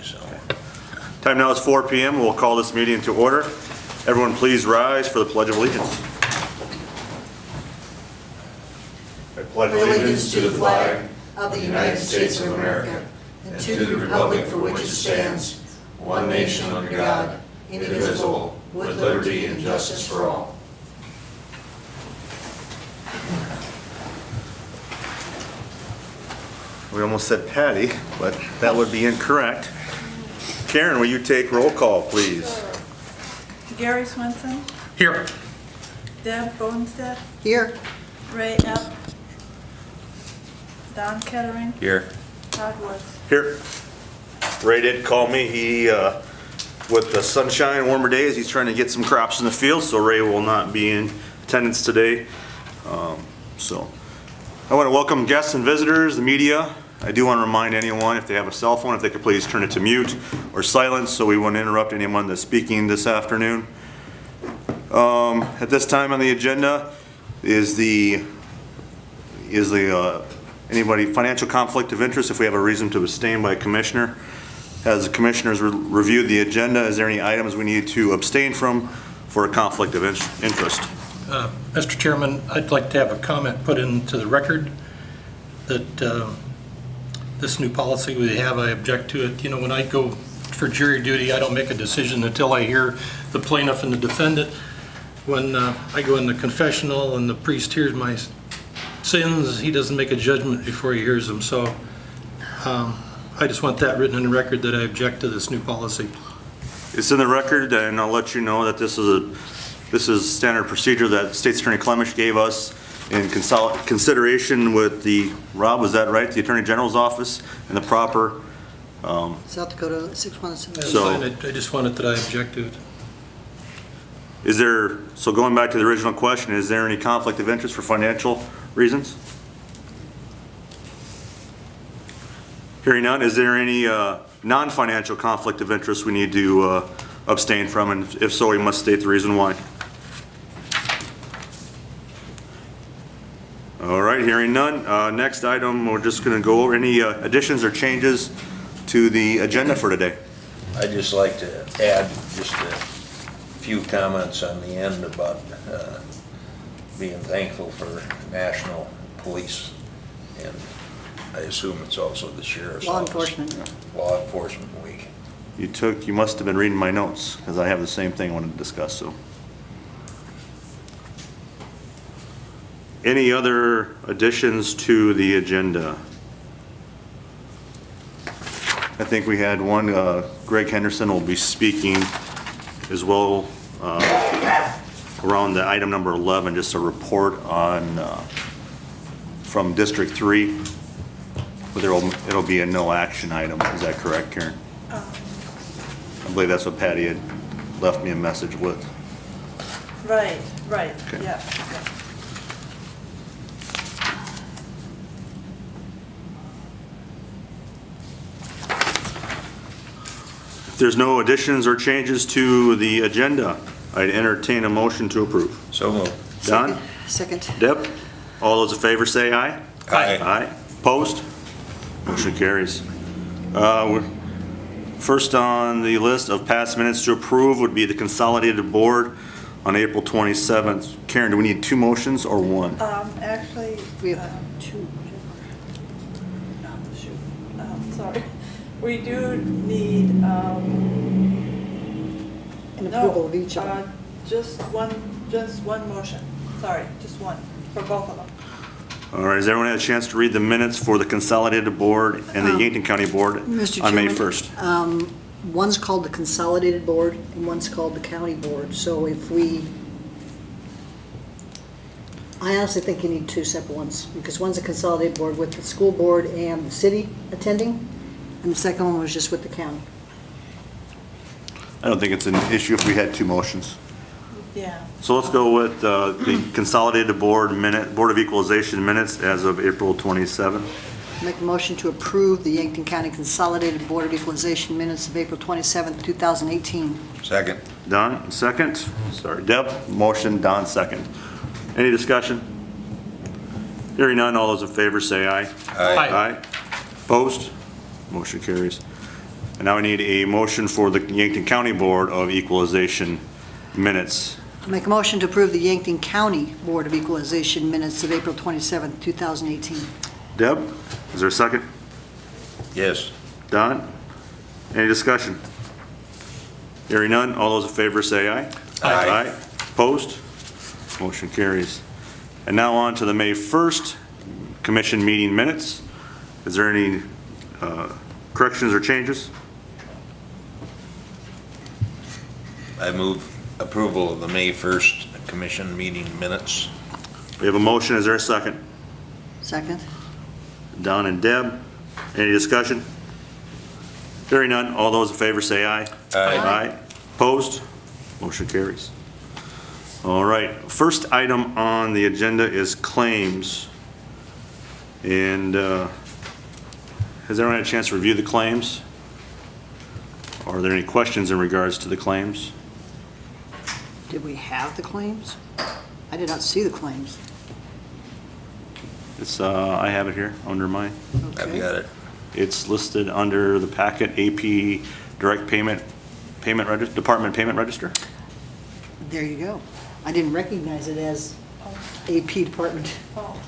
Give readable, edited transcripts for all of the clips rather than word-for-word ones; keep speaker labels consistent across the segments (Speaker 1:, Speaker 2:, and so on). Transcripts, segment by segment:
Speaker 1: so.
Speaker 2: Time now is 4 p.m. We'll call this meeting to order. Everyone please rise for the Pledge of Allegiance. I pledge
Speaker 3: allegiance to the flag of the United States of America and to the republic for which it stands, one nation under God, indivisible, with liberty and justice for all.
Speaker 2: We almost said Patty, but that would be incorrect. Karen, will you take roll call, please?
Speaker 4: Gary Swenson,
Speaker 1: Here.
Speaker 4: Deb Bodenstedt,
Speaker 3: Here.
Speaker 4: Ray Epp, Don Kettering,
Speaker 1: Here.
Speaker 4: Todd Woods.
Speaker 2: Here. Ray did call me. He, with the sunshine, warmer days, he's trying to get some crops in the field, so Ray will not be in attendance today. So I want to welcome guests and visitors, the media. I do want to remind anyone, if they have a cell phone, if they could please turn it to mute or silence so we won't interrupt anyone that's speaking this afternoon. At this time on the agenda is anybody financial conflict of interest if we have a reason to abstain by a commissioner. Has the commissioners reviewed the agenda? Is there any items we need to abstain from for a conflict of interest?
Speaker 5: Mr. Chairman, I'd like to have a comment put into the record that this new policy we have, I object to it. You know, when I go for jury duty, I don't make a decision until I hear the plaintiff and the defendant. When I go in the confessional and the priest hears my sins, he doesn't make a judgment before he hears them. So I just want that written in the record that I object to this new policy.
Speaker 2: It's in the record, and I'll let you know that this is standard procedure that State's Attorney Clemish gave us in consideration with the, Rob, was that right? The Attorney General's office and the proper.
Speaker 3: South Dakota 617.
Speaker 5: That's
Speaker 2: So-
Speaker 5: fine. I just wanted that I object to it.
Speaker 2: Is there, so going back to the original question, is there any conflict of interest for financial reasons? Hearing none, is there any non-financial conflict of interest we need to abstain from? And if so, we must state the reason why. All right, hearing none. Next item, we're just going to go over any additions or changes to the agenda for today.
Speaker 1: I'd just like to add just a few comments on the end about being thankful for National Police, and I assume it's also the Sheriff's
Speaker 3: Law
Speaker 1: Office.
Speaker 3: enforcement.
Speaker 1: Law Enforcement Week.
Speaker 2: You must have been reading my notes, because I have the same thing I wanted to discuss, so. Any other additions to the agenda? I think we had one, Greg Henderson will be speaking as well around the item number 11, just a report on, from District 3. But it'll be a no action item, is that correct, Karen? I believe that's what Patty had left me a message with.
Speaker 4: Right,
Speaker 2: Okay.
Speaker 4: yeah.
Speaker 2: If there's no additions or changes to the agenda, I'd entertain a motion to approve.
Speaker 1: So moved.
Speaker 2: Don?
Speaker 3: Second.
Speaker 2: Deb? All those in favor say aye.
Speaker 1: Aye.
Speaker 2: Aye. Opposed? Motion carries. First on the list of past minutes to approve would be the consolidated board on April 27th. Karen, do we need two motions or one?
Speaker 4: Actually,
Speaker 3: We have two.
Speaker 4: sorry. We do need,
Speaker 3: An approval of each of them.
Speaker 4: just one motion. Sorry, just one, for both of them.
Speaker 2: All right, has everyone had a chance to read the minutes for the consolidated board and the Yankton County board
Speaker 3: Mr.
Speaker 2: on May
Speaker 3: Chairman,
Speaker 2: 1st?
Speaker 3: One's called the Consolidated Board and one's called the County Board. So I honestly think you need two separate ones, because one's a Consolidated Board with the school board and the city attending, and the second one was just with the county.
Speaker 2: I don't think it's an issue if we had two motions.
Speaker 4: Yeah.
Speaker 2: So let's go with the consolidated board of equalization minutes as of April 27th.
Speaker 3: Make a motion to approve the Yankton County Consolidated Board of Equalization minutes of April 27th, 2018.
Speaker 1: Second.
Speaker 2: Don, second. Sorry, Deb, motion, Don, second. Any discussion? Hearing none, all those in favor say aye.
Speaker 1: Aye.
Speaker 2: Aye. Opposed? Motion carries. And now I need a motion for the Yankton County Board of Equalization minutes.
Speaker 3: Make a motion to approve the Yankton County Board of Equalization minutes of April 27th, 2018.
Speaker 2: Deb, is there a second?
Speaker 1: Yes.
Speaker 2: Don? Any discussion? Hearing none, all those in favor say aye.
Speaker 1: Aye.
Speaker 2: Opposed? Motion carries. And now on to the May 1st Commission meeting minutes. Is there any corrections or changes?
Speaker 1: I move approval of the May 1st commission meeting minutes.
Speaker 2: We have a motion, is there a second?
Speaker 3: Second?
Speaker 2: Don and Deb, any discussion? Hearing none, all those in favor say aye.
Speaker 1: Aye.
Speaker 2: Opposed? Motion carries. All right, first item on the agenda is claims. And has everyone had a chance to review the claims? Are there any questions in regards to the claims?
Speaker 3: Did we have the claims? I did not see the claims.
Speaker 2: It's, I have it here under mine.
Speaker 1: I've
Speaker 3: Okay.
Speaker 1: got it.
Speaker 2: It's listed under the packet AP Direct Payment Department Payment Register.
Speaker 3: There you go. I didn't recognize it as AP department.
Speaker 4: Oh,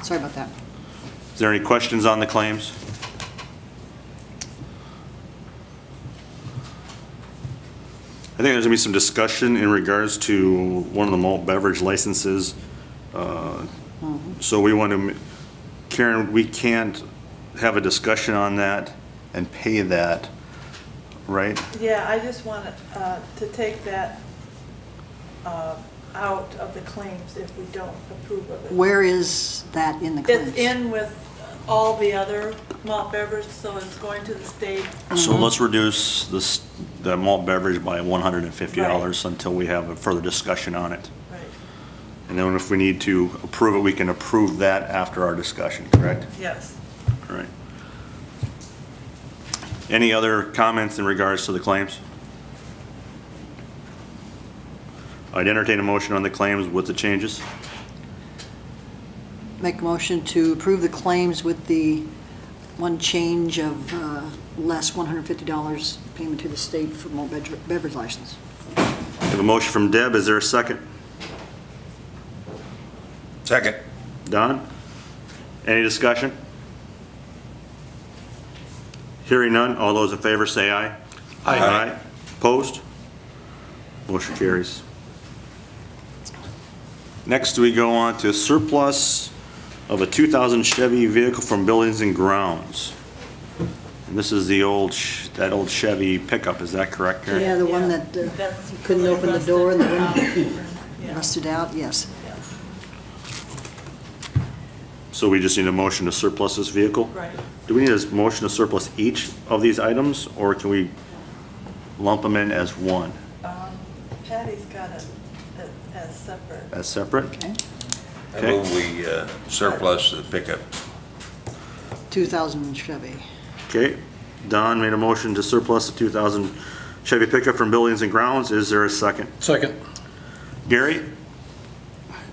Speaker 3: Sorry about that.
Speaker 2: Is there any questions on the claims? I think there's gonna be some discussion in regards to one of the malt beverage licenses. So we want to, Karen, we can't have a discussion on that and pay that, right?
Speaker 4: yeah, I just want to take that out of the claims if we don't approve of it.
Speaker 3: Where is that in the claims?
Speaker 4: It's in with all the other malt beverage, so it's going to the state.
Speaker 2: So let's reduce the malt beverage by $150 until we have a further discussion on it.
Speaker 4: Right,
Speaker 2: And then if we need to approve it, we can approve that after our discussion, correct?
Speaker 4: yes.
Speaker 2: All right. Any other comments in regards to the claims? I'd entertain a motion on the claims with the changes.
Speaker 3: Make a motion to approve the claims with the one change of less $150 payment to the state for malt beverage license.
Speaker 2: We have a motion from Deb. Is there a second?
Speaker 1: Second.
Speaker 2: Don? Any discussion? Hearing none, all those in favor say aye.
Speaker 5: Aye.
Speaker 2: Opposed? Motion carries. Next, we go on to surplus of a 2000 Chevy vehicle from Buildings and Grounds. And this is the that old Chevy pickup, is that correct, Karen?
Speaker 3: Yeah, the one
Speaker 4: Yeah,
Speaker 3: that
Speaker 4: that's
Speaker 3: couldn't
Speaker 4: really
Speaker 3: open the door and the
Speaker 4: rusted
Speaker 3: window
Speaker 4: out. Yeah,
Speaker 3: rusted out, yes.
Speaker 4: yeah,
Speaker 2: So we just need a motion to surplus this vehicle?
Speaker 4: right.
Speaker 2: Do we need a motion to surplus each of these items, or can we lump them in as one,
Speaker 4: Patty's got it as separate.
Speaker 2: as separate?
Speaker 3: Okay.
Speaker 1: I
Speaker 2: Okay.
Speaker 1: move we surplus the pickup.
Speaker 3: 2000 Chevy.
Speaker 2: Okay, Don made a motion to surplus the 2000 Chevy pickup from Buildings and Grounds. Is there a second?
Speaker 5: Second.
Speaker 2: Gary?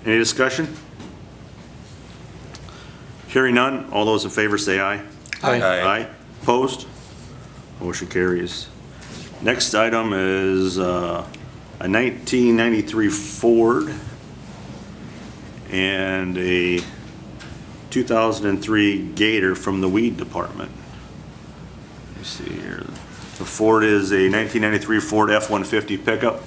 Speaker 2: Any discussion? Hearing none, all those in favor say aye.
Speaker 5: Aye.
Speaker 1: Aye.
Speaker 2: Opposed? Motion carries. Next item is a 1993 Ford and a 2003 Gator from the Weed Department. Let me see here. The Ford is a 1993 Ford F-150 pickup.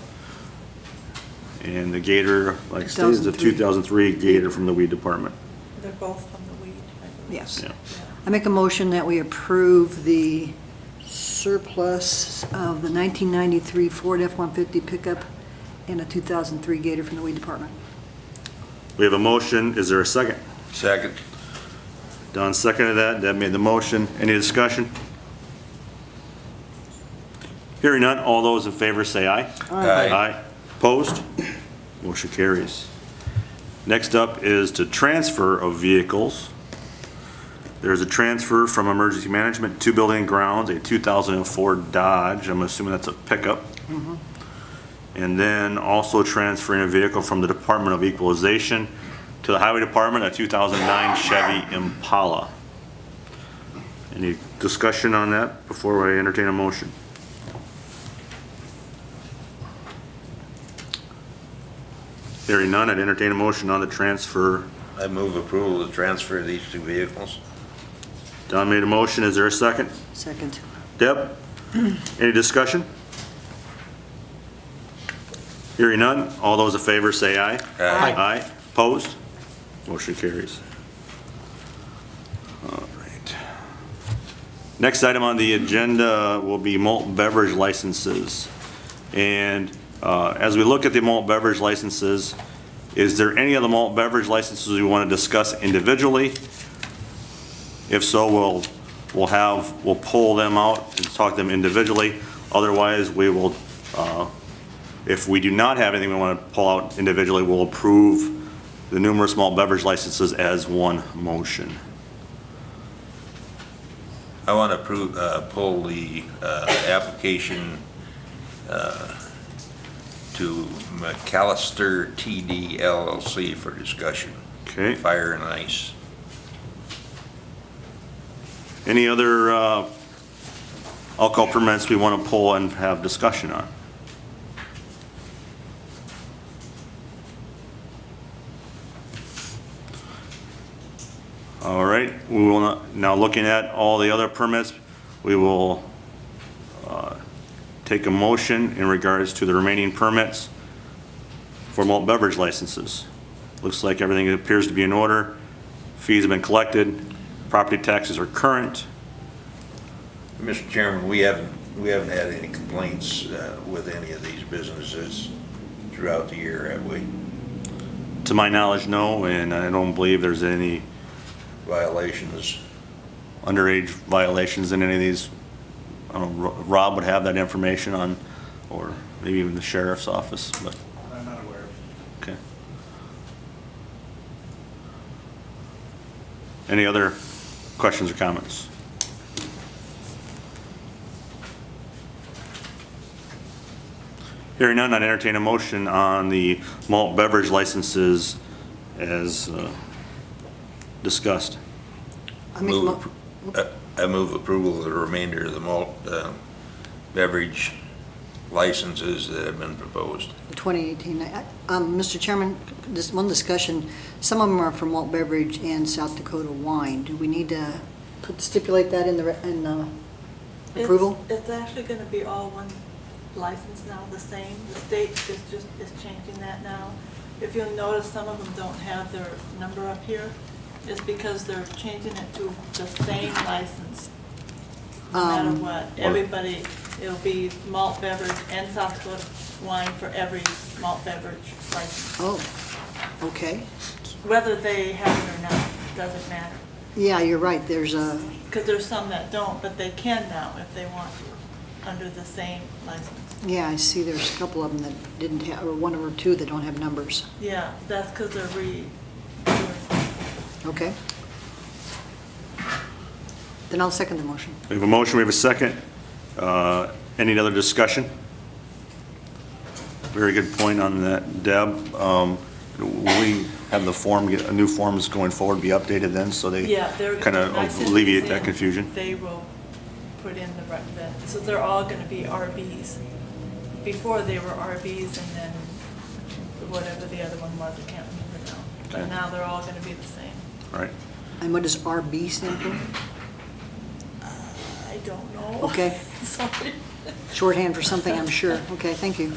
Speaker 2: And the Gator, like I said, is a 2003 Gator from the Weed Department.
Speaker 4: They're both from the weed, I believe.
Speaker 3: Yes.
Speaker 2: Yeah.
Speaker 3: I make a motion that we approve the surplus of the 1993 Ford F-150 pickup and a 2003 Gator from the Weed Department.
Speaker 2: We have a motion. Is there a second?
Speaker 1: Second.
Speaker 2: Don seconded that. Deb made the motion. Any discussion? Hearing none, all those in favor say aye.
Speaker 1: Aye.
Speaker 2: Opposed? Motion carries. Next up is to transfer of vehicles. There's a transfer from Emergency Management to Building and Grounds, a 2004 Dodge. I'm assuming that's a pickup. And then also transferring a vehicle from the Department of Equalization to the Highway Department, a 2009 Chevy Impala. Any discussion on that before I entertain a motion? Hearing none, I'd entertain a motion on the transfer.
Speaker 1: I move approval to transfer these two vehicles.
Speaker 2: Don made a motion, is there a second?
Speaker 3: Second.
Speaker 2: Deb? Any discussion? Hearing none, all those in favor say aye.
Speaker 1: Aye.
Speaker 2: Aye, opposed? Motion carries. All right. Next item on the agenda will be malt beverage licenses. And as we look at the malt beverage licenses, is there any of the malt beverage licenses we want to discuss individually? If so, we'll pull them out and talk to them individually. Otherwise, we will, if we do not have anything we want to pull out individually, we'll approve the numerous malt beverage licenses as one motion.
Speaker 1: I want to pull the application to McAllister TD LLC for discussion.
Speaker 2: Okay.
Speaker 1: Fire and ice.
Speaker 2: Any other alcohol permits we want to pull and have discussion on? All right, we will now looking at all the other permits, we will take a motion in regards to the remaining permits for malt beverage licenses. Looks like everything appears to be in order. Fees have been collected. Property taxes are current.
Speaker 1: Mr. Chairman, we haven't had any complaints with any of these businesses throughout the year, have we?
Speaker 2: To my knowledge, no, and I don't believe there's any
Speaker 1: Violations?
Speaker 2: underage violations in any of these. I don't know, Rob would have that information on, or maybe even the sheriff's office, but.
Speaker 5: I'm not aware of.
Speaker 2: Okay. Any other questions or comments? Hearing none, I'd entertain a motion on the malt beverage licenses as discussed.
Speaker 3: I make mo-
Speaker 1: I move approval of the remainder of the malt beverage licenses that have been proposed.
Speaker 3: 2018. Mr. Chairman, this one discussion, some of them are from malt beverage and South Dakota wine. Do we need to stipulate that in the approval?
Speaker 4: It's actually going to be all one license now, the same. The state is changing that now. If you'll notice, some of them don't have their number up here. It's because they're changing it to the same license, no matter what. Everybody, it'll be malt beverage and South Dakota wine for every malt beverage license.
Speaker 3: Oh, okay.
Speaker 4: Whether they have it or not, doesn't matter.
Speaker 3: Yeah, you're right. There's a,
Speaker 4: Because there's some that don't, but they can now if they want to, under the same license.
Speaker 3: yeah, I see there's a couple of them that didn't have, or one or two that don't have numbers.
Speaker 4: Yeah, that's because they're
Speaker 3: Okay. Then I'll second the motion.
Speaker 2: We have a motion, we have a second. Any other discussion? Very good point on that, Deb. We have the form, a new forms going forward be updated then, so they
Speaker 4: Yeah, they're.
Speaker 2: kind
Speaker 4: I
Speaker 2: of
Speaker 4: sent
Speaker 2: alleviate
Speaker 4: these
Speaker 2: that
Speaker 4: in.
Speaker 2: confusion.
Speaker 4: They will put in the recommend, so they're all gonna be RBs. Before they were RBs and then whatever the other one was, I can't remember now. But
Speaker 2: Okay.
Speaker 4: now they're all gonna be the same.
Speaker 2: All right.
Speaker 3: And what does RB stand for?
Speaker 4: I don't know.
Speaker 3: Okay.
Speaker 4: Sorry.
Speaker 3: Shorthand for something, I'm sure. Okay, thank you.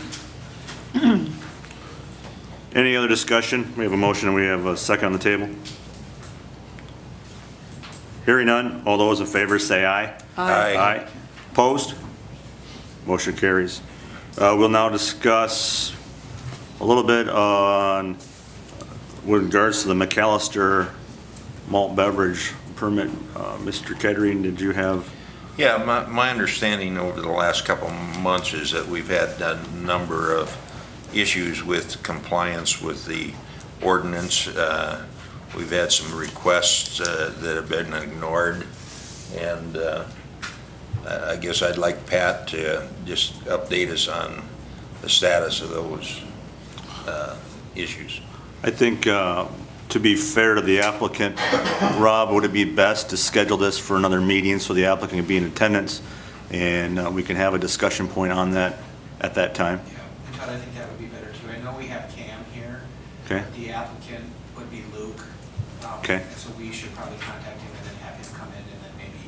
Speaker 2: Any other discussion? We have a motion and we have a second on the table. Hearing none, all those in favor say aye.
Speaker 1: Aye.
Speaker 2: Opposed? Motion carries. We'll now discuss a little bit on, with regards to the McAllister malt beverage permit. Mr. Kettering, did you have?
Speaker 1: Yeah, my understanding over the last couple of months is that we've had a number of issues with compliance with the ordinance. We've had some requests that have been ignored, and I guess I'd like Pat to just update us on the status of those issues.
Speaker 2: I think To be fair to the applicant, Rob, would it be best to schedule this for another meeting so the applicant can be in attendance and we can have a discussion point on that at that time?
Speaker 6: Yeah, and Todd, I think that would be better too. I know we have Cam here.
Speaker 2: Okay.
Speaker 6: But the applicant would be Luke.
Speaker 2: Okay.
Speaker 6: And so we should probably contact him and then have him come in and then maybe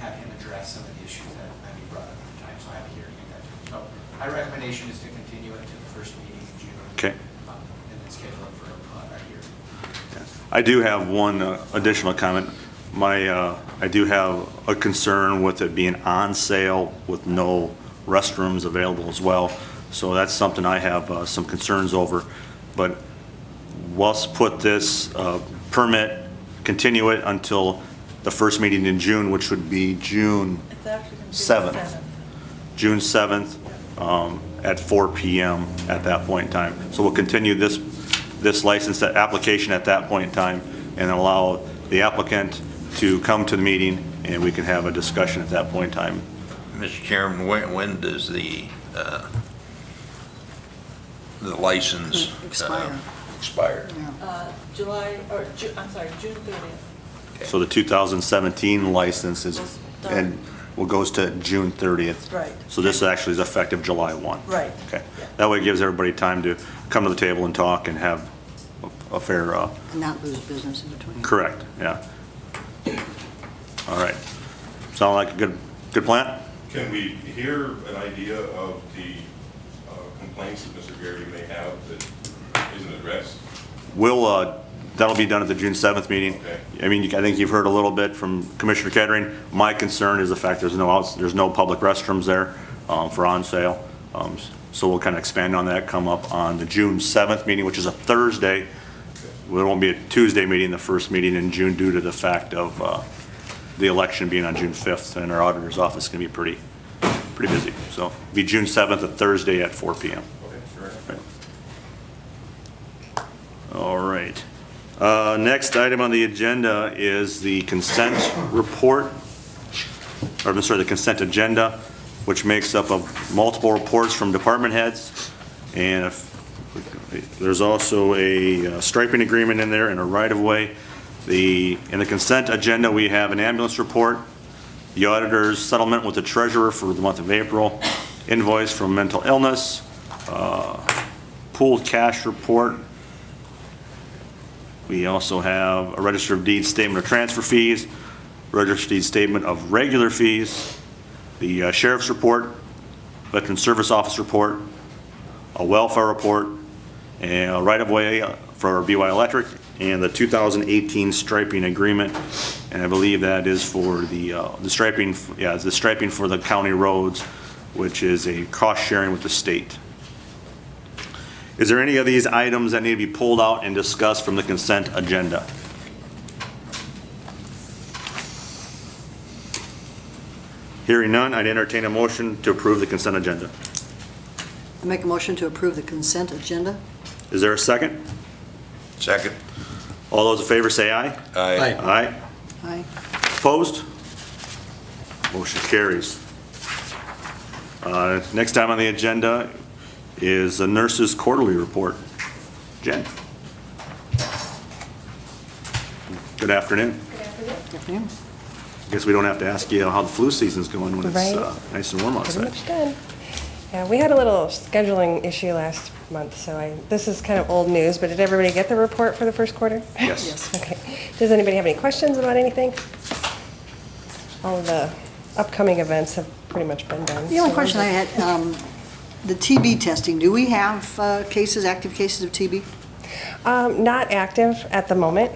Speaker 6: have him address some of the issues that might be brought up at the time. So I have a hearing at that time. So my recommendation is to continue it to the first meeting in June.
Speaker 2: Okay.
Speaker 6: And then schedule it for a hearing.
Speaker 2: I do have one additional comment. I do have a concern with it being on sale with no restrooms available as well. So that's something I have some concerns over. But let's put this permit, continue it until the first meeting in June, which would be June
Speaker 4: It's actually going to be the
Speaker 2: 7th.
Speaker 4: 7th.
Speaker 2: June 7th at 4 PM at that point in time. So we'll continue this license application at that point in time and allow the applicant to come to the meeting and we can have a discussion at that point in time.
Speaker 1: Mr. Chairman, when does the license
Speaker 3: Expire.
Speaker 1: expire?
Speaker 4: June 30th.
Speaker 2: So the 2017 license is, and goes to June 30th.
Speaker 4: Right.
Speaker 2: So this actually is effective July 1.
Speaker 4: Right.
Speaker 2: Okay. That way it gives everybody time to come to the table and talk and have a fair,
Speaker 3: And not lose business in between.
Speaker 2: correct, yeah. All right. Sound like a good plan?
Speaker 7: Can we hear an idea of the complaints that Mr. Garrity may have that isn't addressed?
Speaker 2: That'll be done at the June 7th meeting.
Speaker 7: Okay.
Speaker 2: I mean, I think you've heard a little bit from Commissioner Kettering. My concern is the fact there's no public restrooms there for on sale. So we'll kind of expand on that, come up on the June 7th meeting, which is a Thursday. It won't be a Tuesday meeting, the first meeting in June due to the fact of the election being on June 5th, and our auditor's office is going to be pretty busy. So it'll be June 7th, a Thursday at 4 PM.
Speaker 7: Okay, sure.
Speaker 2: Right. All right. Next item on the agenda is the consent report, or I'm sorry, the consent agenda, which makes up of multiple reports from department heads. And there's also a striping agreement in there and a right-of-way. In the consent agenda, we have an ambulance report, the auditor's settlement with the treasurer for the month of April, invoice from mental illness, pooled cash report. We also have a register of deeds statement of transfer fees, register of deeds statement of regular fees, the sheriff's report, veteran service office report, a welfare report, and a right-of-way for BY Electric, and the 2018 striping agreement. And I believe that is for the striping, the striping for the county roads, which is a cost sharing with the state. Is there any of these items that need to be pulled out and discussed from the consent agenda? Hearing none, I'd entertain a motion to approve the consent agenda.
Speaker 3: I make a motion to approve the consent agenda.
Speaker 2: Is there a second?
Speaker 1: Second?
Speaker 2: All those in favor say aye.
Speaker 1: Aye.
Speaker 2: Aye.
Speaker 3: Aye.
Speaker 2: Opposed? Motion carries. Next item on the agenda is the nurse's quarterly report. Jen? Good afternoon.
Speaker 3: Good afternoon.
Speaker 2: Guess we don't have to ask you how the flu season's going when it's
Speaker 8: Right.
Speaker 2: nice and warm
Speaker 8: Pretty
Speaker 2: outside.
Speaker 8: much done. Yeah, we had a little scheduling issue last month, so this is kind of old news, but did everybody get the report for the first quarter?
Speaker 2: Yes.
Speaker 8: Okay. Does anybody have any questions about anything? All of the upcoming events have pretty much been done.
Speaker 3: The only
Speaker 8: so-
Speaker 3: question I had, the TB testing, do we have active cases of TB?
Speaker 8: Not active at the moment.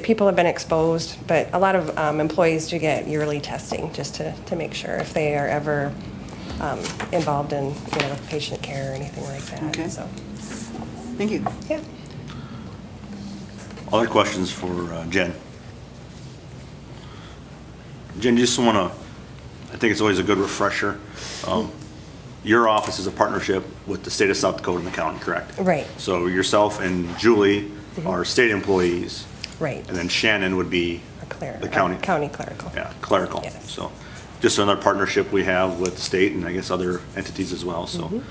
Speaker 8: People have been exposed, but a lot of employees do get yearly testing just to make sure if they are ever involved in, patient care or anything like that.
Speaker 3: Okay.
Speaker 8: So,
Speaker 3: Thank you.
Speaker 8: yeah.
Speaker 2: Other questions for Jen? Jen, just want to, I think it's always a good refresher. Your office is a partnership with the state of South Dakota and the county, correct?
Speaker 8: Right.
Speaker 2: So yourself and Julie are state employees,
Speaker 8: Right.
Speaker 2: and then Shannon would be the county.
Speaker 8: County clerical.
Speaker 2: Yeah, clerical.
Speaker 8: Yes.
Speaker 2: So just another partnership we have with the state and I guess other entities as well. So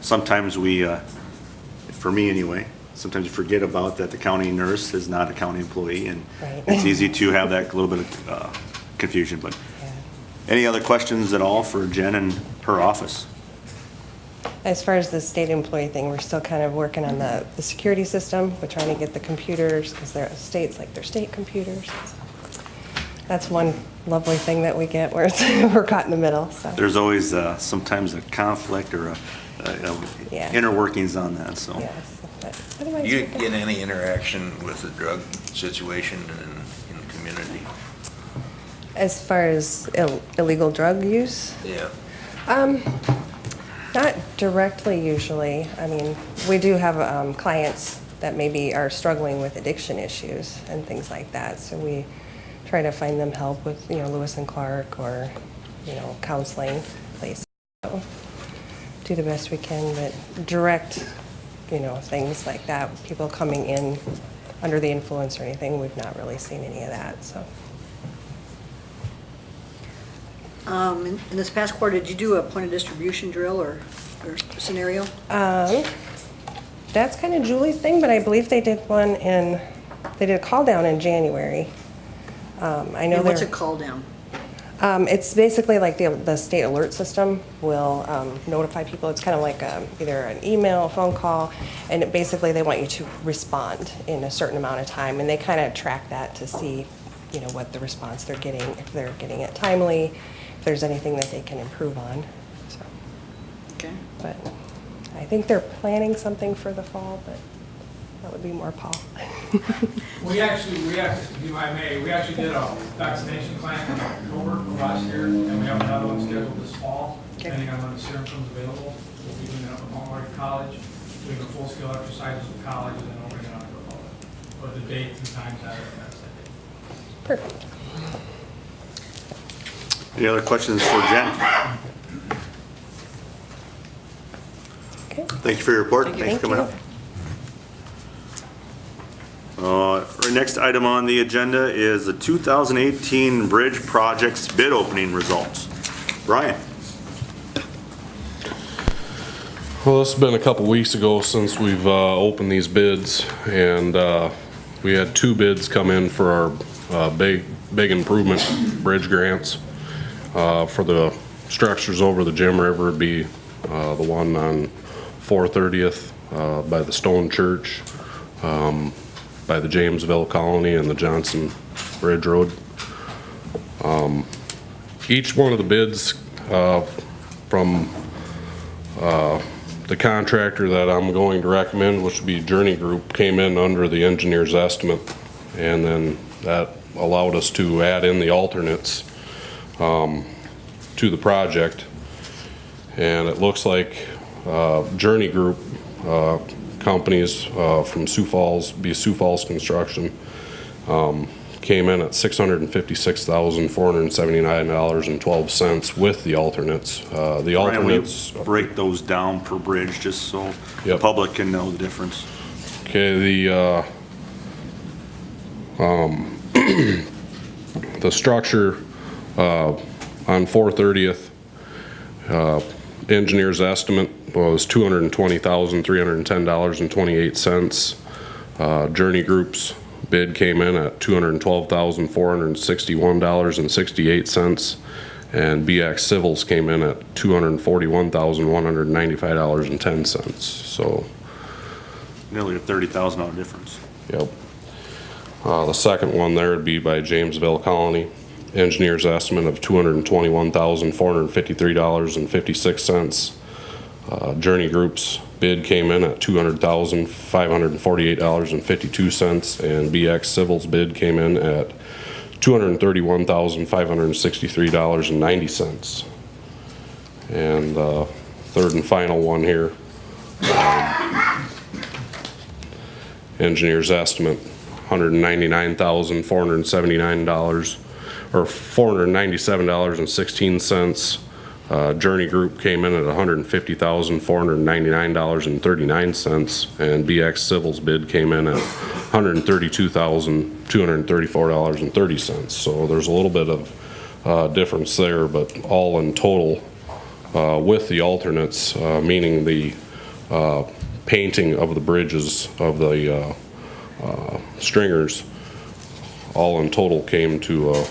Speaker 2: sometimes for me anyway, sometimes you forget about that the county nurse is not a county employee, and
Speaker 8: Right.
Speaker 2: it's easy to have that little bit of confusion, but
Speaker 8: Yeah.
Speaker 2: any other questions at all for Jen and her office?
Speaker 8: As far as the state employee thing, we're still kind of working on the security system. We're trying to get the computers, because they're states like they're state computers. That's one lovely thing that we get, where we're caught in the middle, so.
Speaker 2: There's always sometimes a conflict or
Speaker 8: Yeah.
Speaker 2: inner workings on that, so.
Speaker 8: Yes, but otherwise
Speaker 1: Do you
Speaker 8: we're good.
Speaker 1: get any interaction with the drug situation in the community?
Speaker 8: As far as illegal drug use?
Speaker 1: Yeah.
Speaker 8: Not directly usually. I mean, we do have clients that maybe are struggling with addiction issues and things like that. So we try to find them help with, Lewis and Clark or, counseling places. So do the best we can, but direct, things like that, people coming in under the influence or anything, we've not really seen any of that, so.
Speaker 3: In this past quarter, did you do a point of distribution drill or scenario?
Speaker 8: That's kind of Julie's thing, but I believe they did they did a call down in January. I know
Speaker 3: And what's a
Speaker 8: they're,
Speaker 3: call down?
Speaker 8: it's basically like the state alert system will notify people. It's kind of like either an email, a phone call, and basically they want you to respond in a certain amount of time, and they kind of track that to see, what the response they're getting, if they're getting it timely, if there's anything that they can improve on. So,
Speaker 3: Okay.
Speaker 8: but I think they're planning something for the fall, but that would be more Paul.
Speaker 9: We actually, if I may, we actually did a vaccination plan in October of last year, and we have another one scheduled this fall, depending on when the serum comes available. We'll be doing it up at Memorial College, doing a full-scale exercises with college, and then opening it up to the public. But the date and times that that's that date.
Speaker 8: Perfect.
Speaker 2: Any other questions for Jen?
Speaker 8: Okay.
Speaker 2: Thank you for your report.
Speaker 3: Thank you.
Speaker 2: Thanks for coming
Speaker 8: Thank
Speaker 2: up. Our next item on the agenda is the 2018 Bridge Projects bid opening results. Brian?
Speaker 10: Well, it's been a couple weeks ago since we've opened these bids, and we had 2 bids come in for our big improvement bridge grants. For the structures over the Jim River would be the one on 430th by the Stone Church, by the Jamesville Colony and the Johnson Bridge Road. Each one of the bids from the contractor that I'm going to recommend, which would be Journey Group, came in under the engineer's estimate, and then that allowed us to add in the alternates to the project. And it looks like Journey Group companies from Sioux Falls Construction came in at $656,479.12 with the alternates. The
Speaker 2: Brian, will you
Speaker 10: alternates.
Speaker 2: break those down per bridge just so the
Speaker 10: Yep.
Speaker 2: public can know the difference?
Speaker 10: Okay, the structure on 430th, engineer's estimate was $220,310.28. Journey Group's bid came in at $212,461.68, and BX Civils came in at $241,195.10. So,
Speaker 2: Nearly a $30,000 difference.
Speaker 10: yep. The second one there would be by Jamesville Colony. Engineer's estimate of $221,453.56. Journey Group's bid came in at $200,548.52, and BX Civil's bid came in at $231,563.90. And third and final one here, engineer's estimate, $199,479 or $497.16. Journey Group came in at $150,499.39, and BX Civil's bid came in at $132,234.30. So there's a little bit of difference there, but all in total, with the alternates, meaning the painting of the bridges of the stringers, all in total came to a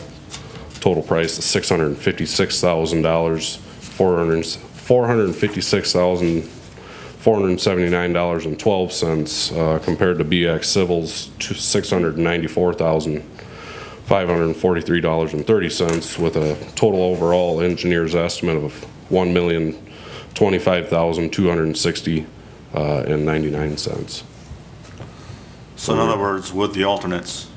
Speaker 10: total price of $656,000, $456,479.12, compared to BX Civil's to $694,543.30, with a total overall engineer's estimate of $1,025,260.99.
Speaker 2: So in other words, with the alternates,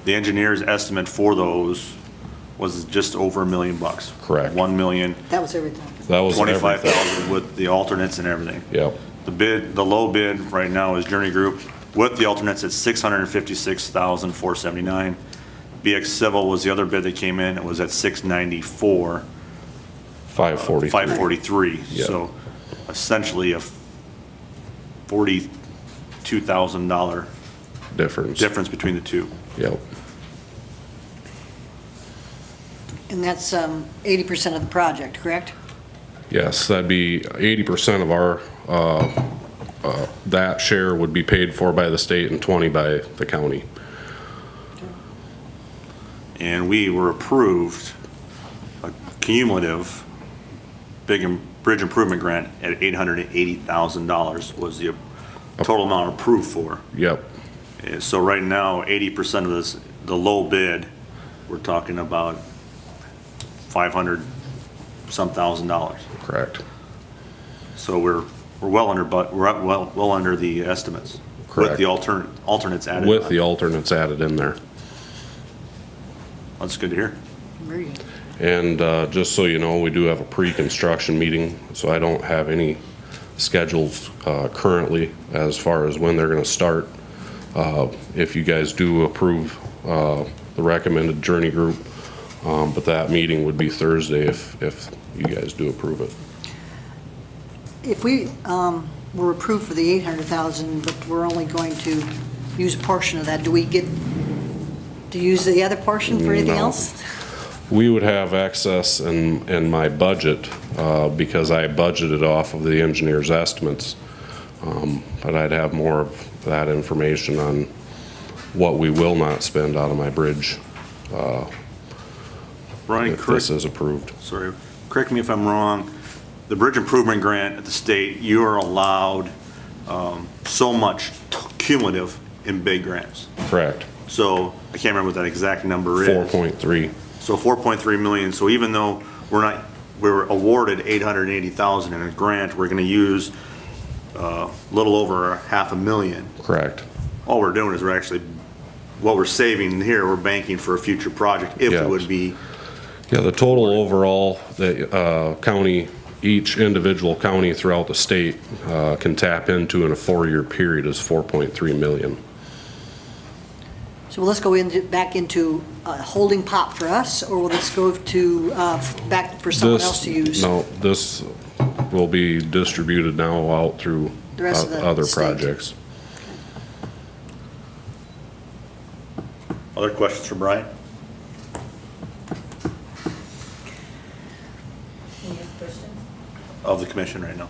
Speaker 2: the engineer's estimate for those was just over $1 million.
Speaker 10: Correct.
Speaker 2: 1,025,000
Speaker 3: That was everything.
Speaker 10: That was everything.
Speaker 2: with the alternates and everything.
Speaker 10: Yep,
Speaker 2: The low bid right now is Journey Group with the alternates at $656,479. BX Civil was the other bid that came in. It was at $694,543.
Speaker 10: 543. Yeah.
Speaker 2: So essentially a $42,000 difference between the two.
Speaker 10: Yep,
Speaker 3: And that's 80% of the project, correct?
Speaker 10: yes, that'd be 80% of our, that share would be paid for by the state and 20 by the county.
Speaker 2: And we were approved a cumulative bridge improvement grant at $880,000 was the total amount approved for.
Speaker 10: Yep,
Speaker 2: So right now, 80% of this, the low bid, we're talking about $500-some thousand.
Speaker 10: correct,
Speaker 2: So we're well under, but we're well under the estimates.
Speaker 10: Correct.
Speaker 2: With the alternates added.
Speaker 10: with
Speaker 2: on.
Speaker 10: the alternates added in there.
Speaker 2: That's good to hear.
Speaker 3: Very good.
Speaker 10: And just so you know, we do have a pre-construction meeting, so I don't have any schedules currently as far as when they're gonna start. If you guys do approve the recommended Journey Group, but that meeting would be Thursday if you guys do approve it.
Speaker 3: If we were approved for the 800,000, but we're only going to use a portion of that, do we get to use the other portion for anything
Speaker 10: No.
Speaker 3: else?
Speaker 10: We would have access in my budget, because I budgeted off of the engineer's estimates. But I'd have more of that information on what we will not spend out of my bridge,
Speaker 2: Brian,
Speaker 10: if this is approved.
Speaker 2: sorry, correct me if I'm wrong, the bridge improvement grant at the state, you are allowed so much cumulative in big grants.
Speaker 10: Correct.
Speaker 2: So I can't remember what that exact number is.
Speaker 10: 4.3.
Speaker 2: So 4.3 million, so even though we were awarded 880,000 in a grant, we're gonna use a little over $500,000.
Speaker 10: Correct.
Speaker 2: All we're doing is what we're saving here, we're banking for a future project, if
Speaker 10: Yeah.
Speaker 2: it would be.
Speaker 10: Yeah, the total overall, the county, each individual county throughout the state can tap into in a 4-year period is 4.3 million.
Speaker 3: So let's go back into a holding pot for us, or will this go to, back for someone else to use?
Speaker 10: No, this will be distributed now out through
Speaker 3: The rest of the
Speaker 10: other
Speaker 3: state.
Speaker 10: projects.
Speaker 2: Other questions for Brian?
Speaker 11: Any other questions?
Speaker 2: Of the commission right now?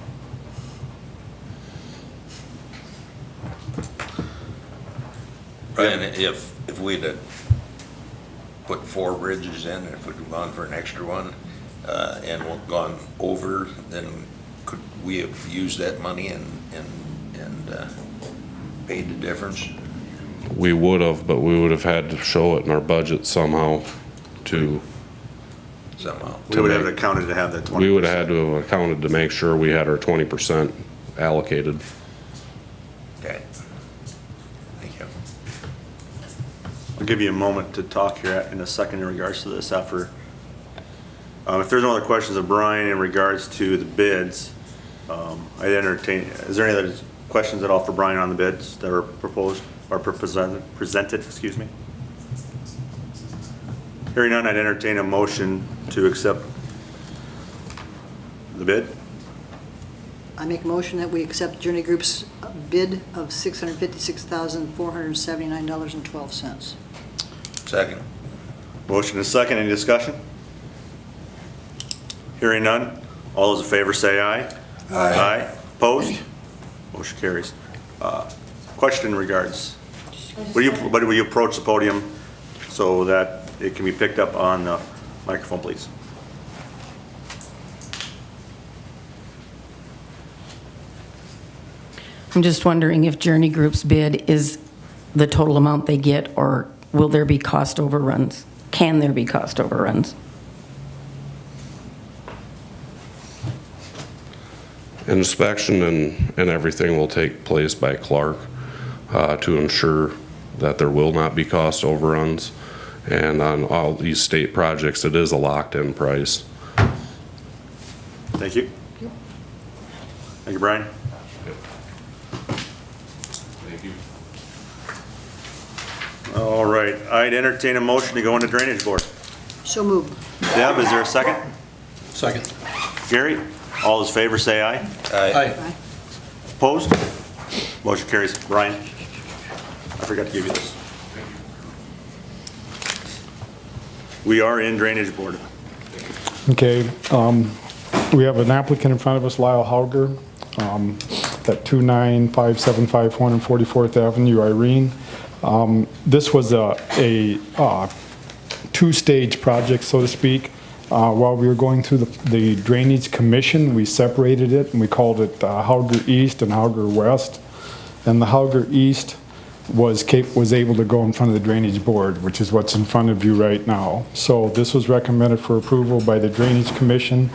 Speaker 1: Brian, if we'd have put 4 bridges in, if we'd gone for an extra one, and gone over, then could we have used that money and paid the difference?
Speaker 10: We would have, but we would have had to show it in our budget somehow to,
Speaker 1: Somehow.
Speaker 2: We would have accounted to have that 20%.
Speaker 10: we would have had to have accounted to make sure we had our 20% allocated.
Speaker 1: Okay. Thank you.
Speaker 2: I'll give you a moment to talk here in a second in regards to this after. If there's no other questions of Brian in regards to the bids, I'd entertain, is there any other questions at all for Brian on the bids that were proposed or presented, excuse me? Hearing none, I'd entertain a motion to accept the bid.
Speaker 3: I make a motion that we accept Journey Group's bid of $656,479.12.
Speaker 1: Second.
Speaker 2: Motion is second, any discussion? Hearing none, all those in favor say aye. Aye. Opposed? Motion carries. Question in regards, will you approach the podium so that it can be picked up on the microphone, please?
Speaker 11: I'm just wondering if Journey Group's bid is the total amount they get, or will there be cost overruns? Can there be cost overruns?
Speaker 10: Inspection and everything will take place by Clark to ensure that there will not be cost overruns. And on all these state projects, it is a locked-in price.
Speaker 2: Thank you. Thank you, Brian.
Speaker 10: Thank you.
Speaker 2: All right, I'd entertain a motion to go into Drainage Board.
Speaker 3: So moved.
Speaker 2: Deb, is there a second?
Speaker 5: Second.
Speaker 2: Gary? All those in favor say aye.
Speaker 5: Aye.
Speaker 2: Opposed? Motion carries. Brian? I forgot to give you this. We are in Drainage Board.
Speaker 12: Okay, we have an applicant in front of us, Lyle Hauger, at 29575 144th Avenue, Irene. This was a two-stage project, so to speak. While we were going through the Drainage Commission, we separated it and we called it Hauger East and Hauger West. And the Hauger East was able to go in front of the Drainage Board, which is what's in front of you right now. So this was recommended for approval by the Drainage Commission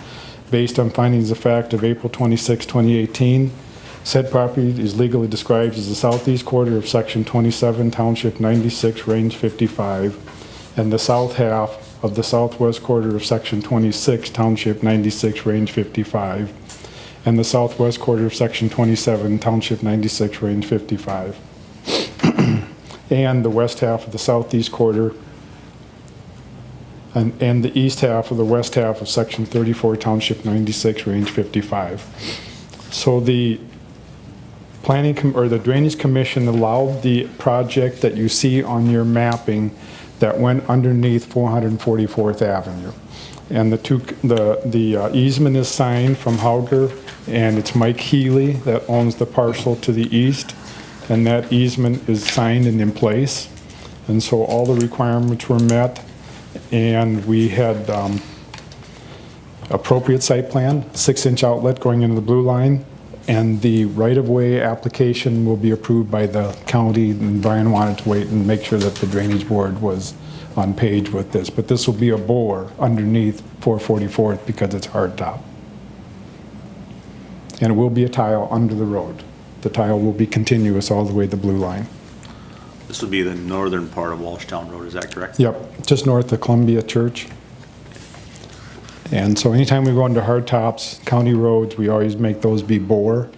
Speaker 12: based on findings of fact of April 26, 2018. Said property is legally described as the southeast quarter of Section 27, Township 96, Range 55, and the south half of the southwest quarter of Section 26, Township 96, Range 55, and the southwest quarter of Section 27, Township 96, Range 55, and the west half of the southeast quarter and the east half of the west half of Section 34, Township 96, Range 55. So the the Drainage Commission allowed the project that you see on your mapping that went underneath 444th Avenue. And the easement is signed from Hauger, and it's Mike Healy that owns the parcel to the east, and that easement is signed and in place. And so all the requirements were met, and we had appropriate site plan, 6-inch outlet going into the blue line, and the right-of-way application will be approved by the county, and Brian wanted to wait and make sure that the Drainage Board was on page with this. But this will be a bore underneath 444th because it's hard top. And it will be a tile under the road. The tile will be continuous all the way to the blue line.
Speaker 2: This would be the northern part of Walshtown Road, is that correct?
Speaker 12: Yep, just north of Columbia Church. And so anytime we go into hard tops, county roads, we always make those be bore.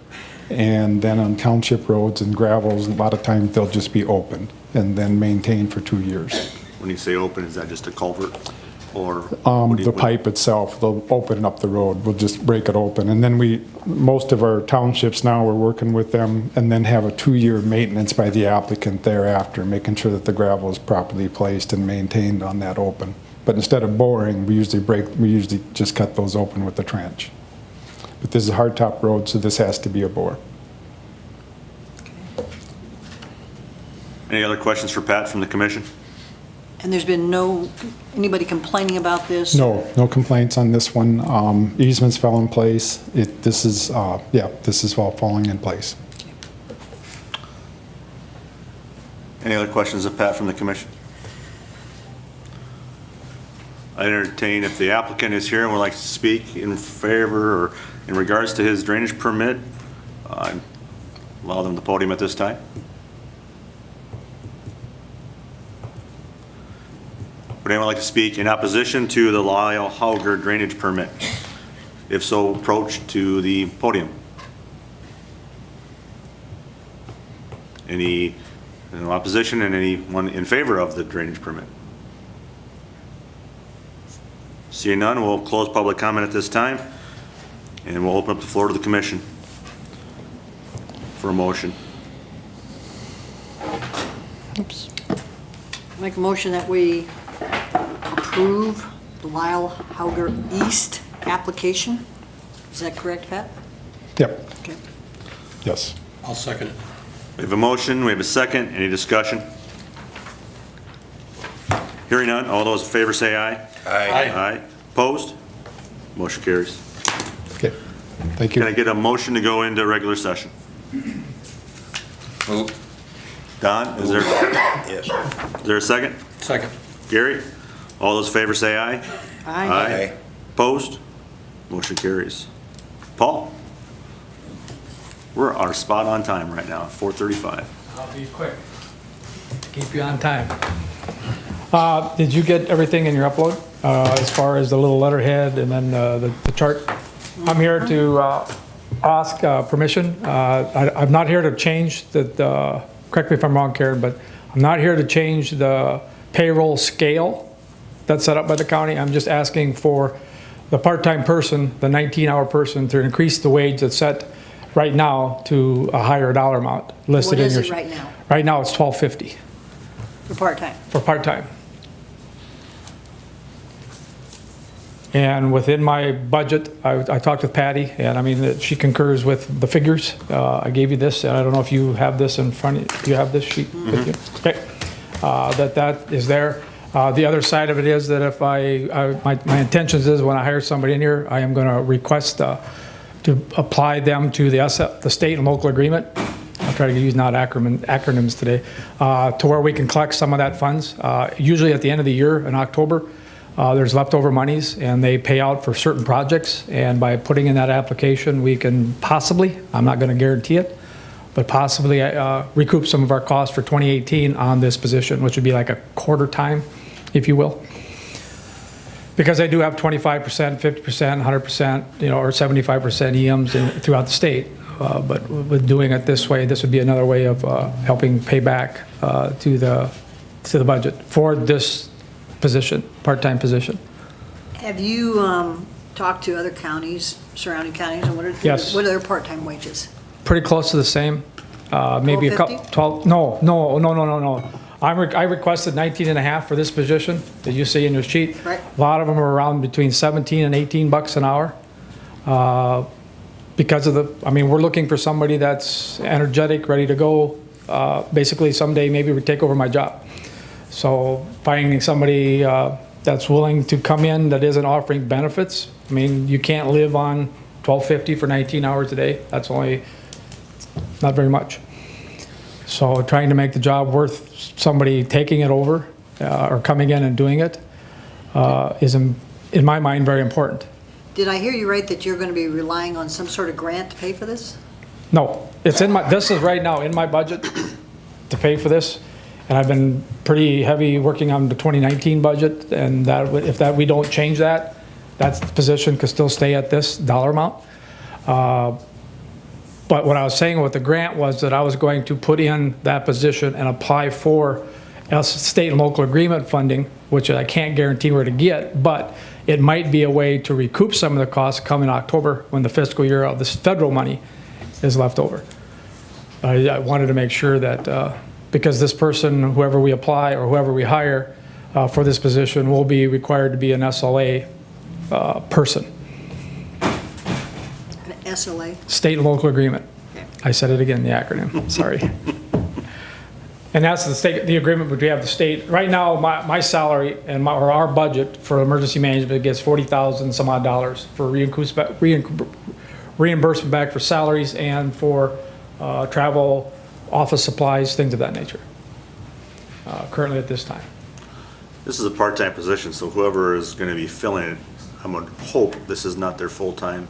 Speaker 12: And then on township roads and gravels, a lot of times they'll just be open and then maintained for 2 years.
Speaker 2: When you say open, is that just a culvert or? what do you-
Speaker 12: The pipe itself, they'll open up the road, we'll just break it open. And then most of our townships now, we're working with them and then have a 2-year maintenance by the applicant thereafter, making sure that the gravel is properly placed and maintained on that open. But instead of boring, we usually just cut those open with the trench. But this is a hardtop road, so this has to be a bore.
Speaker 2: Any other questions for Pat from the commission?
Speaker 3: And there's been anybody complaining about this?
Speaker 12: No complaints on this one. Easements fell in place. This is all falling in place.
Speaker 2: Any other questions of Pat from the commission? I entertain if the applicant is here and would like to speak in favor or in regards to his drainage permit, allow them the podium at this time. Would anyone like to speak in opposition to the Lyle Hauger drainage permit? If so, approach to the podium. Any opposition and anyone in favor of the drainage permit? Seeing none, we'll close public comment at this time, and we'll open up the floor to the commission for a motion.
Speaker 3: Oops. Make a motion that we approve the Lyle Hauger East application. Is that correct, Pat?
Speaker 12: Yep,
Speaker 3: Okay.
Speaker 12: yes.
Speaker 5: I'll second it.
Speaker 2: We have a motion, we have a second. Any discussion? Hearing none. All those in favor say aye.
Speaker 1: Aye.
Speaker 2: Aye. Opposed? Motion carries.
Speaker 12: Okay, thank
Speaker 2: Can I
Speaker 12: you.
Speaker 2: get a motion to go into regular session?
Speaker 1: Move.
Speaker 2: Don, is there
Speaker 1: Yes.
Speaker 2: a second?
Speaker 5: Second.
Speaker 2: Gary? All those in favor say aye.
Speaker 1: Aye.
Speaker 2: Opposed? Motion carries. Paul? We're our spot on time right now, 4:35.
Speaker 9: I'll be quick. Keep you on time. Did you get everything in your upload, as far as the little letterhead and then the chart? I'm here to ask permission. I'm not here to change the, correct me if I'm wrong, Karen, but I'm not here to change the payroll scale that's set up by the county. I'm just asking for the part-time person, the 19-hour person, to increase the wage that's set right now to a higher dollar amount listed
Speaker 3: What
Speaker 2: in
Speaker 3: is
Speaker 2: your.
Speaker 3: it right now
Speaker 2: Right now, it's $12.50
Speaker 3: for part-time?
Speaker 2: for part-time. And within my budget, I talked with Patty, and I mean, she concurs with the figures. I gave you this, and I don't know if you have this in front of you. Do you have this sheet with you? Okay. That is there. The other side of it is that if my intentions is when I hire somebody in here, I am going to request to apply them to the state and local agreement. I'll try to use not acronyms today, to where we can collect some of that funds. Usually at the end of the year in October, there's leftover monies and they pay out for certain projects. And by putting in that application, we can possibly, I'm not going to guarantee it, but possibly recoup some of our costs for 2018 on this position, which would be like a quarter time, if you will. Because I do have 25%, 50%, 100%, or 75% EMs throughout the state. But with doing it this way, this would be another way of helping pay back to the budget for this position, part-time position.
Speaker 3: Have you talked to other counties, surrounding counties, and
Speaker 2: Yes.
Speaker 3: what are their part-time wages?
Speaker 2: Pretty close to the same. Maybe a couple,
Speaker 3: 12.50?
Speaker 2: 12, no. I requested 19 and a half for this position that you see in your sheet.
Speaker 3: Right.
Speaker 2: A lot of them are around between 17 and 18 bucks an hour. Because of we're looking for somebody that's energetic, ready to go. Basically someday maybe we take over my job. So finding somebody that's willing to come in that isn't offering benefits. I mean, you can't live on $12.50 for 19 hours a day. That's only not very much. So trying to make the job worth somebody taking it over or coming in and doing it is, in my mind, very important.
Speaker 3: Did I hear you right that you're going to be relying on some sort of grant to pay for this?
Speaker 2: No, this is right now in my budget to pay for this. And I've been pretty heavy working on the 2019 budget, and if we don't change that, that's the position could still stay at this dollar amount. But what I was saying with the grant was that I was going to put in that position and apply for state and local agreement funding, which I can't guarantee where to get, but it might be a way to recoup some of the costs come in October when the fiscal year of this federal money is left over. I wanted to make sure that, because this person, whoever we apply or whoever we hire for this position, will be required to be an SLA person.
Speaker 3: An SLA?
Speaker 2: State and local agreement.
Speaker 3: Okay.
Speaker 2: I said it again, the acronym, sorry. And that's the agreement we have the state. Right now, my salary and or our budget for emergency management gets $40,000 some odd dollars for reimbursement back for salaries and for travel, office supplies, things of that nature, currently at this time.
Speaker 13: This is a part-time position, so whoever is going to be filling it, I'm going to hope this is not their full-time,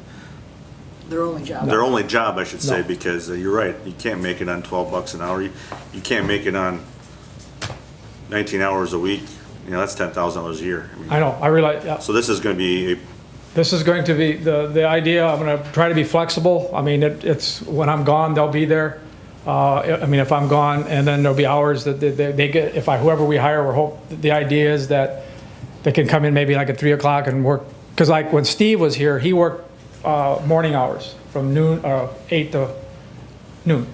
Speaker 3: Their only job?
Speaker 13: their only job, I should say,
Speaker 2: No.
Speaker 13: because you're right, you can't make it on 12 bucks an hour. You can't make it on 19 hours a week. That's $10,000 a year. I mean,
Speaker 2: I know, I realize, yeah.
Speaker 13: So this is going to be
Speaker 2: This is going to be, the idea, I'm going to try to be flexible. I mean, it's, when I'm gone, they'll be there. I mean, if I'm gone, and then there'll be hours that they get, whoever we hire, the idea is that they can come in maybe like at 3 o'clock and work. Because like when Steve was here, he worked morning hours from 8 to noon.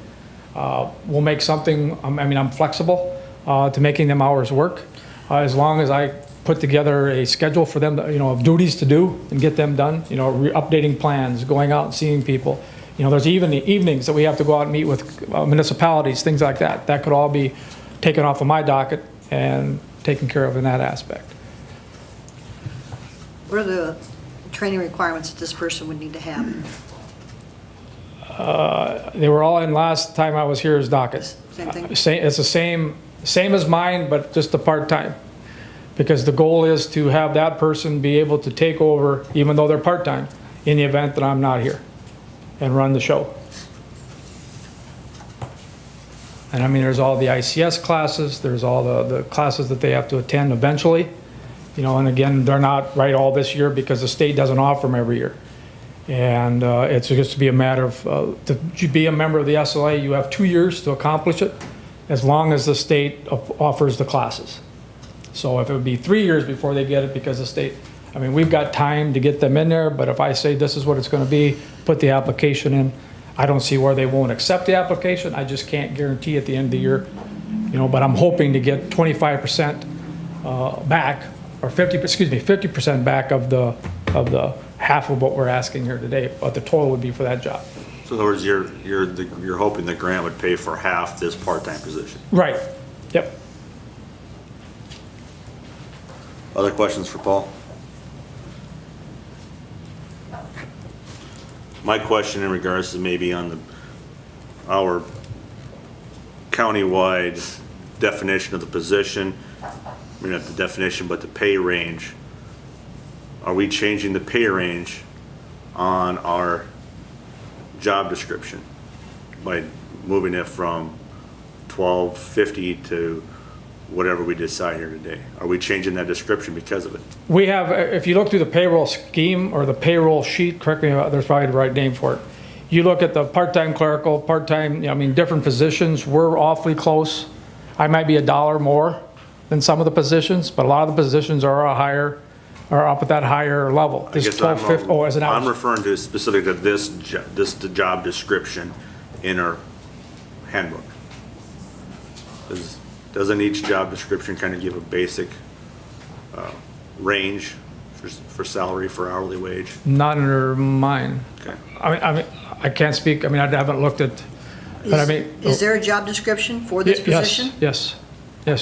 Speaker 2: We'll make something, I'm flexible to making them hours work, as long as I put together a schedule for them, of duties to do and get them done, updating plans, going out and seeing people,
Speaker 9: there's even the evenings that we have to go out and meet with municipalities, things like that. That could all be taken off of my docket and taken care of in that aspect.
Speaker 3: What are the training requirements that this person would need to have?
Speaker 9: They were all in last time I was here as docket.
Speaker 3: Same thing?
Speaker 9: It's the same as mine, but just a part-time. Because the goal is to have that person be able to take over, even though they're part-time, in the event that I'm not here, and run the show. And I mean, there's all the ICS classes, there's all the classes that they have to attend eventually. And again, they're not right all this year because the state doesn't offer them every year. And it's just to be a matter of, to be a member of the SLA, you have 2 years to accomplish it, as long as the state offers the classes. So if it would be 3 years before they get it because the state, I mean, we've got time to get them in there, but if I say this is what it's gonna be, put the application in, I don't see where they won't accept the application. I just can't guarantee at the end of the year, but I'm hoping to get 25% back, or 50% back of the half of what we're asking here today, but the total would be for that job.
Speaker 13: So in other words, you're hoping the grant would pay for half this part-time position.
Speaker 9: Right, yep.
Speaker 13: Other questions for Paul? My question in regards to maybe on our countywide definition of the position, maybe not the definition, but the pay range. Are we changing the pay range on our job description by moving it from $12.50 to whatever we decide here today? Are we changing that description because of it?
Speaker 9: We have, if you look through the payroll scheme or the payroll sheet, correct me, there's probably the right name for it. You look at the part-time clerical, part-time, different positions, we're awfully close. I might be $1 more than some of the positions, but a lot of the positions are up at that higher level. This is $12.50, as an hour.
Speaker 13: I'm referring to specific to this the job description in our handbook. Doesn't each job description kind of give a basic range for salary, for hourly wage?
Speaker 9: Not under mine.
Speaker 13: Okay.
Speaker 9: I mean, I can't speak, I haven't looked at, but I mean.
Speaker 3: Is there a job description for this position?
Speaker 9: Yes,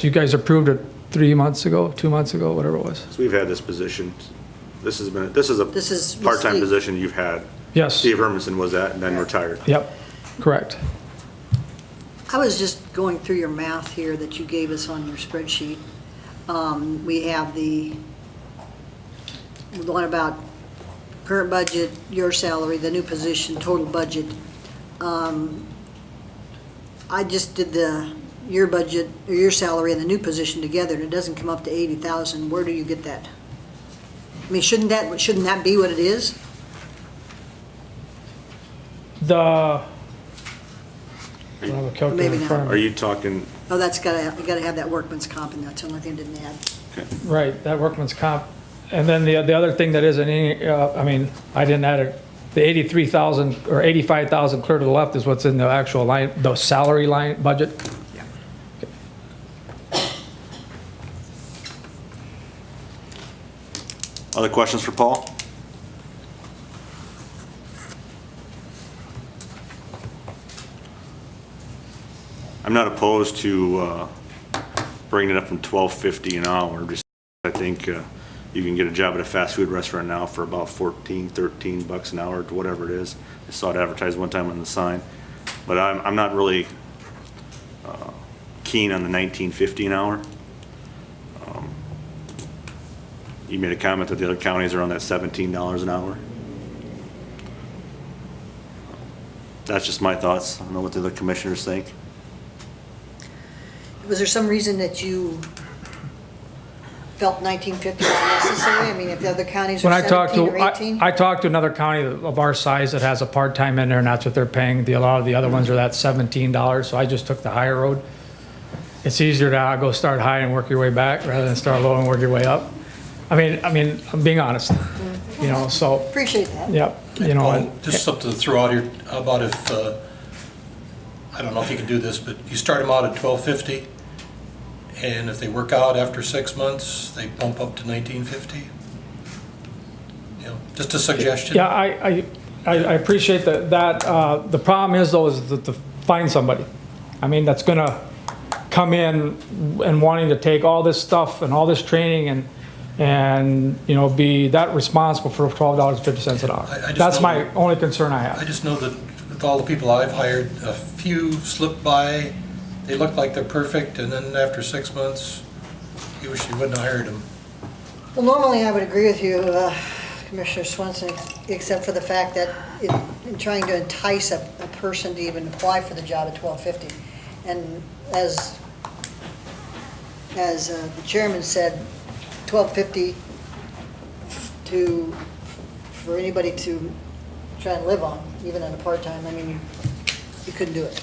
Speaker 9: you guys approved it 3 months ago, 2 months ago, whatever it was.
Speaker 13: So we've had this position, this is a part-time
Speaker 3: Steve.
Speaker 13: position you've had.
Speaker 9: Yes.
Speaker 13: Steve Hermanson was that and then retired.
Speaker 9: Yep, correct.
Speaker 3: I was just going through your math here that you gave us on your spreadsheet. We have the one about current budget, your salary, the new position, total budget. I just did your budget, or your salary and the new position together, and it doesn't come up to 80,000. Where do you get that? I mean, shouldn't that be what it is? I don't have a calculator Maybe
Speaker 9: in front of
Speaker 13: Are
Speaker 9: me.
Speaker 13: you talking,
Speaker 3: Oh, that's you gotta have that workman's comp, and that's the only thing I didn't add.
Speaker 9: Right, that workman's comp. And then the other thing that isn't any, I didn't add it. The 83,000 or 85,000 clear to the left is what's in the actual line, the salary line budget.
Speaker 13: other questions for Paul? I'm not opposed to bringing it up from $12.50 an hour. Just, I think you can get a job at a fast food restaurant now for about 14, 13 bucks an hour, to whatever it is. I saw it advertised one time on the sign, but I'm not really keen on the $19.50 an hour. You made a comment that the other counties are on that $17 an hour. That's just my thoughts. I don't know what the other commissioners think.
Speaker 3: Was there some reason that you felt 1950 was necessary? I mean, if the other counties
Speaker 9: When
Speaker 3: are
Speaker 9: I talked
Speaker 3: 17 or
Speaker 9: to,
Speaker 3: 18?
Speaker 9: I talked to another county of our size that has a part-time in there, and that's what they're paying. A lot of the other ones are that $17, so I just took the higher road. It's easier to go start high and work your way back rather than start low and work your way up. I mean, I'm being honest, so,
Speaker 3: Appreciate that.
Speaker 9: yep,
Speaker 5: Just something to throw out here, how about if, I don't know if you can do this, but you start them out at $12.50, and if they work out after 6 months, they bump up to $19.50? Just a suggestion.
Speaker 9: Yeah, I appreciate that, the problem is though, is to find somebody. I mean, that's gonna come in and wanting to take all this stuff and all this training and, you know, be that responsible for $12.50 an hour.
Speaker 5: I just
Speaker 9: That's
Speaker 5: know-
Speaker 9: my only concern I have.
Speaker 5: I just know that with all the people I've hired, a few slip by, they look like they're perfect, and then after 6 months, you wish you wouldn't have hired them.
Speaker 3: Well, normally I would agree with you, Commissioner Swenson, except for the fact that in trying to entice a person to even apply for the job at $12.50. And as the chairman said, $12.50 for anybody to try and live on, even at a part-time, I mean, you couldn't do it.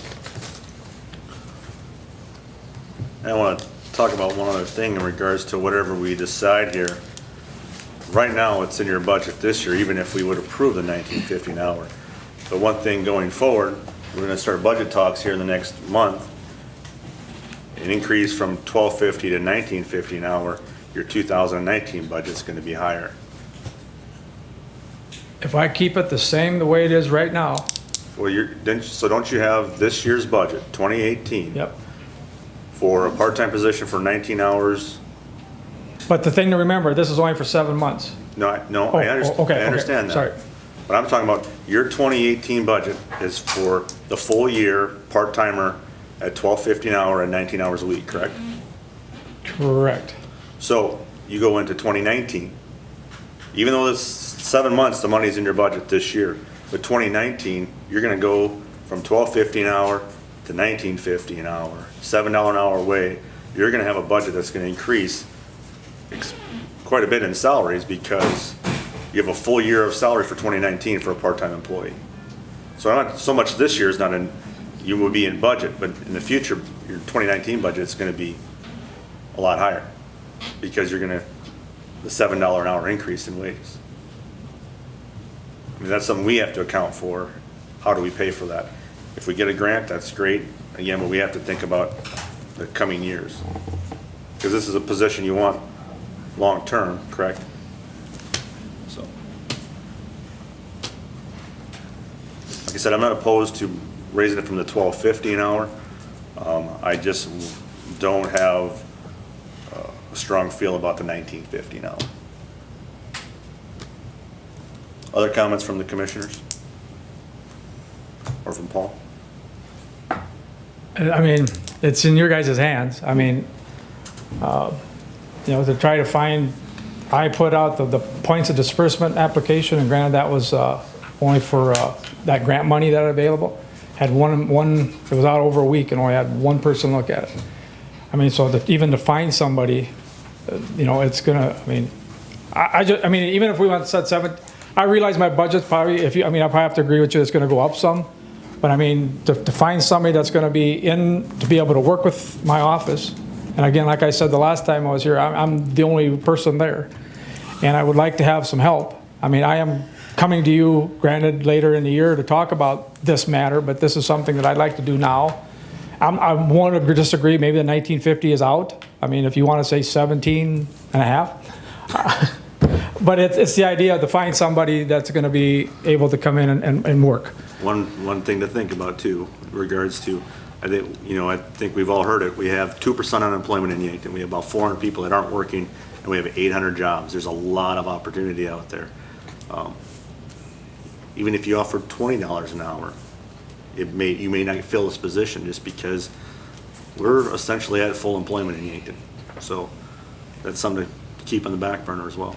Speaker 13: I want to talk about one other thing in regards to whatever we decide here. Right now, it's in your budget this year, even if we would approve the $19.50 an hour. But one thing going forward, we're going to start budget talks here in the next month. An increase from $12.50 to $19.50 an hour, your 2019 budget's going to be higher.
Speaker 9: If I keep it the same the way it is right now,
Speaker 13: Well, so don't you have this year's budget, 2018?
Speaker 9: yep.
Speaker 13: For a part-time position for 19 hours?
Speaker 9: But the thing to remember, this is only for 7 months.
Speaker 13: No, I
Speaker 9: Oh, okay,
Speaker 13: I understand that.
Speaker 9: sorry.
Speaker 13: But I'm talking about your 2018 budget is for the full year, part-timer at $12.50 an hour and 19 hours a week, correct?
Speaker 9: Correct.
Speaker 13: So you go into 2019, even though it's 7 months, the money's in your budget this year. But 2019, you're gonna go from $12.50 an hour to $19.50 an hour, $7 an hour way. You're gonna have a budget that's gonna increase quite a bit in salaries because you have a full year of salary for 2019 for a part-time employee. So not so much this year is not in, you will be in budget, but in the future, your 2019 budget is gonna be a lot higher because you're gonna, the $7 an hour increase in wages. I mean, that's something we have to account for. How do we pay for that? If we get a grant, that's great. Again, but we have to think about the coming years. Because this is a position you want long-term, correct? So, like I said, I'm not opposed to raising it from the $12.50 an hour. I just don't have a strong feel about the $19.50 an hour. Other comments from the commissioners? Or from Paul?
Speaker 9: I mean, it's in your guys' hands. I mean, you know, to try to find, I put out the points of disbursement application, and granted that was only for that grant money that available. Had one, it was out over a week and only had one person look at it. I mean, so that even to find somebody, you know, it's gonna, I mean, I mean, even if we went set 7, I realize my budget's probably, I mean, I probably have to agree with you, it's gonna go up some. But I mean, to find somebody that's gonna be to be able to work with my office. And again, like I said the last time I was here, I'm the only person there. And I would like to have some help. I mean, I am coming to you, granted, later in the year to talk about this matter, but this is something that I'd like to do now. I want to disagree, maybe the 1950 is out. I mean, if you want to say 17 and a half. But it's the idea to find somebody that's going to be able to come in and work.
Speaker 13: One thing to think about too, in regards to, I think we've all heard it. We have 2% unemployment in Yankton. We have about 400 people that aren't working, and we have 800 jobs. There's a lot of opportunity out there. Even if you offered $20 an hour, you may not fill this position just because we're essentially at full employment in Yankton. So that's something to keep on the back burner as well.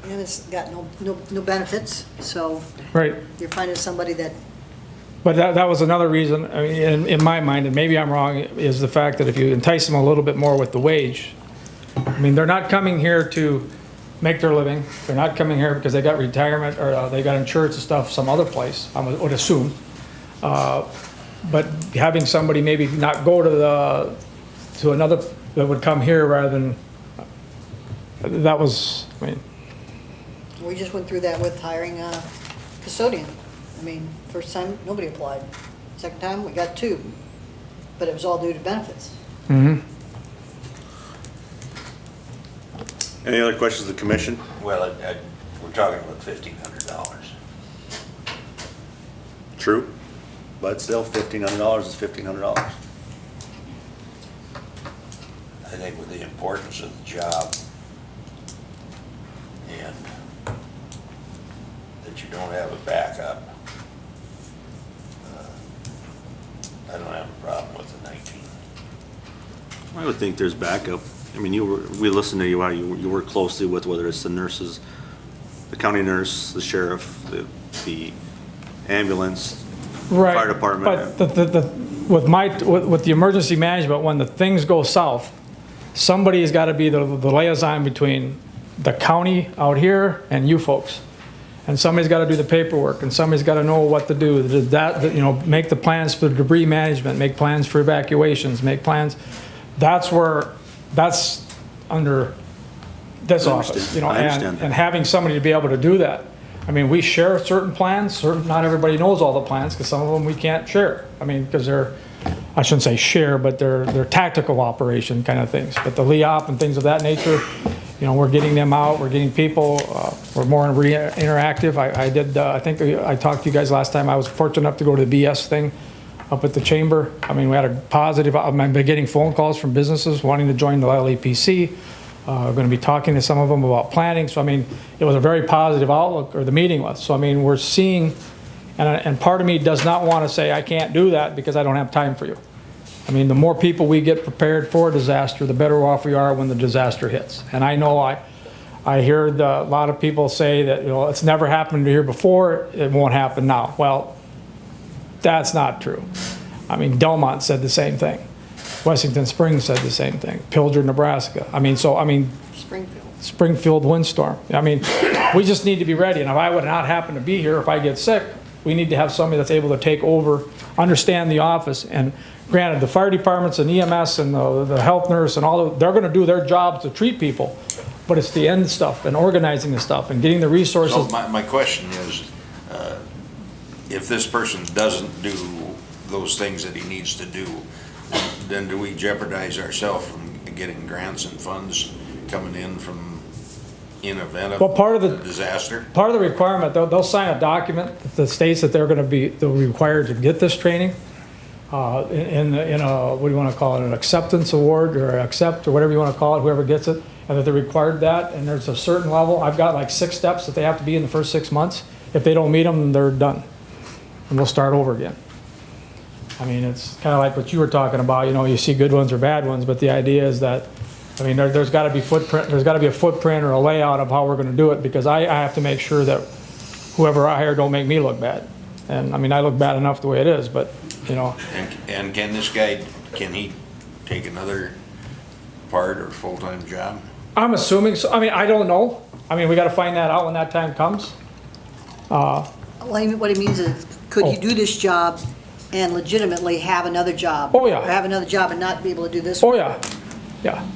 Speaker 3: And it's got no benefits, so
Speaker 9: Right.
Speaker 3: you're finding somebody that,
Speaker 9: But that was another reason, I mean, in my mind, and maybe I'm wrong, is the fact that if you entice them a little bit more with the wage, I mean, they're not coming here to make their living. They're not coming here because they got retirement or they got insurance and stuff some other place, I would assume. But having somebody maybe not go to another, that would come here rather than, that was, I mean,
Speaker 3: we just went through that with hiring a custodian. I mean, first time, nobody applied. Second time, we got 2, but it was all due to benefits.
Speaker 9: mhm.
Speaker 13: Any other questions of the commission?
Speaker 1: Well, we're talking about $1,500.
Speaker 13: True, but still $1,500 is $1,500.
Speaker 1: I think with the importance of the job and that you don't have a backup, I don't have a problem with the 19.
Speaker 13: I would think there's backup. I mean, we listened to you, you work closely with whether it's the nurses, the county nurse, the sheriff, the ambulance,
Speaker 9: Right.
Speaker 13: fire department.
Speaker 9: But with the emergency management, when the things go south, somebody's got to be the liaison between the county out here and you folks. And somebody's got to do the paperwork, and somebody's got to know what to do. Make the plans for debris management, make plans for evacuations, make plans. That's under this office,
Speaker 13: I understand that.
Speaker 9: and having somebody to be able to do that. I mean, we share certain plans, not everybody knows all the plans, because some of them we can't share. I mean, because I shouldn't say share, but they're tactical operation kind of things. But the LEOP and things of that nature, we're getting them out, we're getting people, we're more interactive. I think I talked to you guys last time. I was fortunate enough to go to the BS thing up at the chamber. I mean, we had a positive, I've been getting phone calls from businesses wanting to join the LEPC. We're going to be talking to some of them about planning. So, I mean, it was a very positive outlook, or the meeting was. So, I mean, we're seeing, and part of me does not want to say I can't do that because I don't have time for you. I mean, the more people we get prepared for a disaster, the better off we are when the disaster hits. And I know I hear a lot of people say that, it's never happened here before, it won't happen now. Well, that's not true. I mean, Delmont said the same thing. Wessington Springs said the same thing. Pilger, Nebraska. Springfield windstorm. I mean, we just need to be ready. And if I would not happen to be here, if I get sick, we need to have somebody that's able to take over, understand the office. And granted, the fire departments and EMS and the health nurse and they're going to do their job to treat people. But it's the end stuff and organizing the stuff and getting the resources.
Speaker 1: So my question is, if this person doesn't do those things that he needs to do, then do we jeopardize ourselves from getting grants and funds coming in event of a disaster?
Speaker 9: Part of the requirement, they'll sign a document that states that they're required to get this training in a, what do you want to call it, an acceptance award or accept or whatever you want to call it, whoever gets it, and that they're required that, and there's a certain level. I've got like 6 steps that they have to be in the first 6 months. If they don't meet them, they're done, and we'll start over again. I mean, it's kind of like what you were talking about, you see good ones or bad ones, but the idea is that, I mean, there's got to be a footprint or a layout of how we're going to do it, because I have to make sure that whoever I hire don't make me look bad. And I mean, I look bad enough the way it is, but,
Speaker 1: And can this guy, can he take another part or full-time job?
Speaker 9: I'm assuming so. I mean, I don't know. I mean, we got to find that out when that time comes.
Speaker 3: What he means is, could you do this job and legitimately have another job?
Speaker 9: Oh, yeah.
Speaker 3: Or have another job and not be able to do this
Speaker 9: Oh,
Speaker 3: one?
Speaker 9: yeah.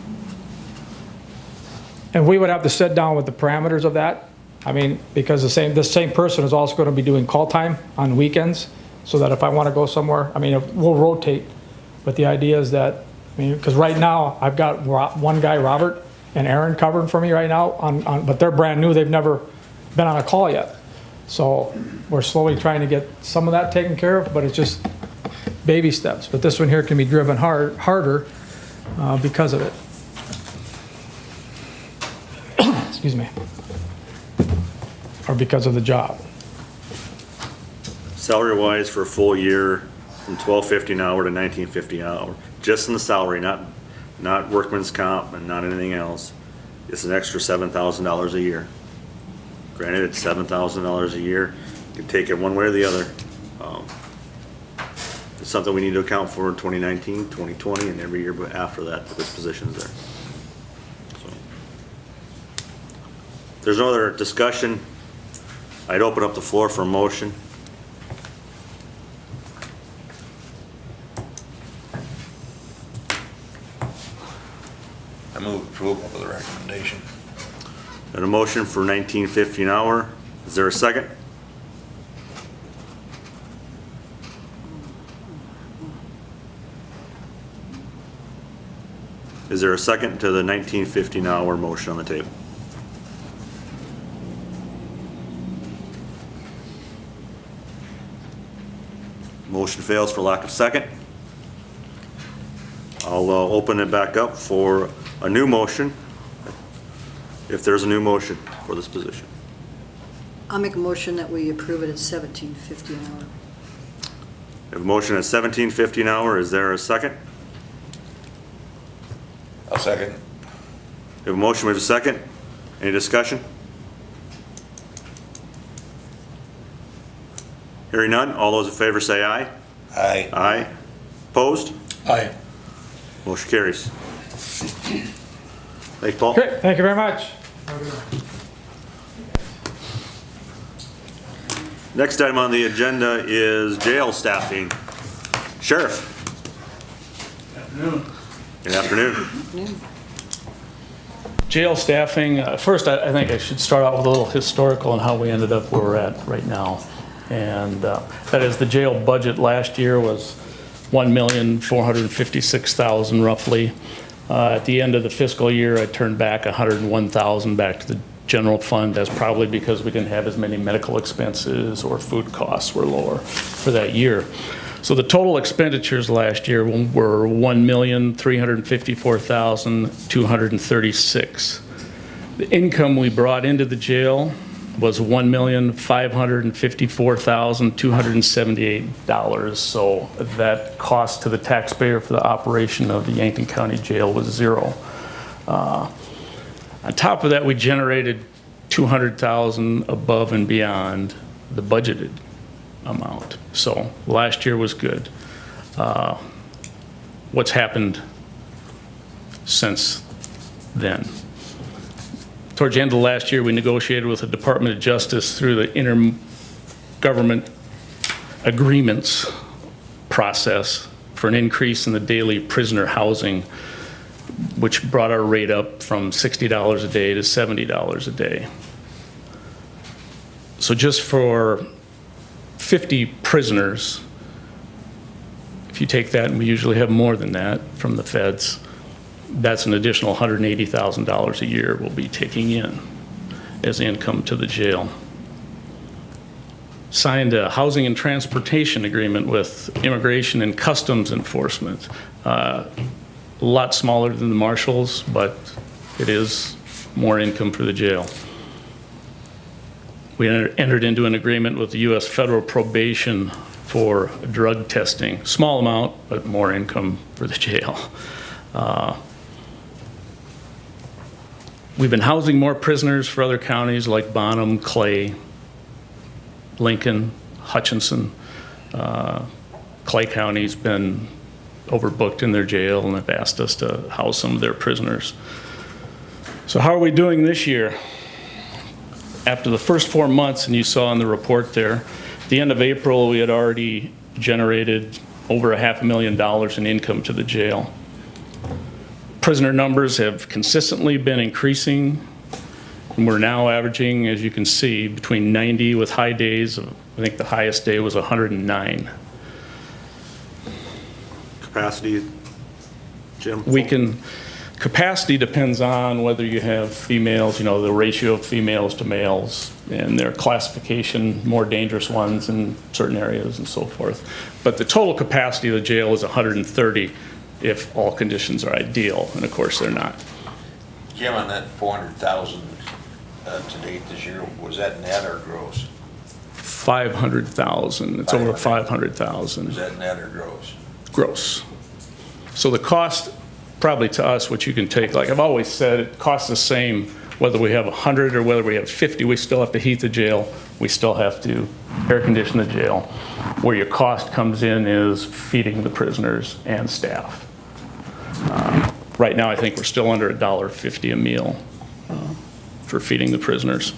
Speaker 9: And we would have to sit down with the parameters of that. I mean, because this same person is also going to be doing call time on weekends, so that if I want to go somewhere, I mean, we'll rotate. But the idea is that, I mean, because right now, I've got one guy, Robert, and Aaron covering for me right now, but they're brand new. They've never been on a call yet. So we're slowly trying to get some of that taken care of, but it's just baby steps. But this one here can be driven harder because of it. Excuse me. Or because of the job.
Speaker 13: Salary-wise for a full year, from $12.50 an hour to $19.50 an hour, just in the salary, not workman's comp and not anything else. It's an extra $7,000 a year. Granted, it's $7,000 a year. You can take it one way or the other. It's something we need to account for in 2019, 2020, and every year after that, this position's there. So, if there's no other discussion, I'd open up the floor for a motion.
Speaker 1: I move approval of the recommendation.
Speaker 13: Got a motion for $19.50 an hour. Is there a second? Is there a second to the $19.50 an hour motion on the table? Motion fails for lack of second. I'll open it back up for a new motion, if there's a new motion for this position.
Speaker 3: I'll make a motion that we approve it at $17.50 an hour.
Speaker 13: We have a motion at $17.50 an hour. Is there a second?
Speaker 1: I'll second.
Speaker 13: We have a motion, we have a second. Any discussion? Hearing none, all those in favor say aye.
Speaker 1: Aye.
Speaker 13: Aye. Opposed?
Speaker 5: Aye.
Speaker 13: Motion carries. Thanks, Paul.
Speaker 9: Great, thank you very much.
Speaker 13: Next item on the agenda is jail staffing. Sheriff. Good afternoon.
Speaker 14: Jail staffing, first I think I should start out with a little historical on how we ended up where we're at right now. And that is, the jail budget last year was $1,456,000 roughly. At the end of the fiscal year, I turned back $101,000 back to the general fund. That's probably because we didn't have as many medical expenses or food costs were lower for that year. So the total expenditures last year were $1,354,236. The income we brought into the jail was $1,554,278. So that cost to the taxpayer for the operation of the Yankton County Jail was zero. On top of that, we generated $200,000 above and beyond the budgeted amount. So last year was good. What's happened since then? Towards the end of last year, we negotiated with the Department of Justice through the intergovernment agreements process for an increase in the daily prisoner housing, which brought our rate up from $60 a day to $70 a day. So just for 50 prisoners, if you take that, and we usually have more than that from the feds, that's an additional $180,000 a year we'll be taking in as income to the jail. Signed a housing and transportation agreement with Immigration and Customs Enforcement. A lot smaller than the marshals, but it is more income for the jail. We entered into an agreement with the U.S. Federal Probation for drug testing. Small amount, but more income for the jail. We've been housing more prisoners for other counties like Bonham, Clay, Lincoln, Hutchinson. Clay County's been overbooked in their jail and have asked us to house some of their prisoners. So how are we doing this year? After the first 4 months, and you saw in the report there, at the end of April, we had already generated over $500,000 in income to the jail. Prisoner numbers have consistently been increasing, and we're now averaging, as you can see, between 90 with high days. I think the highest day was 109.
Speaker 13: Capacity, Jim?
Speaker 14: Capacity depends on whether you have females, the ratio of females to males and their classification, more dangerous ones in certain areas and so forth. But the total capacity of the jail is 130 if all conditions are ideal, and of course they're not.
Speaker 1: Jim, on that 400,000 to date this year, was that net or gross?
Speaker 14: 500,000, it's over 500,000.
Speaker 1: Was that net or gross?
Speaker 14: Gross. So the cost, probably to us, what you can take, like I've always said, it costs the same whether we have 100 or whether we have 50. We still have to heat the jail. We still have to air condition the jail. Where your cost comes in is feeding the prisoners and staff. Right now, I think we're still under $1.50 a meal for feeding the prisoners.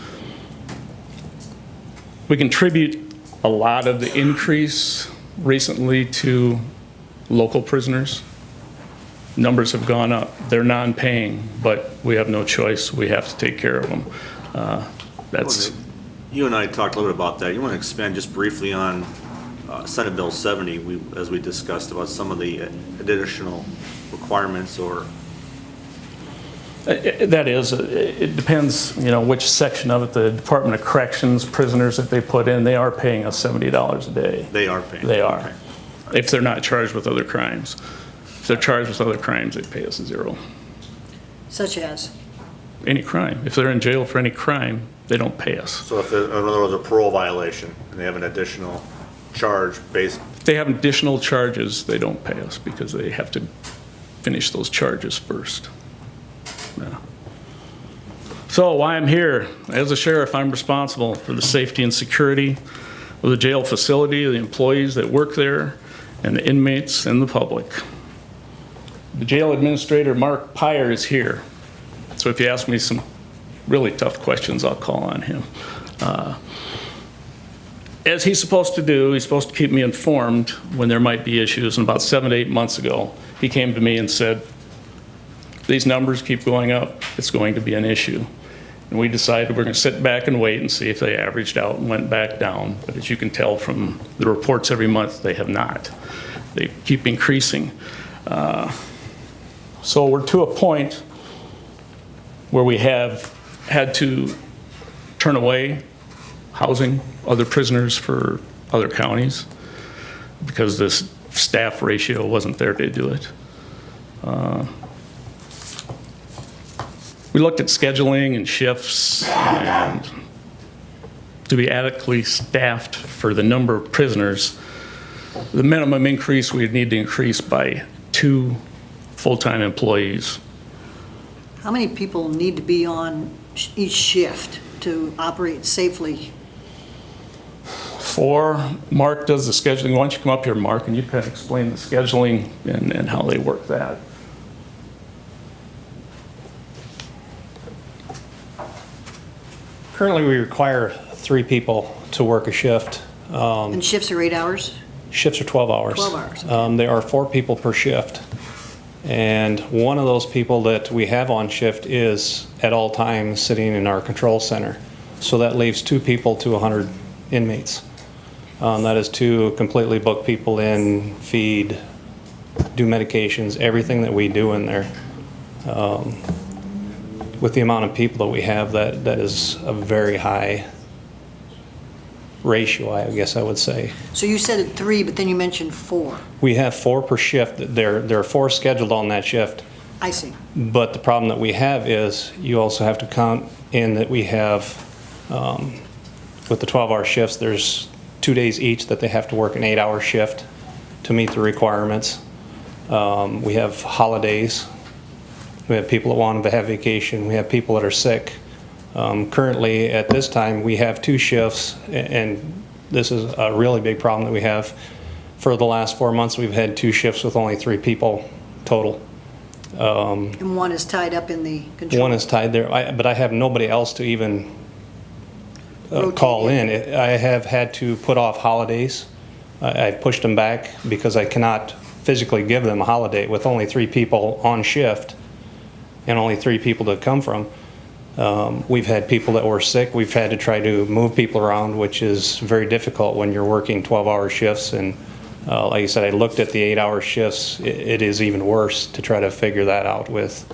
Speaker 14: We contribute a lot of the increase recently to local prisoners. Numbers have gone up. They're non-paying, but we have no choice. We have to take care of them.
Speaker 13: You and I talked a little bit about that. You want to expand just briefly on Senate Bill 70, as we discussed about some of the additional requirements or...
Speaker 14: That is, it depends, which section of it. The Department of Corrections prisoners that they put in, they are paying us $70 a day.
Speaker 13: They are paying?
Speaker 14: They are.
Speaker 13: Okay.
Speaker 14: if they're not charged with other crimes. If they're charged with other crimes, they pay us $0.
Speaker 3: Such as?
Speaker 14: Any crime. If they're in jail for any crime, they don't pay us.
Speaker 13: So if there was a parole violation and they have an additional charge based,
Speaker 14: If they have additional charges, they don't pay us because they have to finish those charges first. Yeah. So why I'm here, as a sheriff, I'm responsible for the safety and security of the jail facility, the employees that work there, and the inmates and the public. The jail administrator, Mark Pyer, is here. So if you ask me some really tough questions, I'll call on him. As he's supposed to do, he's supposed to keep me informed when there might be issues. And about 7 to 8 months ago, he came to me and said, these numbers keep going up, it's going to be an issue. And we decided we're going to sit back and wait and see if they averaged out and went back down. But as you can tell from the reports every month, they have not. They keep increasing. So we're to a point where we have had to turn away housing other prisoners for other counties because this staff ratio wasn't there to do it. We looked at scheduling and shifts, and to be adequately staffed for the number of prisoners, the minimum increase we'd need to increase by 2 full-time employees.
Speaker 3: How many people need to be on each shift to operate safely?
Speaker 14: 4, Mark does the scheduling. Why don't you come up here, Mark, and you kind of explain the scheduling and how they work that.
Speaker 15: Currently, we require 3 people to work a shift.
Speaker 3: And shifts are 8 hours?
Speaker 15: Shifts are 12 hours.
Speaker 3: 12 hours, okay.
Speaker 15: There are 4 people per shift. And one of those people that we have on shift is at all times sitting in our control center. So that leaves 2 people to 100 inmates. That is 2 completely booked people in, feed, do medications, everything that we do in there. With the amount of people that we have, that is a very high ratio, I guess I would say.
Speaker 3: So you said 3, but then you mentioned 4.
Speaker 15: We have 4 per shift. There are 4 scheduled on that shift.
Speaker 3: I see.
Speaker 15: But the problem that we have is you also have to count in that we have, with the 12-hour shifts, there's 2 days each that they have to work an 8-hour shift to meet the requirements. We have holidays. We have people that want to have vacation. We have people that are sick. Currently, at this time, we have 2 shifts, and this is a really big problem that we have. For the last 4 months, we've had 2 shifts with only 3 people total.
Speaker 3: And one is tied up in the control?
Speaker 15: One is tied there, but I have nobody else to even call in. I have had to put off holidays. I've pushed them back because I cannot physically give them a holiday with only 3 people on shift and only 3 people to come from. We've had people that were sick. We've had to try to move people around, which is very difficult when you're working 12-hour shifts. And like I said, I looked at the 8-hour shifts. It is even worse to try to figure that out with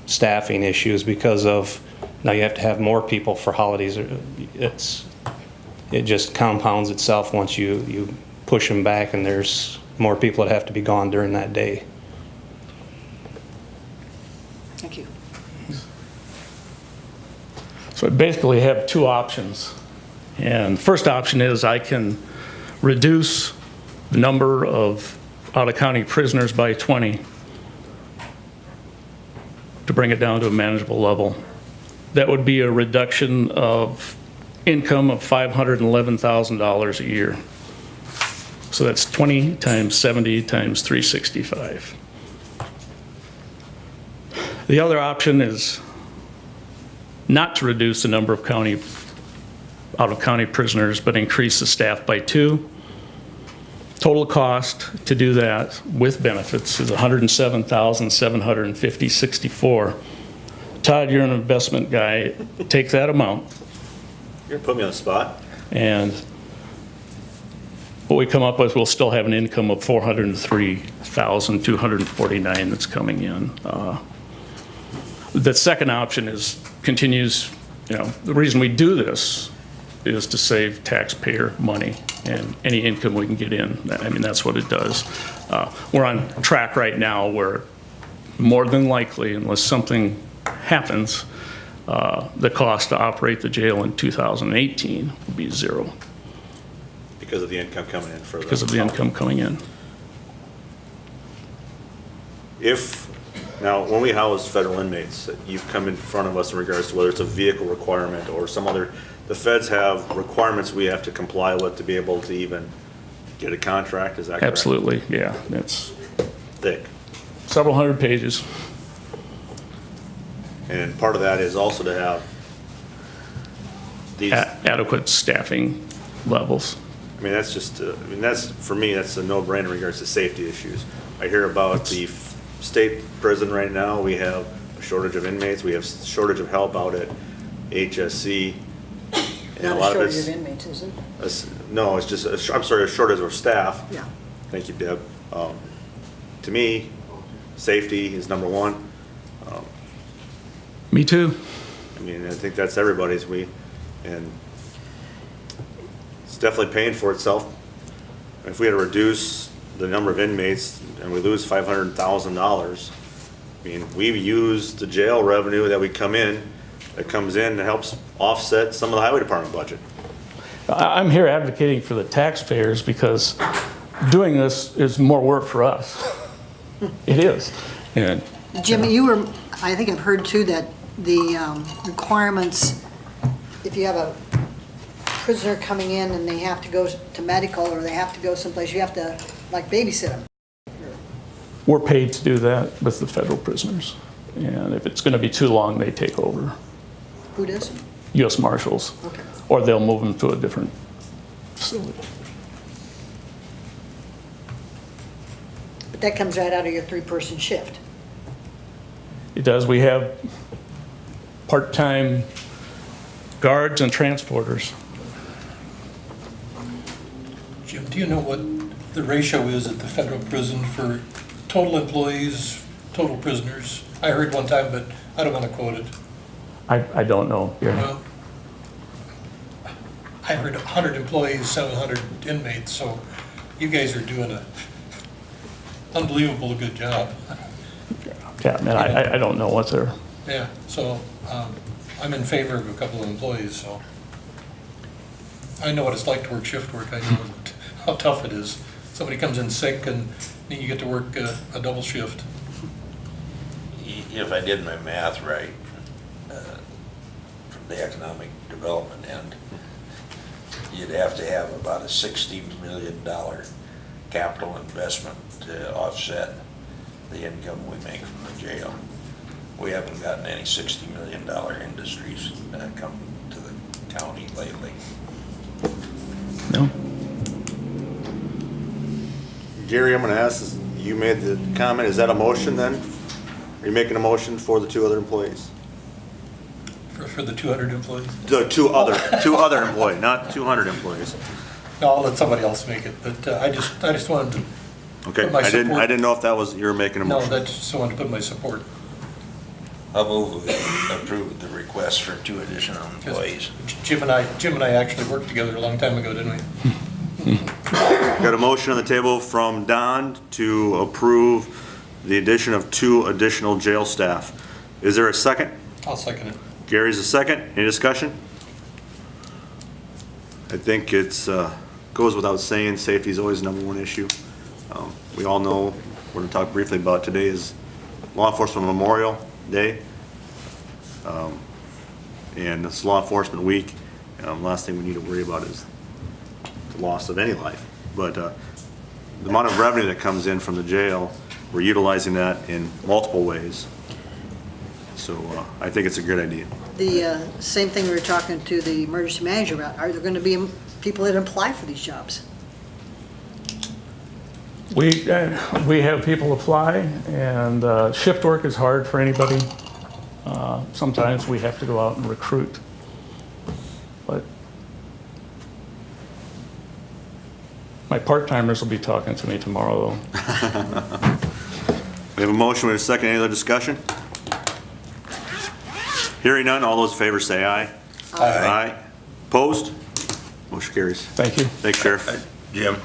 Speaker 15: staffing issues because of now you have to have more people for holidays. It just compounds itself once you push them back, and there's more people that have to be gone during that day.
Speaker 3: Thank you.
Speaker 14: So I basically have 2 options. And the first option is I can reduce the number of out-of-county prisoners by 20 to bring it down to a manageable level. That would be a reduction of income of $511,000 a year. So that's 20 times 70 times 365. The other option is not to reduce the number of out-of-county prisoners, but increase the staff by 2. Total cost to do that with benefits is $107,750.64. Todd, you're an investment guy. Take that amount.
Speaker 13: you're putting me on the spot.
Speaker 14: And what we come up with, we'll still have an income of $403,249 that's coming in. The second option continues, the reason we do this is to save taxpayer money and any income we can get in. I mean, that's what it does. We're on track right now where more than likely, unless something happens, the cost to operate the jail in 2018 will be zero
Speaker 13: Because of the income coming in for
Speaker 14: because of the income coming in.
Speaker 13: Now, when we house federal inmates, you've come in front of us in regards to whether it's a vehicle requirement or some other, the feds have requirements we have to comply with to be able to even get a contract, is that correct?
Speaker 14: Absolutely, yeah. It's
Speaker 13: Thick.
Speaker 14: several hundred pages.
Speaker 13: And part of that is also to have these,
Speaker 14: Adequate staffing levels.
Speaker 13: I mean, that's just, that's, for me, that's a no-brainer in regards to safety issues. I hear about the state prison right now, we have a shortage of inmates, we have shortage of help out at HSC. And
Speaker 3: Not
Speaker 13: a
Speaker 3: a
Speaker 13: lot of
Speaker 3: shortage
Speaker 13: it's,
Speaker 3: of inmates, is it?
Speaker 13: no, it's just, I'm sorry, a shortage of staff.
Speaker 3: Yeah.
Speaker 13: Thank you, Deb. To me, safety is number one.
Speaker 14: Me too.
Speaker 13: I mean, I think that's everybody's, and it's definitely paying for itself. If we had to reduce the number of inmates and we lose $500,000, I mean, we've used the jail revenue that comes in that helps offset some of the highway department budget.
Speaker 14: I'm here advocating for the taxpayers because doing this is more work for us. It is. And
Speaker 3: Jim, I think I've heard too that the requirements, if you have a prisoner coming in and they have to go to medical or they have to go someplace, you have to like babysit them.
Speaker 14: we're paid to do that with the federal prisoners. And if it's going to be too long, they take over.
Speaker 3: Who does?
Speaker 14: U.S. Marshals.
Speaker 3: Okay.
Speaker 14: Or they'll move them to a different facility.
Speaker 3: But that comes right out of your 3-person shift.
Speaker 14: It does. We have part-time guards and transporters.
Speaker 5: Jim, do you know what the ratio is at the federal prison for total employees, total prisoners? I heard one time, but I don't want to quote it.
Speaker 14: I don't know.
Speaker 5: Well, I heard 100 employees, 700 inmates, so you guys are doing a unbelievable good job.
Speaker 14: Yeah, man, I don't know what they're...
Speaker 5: Yeah, so I'm in favor of a couple of employees, so. I know what it's like to work shift work. I know how tough it is. Somebody comes in sick and then you get to work a double shift.
Speaker 1: If I did my math right, from the economic development end, you'd have to have about a $60 million capital investment to offset the income we make from the jail. We haven't gotten any $60 million industries come to the county lately.
Speaker 14: No?
Speaker 13: Gary, I'm going to ask, you made the comment, is that a motion then? Are you making a motion for the 2 other employees?
Speaker 5: For the 200 employees?
Speaker 13: The two other employees, not 200 employees.
Speaker 5: No, I'll let somebody else make it, but I just wanted to
Speaker 13: Okay,
Speaker 5: put my
Speaker 13: I
Speaker 5: support.
Speaker 13: didn't know if that was, you were making a
Speaker 5: No,
Speaker 13: motion.
Speaker 5: that's just wanted to put my support.
Speaker 1: I'll move we approve the request for 2 additional employees.
Speaker 5: Jim and I actually worked together a long time ago, didn't we?
Speaker 13: Got a motion on the table from Don to approve the addition of 2 additional jail staff. Is there a second?
Speaker 5: I'll second it.
Speaker 13: Gary's a second. Any discussion? I think it's, goes without saying, safety is always the #1 issue. We all know, we're gonna talk briefly about today is Law Enforcement Memorial Day. And it's Law Enforcement Week. Last thing we need to worry about is the loss of any life. But the amount of revenue that comes in from the jail, we're utilizing that in multiple ways. So I think it's a good idea.
Speaker 3: The same thing we were talking to the emergency manager about. Are there going to be people that apply for these jobs?
Speaker 14: We have people apply, and shift work is hard for anybody. Sometimes we have to go out and recruit. But my part-timers will be talking to me tomorrow, though.
Speaker 13: We have a motion, we have a second. Any other discussion? Hearing none, all those in favor say aye. Aye. Opposed? Motion carries.
Speaker 12: Thank you.
Speaker 13: Thanks, Sheriff.
Speaker 1: Jim,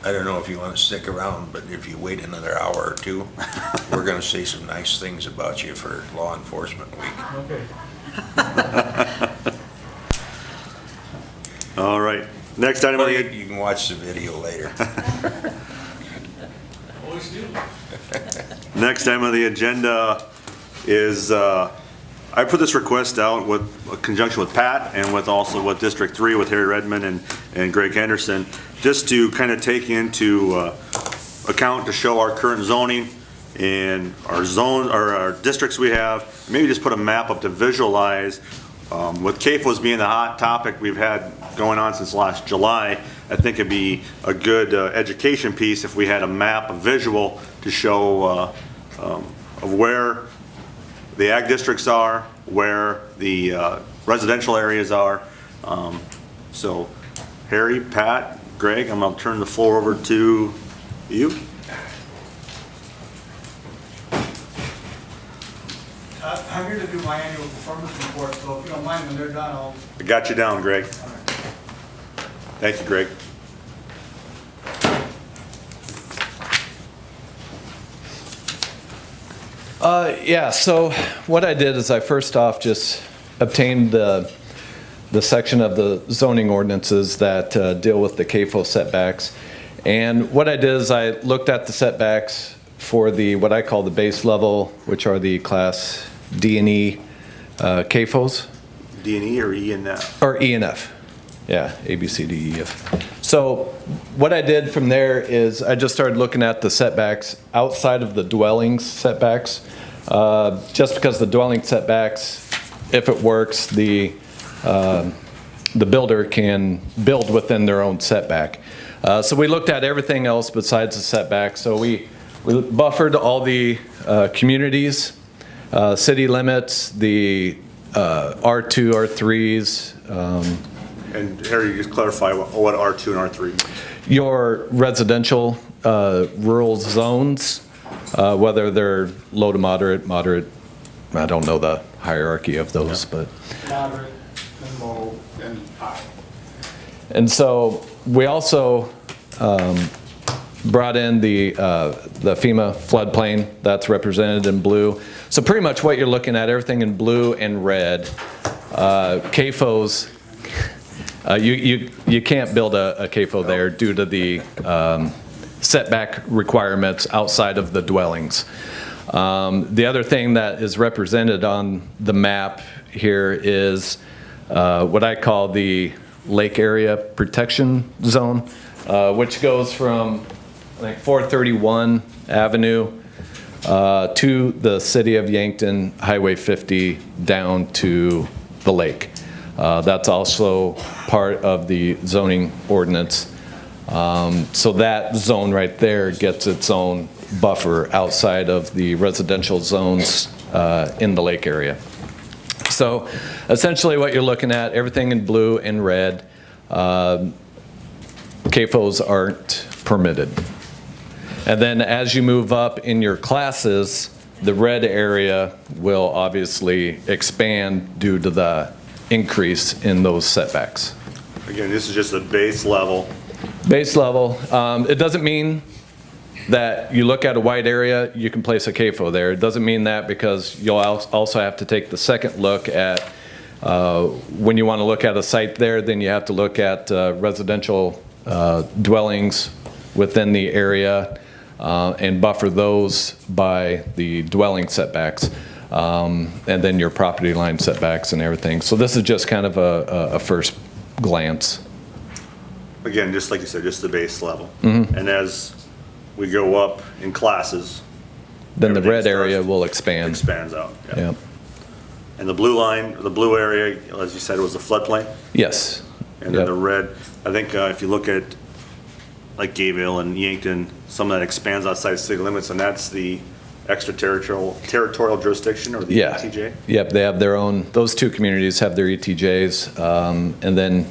Speaker 1: I don't know if you want to stick around, but if you wait another hour or two, we're going to say some nice things about you for Law Enforcement Week.
Speaker 9: Okay.
Speaker 13: All right. Next item on
Speaker 1: Or
Speaker 13: the
Speaker 1: you can watch the video later.
Speaker 9: Always do.
Speaker 13: next item on the agenda is I put this request out with a conjunction with Pat and with also with District 3 with Harry Redmond and Greg Henderson, just to kind of take into account to show our current zoning and our zone or our districts we have. Maybe just put a map up to visualize. With CAFOs being the hot topic we've had going on since last July, I think it'd be a good education piece if we had a map, a visual to show of where the ag districts are, where the residential areas are. So Harry, Pat, Greg, I'm going to turn the floor over to you.
Speaker 16: I'm here to do my annual performance report, so if you don't mind, when they're done, I'll...
Speaker 13: I got you down, Greg. Thank you, Greg.
Speaker 17: Yeah, so what I did is I first off just obtained the section of the zoning ordinances that deal with the CAFO setbacks. And what I did is I looked at the setbacks for the, what I call the base level, which are the class D and E CAFOs.
Speaker 13: D and E or E and F?
Speaker 17: Or E and F. Yeah, A, B, C, D, E, F. So what I did from there is I just started looking at the setbacks outside of the dwellings setbacks. Just because the dwelling setbacks, if it works, the builder can build within their own setback. So we looked at everything else besides the setback. So we buffered all the communities, city limits, the R2, R3s.
Speaker 13: And Harry, just clarify what R2 and R3 means.
Speaker 17: Your residential rural zones, whether they're low to moderate, I don't know the hierarchy of those, but.
Speaker 16: Moderate, and low, and high.
Speaker 17: And so we also brought in the FEMA floodplain that's represented in blue. So pretty much what you're looking at, everything in blue and red. CAFOs, you can't build a CAFO there due to the setback requirements outside of the dwellings. The other thing that is represented on the map here is what I call the Lake Area Protection Zone, which goes from, I think, 431 Avenue to the city of Yankton, Highway 50, down to the lake. That's also part of the zoning ordinance. So that zone right there gets its own buffer outside of the residential zones in the lake area. So essentially what you're looking at, everything in blue and red, CAFOs aren't permitted. And then as you move up in your classes, the red area will obviously expand due to the increase in those setbacks.
Speaker 13: Again, this is just a base level.
Speaker 17: Base level. It doesn't mean that you look at a wide area, you can place a CAFO there. It doesn't mean that, because you'll also have to take the second look at, when you want to look at a site there, then you have to look at residential dwellings within the area and buffer those by the dwelling setbacks, and then your property line setbacks and everything. So this is just kind of a first glance.
Speaker 13: Again, just like you said, just the base level.
Speaker 17: Mm-hmm.
Speaker 13: And as we go up in classes,
Speaker 17: then the red area will expand.
Speaker 13: Expands out.
Speaker 17: Yeah.
Speaker 13: And the blue line, the blue area, as you said, was the floodplain?
Speaker 17: Yes.
Speaker 13: And then the red, I think if you look at like Gayville and Yankton, some of that expands outside city limits, and that's the extraterritorial jurisdiction, or the ETJ?
Speaker 17: Yep, they have their own, those two communities have their ETJs. And then,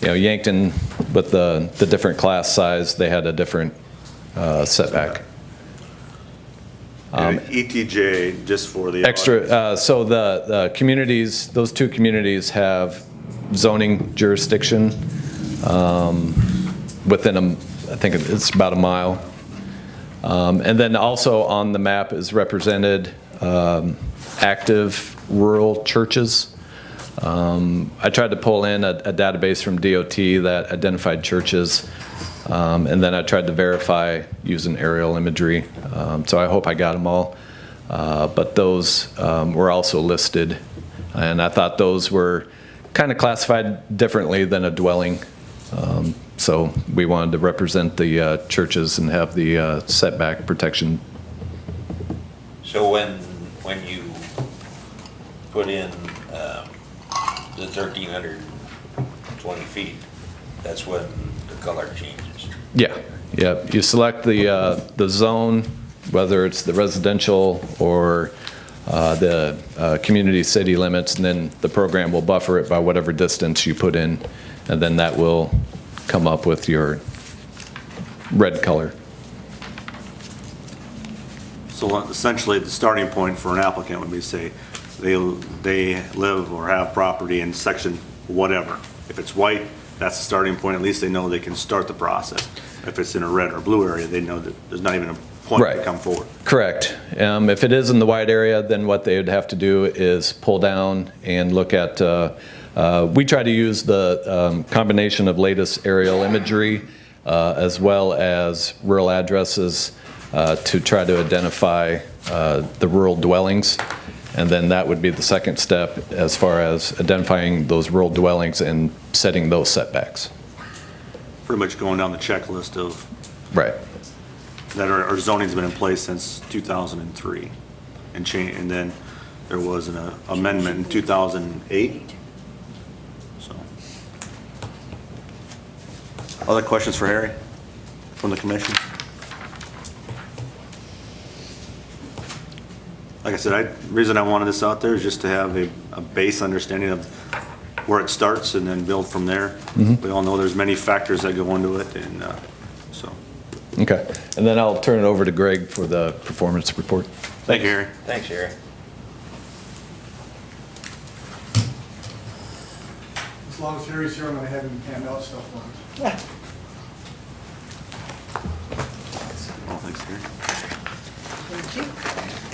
Speaker 17: you know, Yankton, with the different class size, they had a different setback.
Speaker 13: ETJ, just for the
Speaker 17: Extra, so the communities, those two communities have zoning jurisdiction within I think it's about a mile. And then also on the map is represented active rural churches. I tried to pull in a database from DOT that identified churches, and then I tried to verify using aerial imagery. So I hope I got them all. But those were also listed, and I thought those were kind of classified differently than a dwelling. So we wanted to represent the churches and have the setback protection.
Speaker 1: So when you put in the 1,320 feet, that's when the color changes?
Speaker 17: Yeah, yeah. You select the zone, whether it's the residential or the community city limits, and then the program will buffer it by whatever distance you put in, and then that will come up with your red color.
Speaker 13: So essentially, the starting point for an applicant would be, say, they live or have property in section whatever. If it's white, that's the starting point. At least they know they can start the process. If it's in a red or blue area, they know that there's not even a point to come forward.
Speaker 17: Correct. If it is in the white area, then what they would have to do is pull down and look at, we try to use the combination of latest aerial imagery as well as rural addresses to try to identify the rural dwellings. And then that would be the second step as far as identifying those rural dwellings and setting those setbacks.
Speaker 13: Pretty much going down the checklist of
Speaker 17: Right.
Speaker 13: that our zoning's been in place since 2003, and then there was an amendment in 2008. So, other questions for Harry from the commission? Like I said, the reason I wanted this out there is just to have a base understanding of where it starts and then build from there. We all know there's many factors that go into it, and so.
Speaker 17: Okay. And then I'll turn it over to Greg for the performance report.
Speaker 13: Thank you, Harry.
Speaker 1: Thanks, Harry.
Speaker 16: As long as Harry's here, I'm gonna have him hand out stuff for me.
Speaker 13: Well, thanks, Harry.
Speaker 3: Thank you.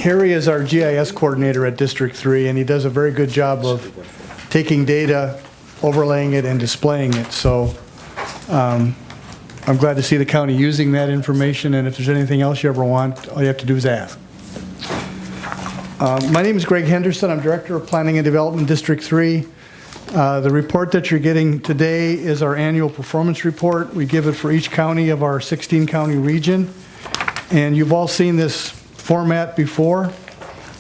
Speaker 16: Harry is our GIS coordinator at District 3, and he does a very good job of taking data, overlaying it, and displaying it. So I'm glad to see the county using that information, and if there's anything else you ever want, all you have to do is ask. My name is Greg Henderson. I'm Director of Planning and Development, District 3. The report that you're getting today is our annual performance report. We give it for each county of our 16-county region. And you've all seen this format before,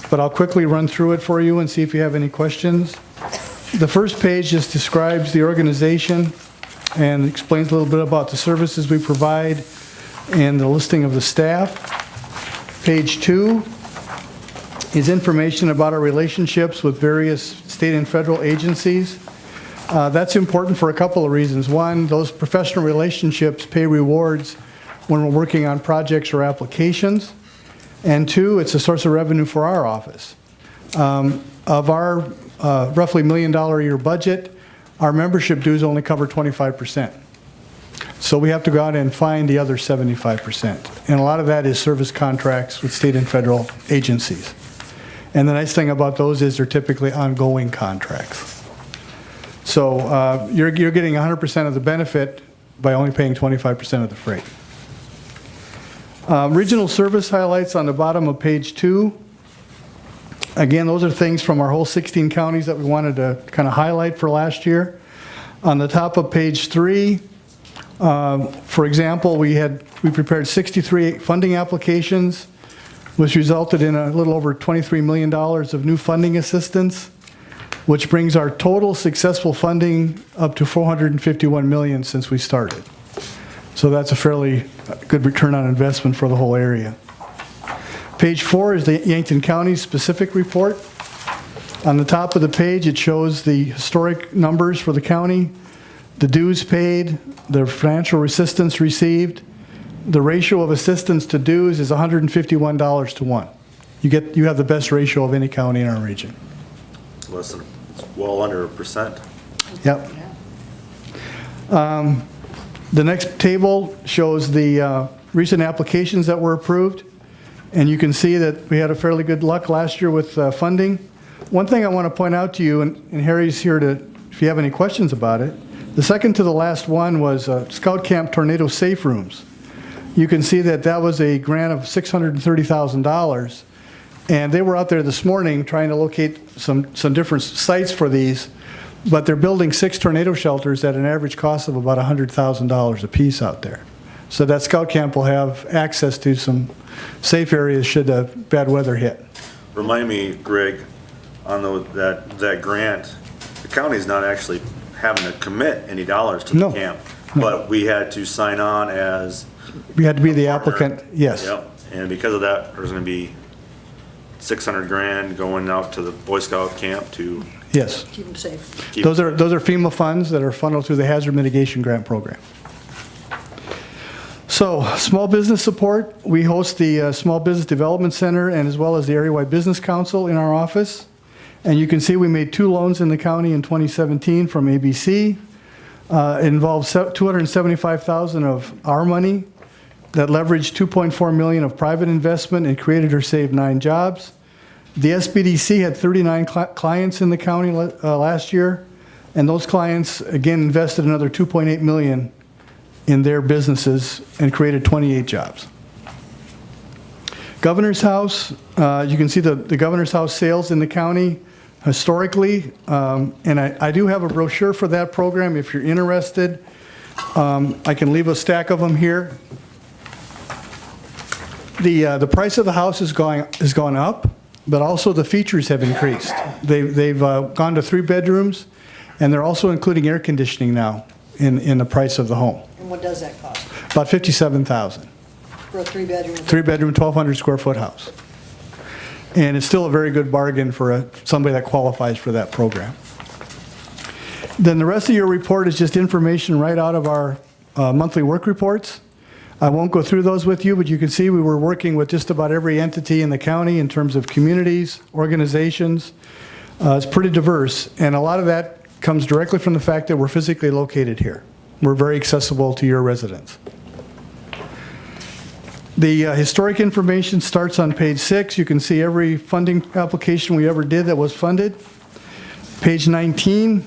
Speaker 16: but I'll quickly run through it for you and see if you have any questions. The first page just describes the organization and explains a little bit about the services we provide and the listing of the staff. Page 2 is information about our relationships with various state and federal agencies. That's important for a couple of reasons. One, those professional relationships pay rewards when we're working on projects or applications. And two, it's a source of revenue for our office. Of our roughly $1 million a year budget, our membership dues only cover 25%. So we have to go out and find the other 75%. And a lot of that is service contracts with state and federal agencies. And the nice thing about those is they're typically ongoing contracts. So you're getting 100% of the benefit by only paying 25% of the freight. Regional service highlights on the bottom of page 2. Again, those are things from our whole 16 counties that we wanted to kind of highlight for last year. On the top of page 3, for example, we prepared 63 funding applications, which resulted in a little over $23 million of new funding assistance, which brings our total successful funding up to $451 million since we started. So that's a fairly good return on investment for the whole area. Page 4 is the Yankton County specific report. On the top of the page, it shows the historic numbers for the county, the dues paid, the financial assistance received. The ratio of assistance to dues is $151 to 1. You have the best ratio of any county in our region.
Speaker 13: Listen, it's well under 1%.
Speaker 16: Yep. The next table shows the recent applications that were approved, and you can see that we had a fairly good luck last year with funding. One thing I want to point out to you, and Harry's here to, if you have any questions about it, the second to the last one was Scout Camp Tornado Safe Rooms. You can see that that was a grant of $630,000, and they were out there this morning trying to locate some different sites for these, but they're building 6 tornado shelters at an average cost of about $100,000 a piece out there. So that Scout Camp will have access to some safe areas should bad weather hit.
Speaker 2: Remind me, Greg, on that grant, the county's not actually having to commit any dollars to the
Speaker 16: No.
Speaker 2: camp, but we had to sign on as.
Speaker 16: We had to be the applicant, yes.
Speaker 2: Yep, and because of that, there's gonna be 600 grand going out to the Boy Scout camp to.
Speaker 16: Yes.
Speaker 3: Keep them safe.
Speaker 2: keep-
Speaker 16: Those are FEMA funds that are funneled through the Hazard Mitigation Grant Program. So, small business support, we host the Small Business Development Center and as well as the Area-wide Business Council in our office. And you can see we made 2 loans in the county in 2017 from ABC. It involves $275,000 of our money that leveraged $2.4 million of private investment and created or saved 9 jobs. The SBDC had 39 clients in the county last year, and those clients, again, invested another $2.8 million in their businesses and created 28 jobs. Governor's House, you can see the Governor's House sales in the county historically, and I do have a brochure for that program if you're interested. I can leave a stack of them here. The price of the house has gone up, but also the features have increased. They've gone to 3 bedrooms, and they're also including air conditioning now in the price of the home.
Speaker 3: And what does that cost?
Speaker 16: About $57,000
Speaker 3: For a 3-bedroom?
Speaker 16: 3-bedroom, 1,200 square foot house. And it's still a very good bargain for somebody that qualifies for that program. Then the rest of your report is just information right out of our monthly work reports. I won't go through those with you, but you can see we were working with just about every entity in the county in terms of communities, organizations. It's pretty diverse, and a lot of that comes directly from the fact that we're physically located here. We're very accessible to your residents. The historic information starts on page 6. You can see every funding application we ever did that was funded. Page 13,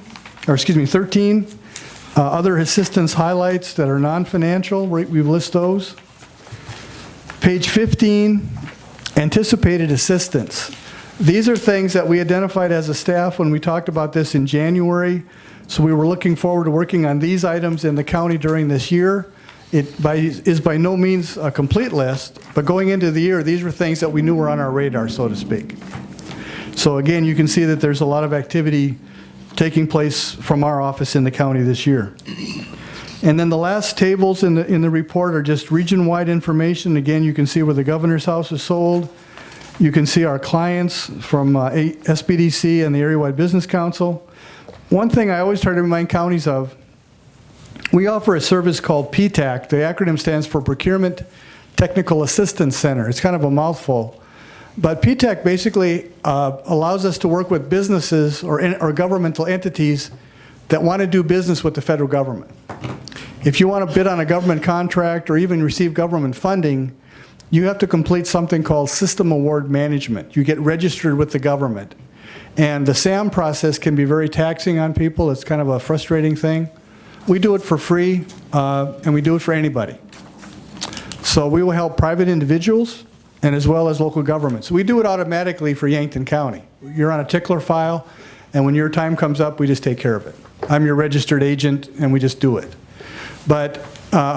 Speaker 16: other assistance highlights that are non-financial, we list those. Page 15, anticipated assistance. These are things that we identified as a staff when we talked about this in January. So we were looking forward to working on these items in the county during this year. It is by no means a complete list, but going into the year, these were things that we knew were on our radar, so to speak. So again, you can see that there's a lot of activity taking place from our office in the county this year. And then the last tables in the report are just region-wide information. Again, you can see where the Governor's House is sold. You can see our clients from SBDC and the Area-wide Business Council. One thing I always try to remind counties of, we offer a service called PTAC. The acronym stands for Procurement Technical Assistance Center. It's kind of a mouthful. But PTAC basically allows us to work with businesses or governmental entities that want to do business with the federal government. If you want to bid on a government contract or even receive government funding, you have to complete something called System Award Management. You get registered with the government. And the SAM process can be very taxing on people. It's kind of a frustrating thing. We do it for free, and we do it for anybody. So we will help private individuals and as well as local governments. We do it automatically for Yankton County. You're on a tickler file, and when your time comes up, we just take care of it. I'm your registered agent, and we just do it. But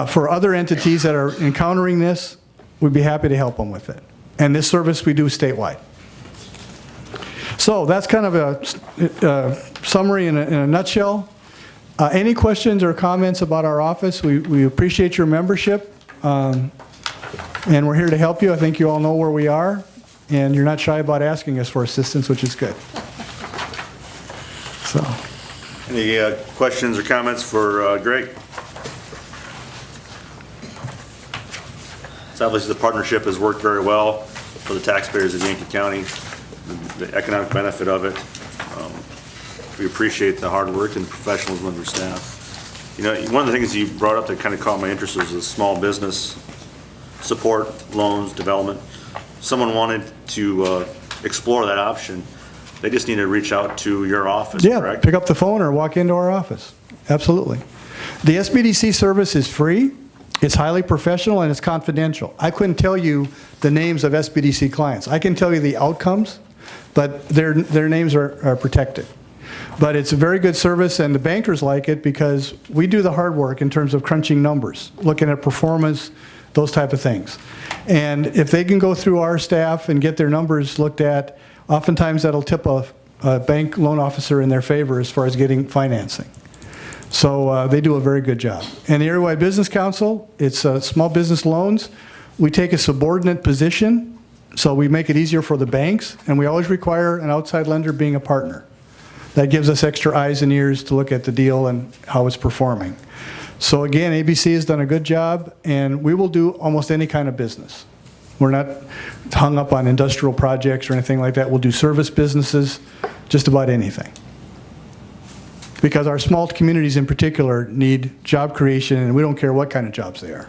Speaker 16: for other entities that are encountering this, we'd be happy to help them with it. And this service we do statewide. So that's kind of a summary in a nutshell. Any questions or comments about our office? We appreciate your membership, and we're here to help you. I think you all know where we are, and you're not shy about asking us for assistance, which is good. So,
Speaker 2: Any questions or comments for Greg? So obviously the partnership has worked very well for the taxpayers of Yankton County, the economic benefit of it. We appreciate the hard work and professionalism of your staff.
Speaker 13: You know, one of the things you brought up that kind of caught my interest was the small business support, loans, development. Someone wanted to explore that option. They just need to reach out to your office,
Speaker 16: Yeah,
Speaker 13: correct?
Speaker 16: pick up the phone or walk into our office. Absolutely. The SBDC service is free, it's highly professional, and it's confidential. I couldn't tell you the names of SBDC clients. I can tell you the outcomes, but their names are protected. But it's a very good service, and the bankers like it because we do the hard work in terms of crunching numbers, looking at performance, those type of things. And if they can go through our staff and get their numbers looked at, oftentimes that'll tip a bank loan officer in their favor as far as getting financing. So they do a very good job. And the Area-wide Business Council, it's small business loans. We take a subordinate position, so we make it easier for the banks, and we always require an outside lender being a partner. That gives us extra eyes and ears to look at the deal and how it's performing. So again, ABC has done a good job, and we will do almost any kind of business. We're not hung up on industrial projects or anything like that. We'll do service businesses, just about anything. Because our small communities in particular need job creation, and we don't care what kind of jobs they are.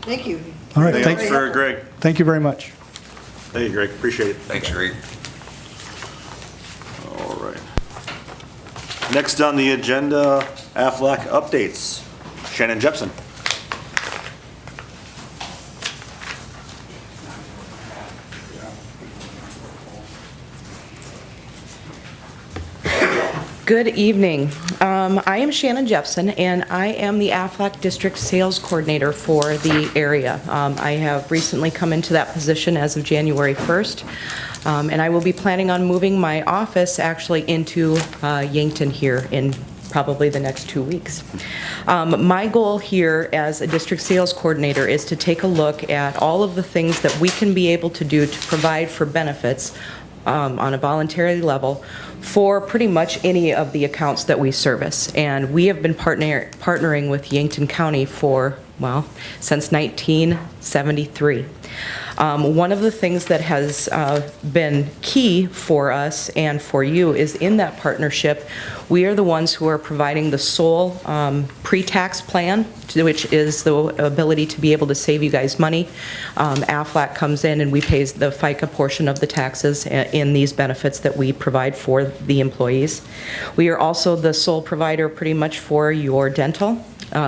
Speaker 3: Thank you.
Speaker 16: All right,
Speaker 13: Thanks for Greg.
Speaker 16: Thank you very much.
Speaker 13: Thank you, Greg. Appreciate it.
Speaker 1: Thanks, Greg.
Speaker 13: All right. Next on the agenda, Aflac updates. Shannon Jepson.
Speaker 18: Good evening. I am Shannon Jepson, and I am the Aflac District Sales Coordinator for the area. I have recently come into that position as of January 1st, and I will be planning on moving my office actually into Yankton here in probably the next 2 weeks. My goal here as a district sales coordinator is to take a look at all of the things that we can be able to do to provide for benefits on a voluntary level for pretty much any of the accounts that we service. And we have been partnering with Yankton County for, well, since 1973. One of the things that has been key for us and for you is in that partnership, we are the ones who are providing the sole pre-tax plan, which is the ability to be able to save you guys money. Aflac comes in and we pay the FICA portion of the taxes in these benefits that we provide for the employees. We are also the sole provider pretty much for your dental,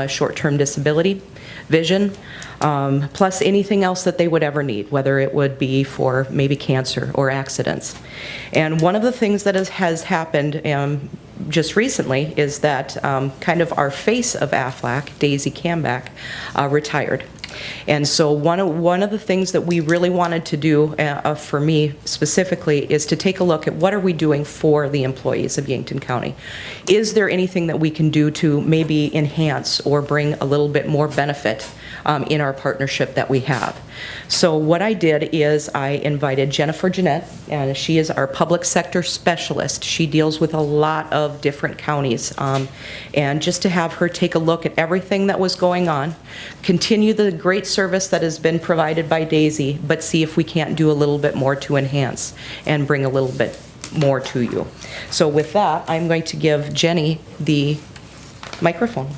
Speaker 18: short-term disability, vision, plus anything else that they would ever need, whether it would be for maybe cancer or accidents. And one of the things that has happened just recently is that kind of our face of Aflac, Daisy Camback, retired. And so one of the things that we really wanted to do, for me specifically, is to take a look at what are we doing for the employees of Yankton County. Is there anything that we can do to maybe enhance or bring a little bit more benefit in our partnership that we have? So what I did is I invited Jennifer Jeanette, and she is our public sector specialist. She deals with a lot of different counties, and just to have her take a look at everything that was going on, continue the great service that has been provided by Daisy, but see if we can't do a little bit more to enhance and bring a little bit more to you. So with that, I'm going to give Jenny the microphone.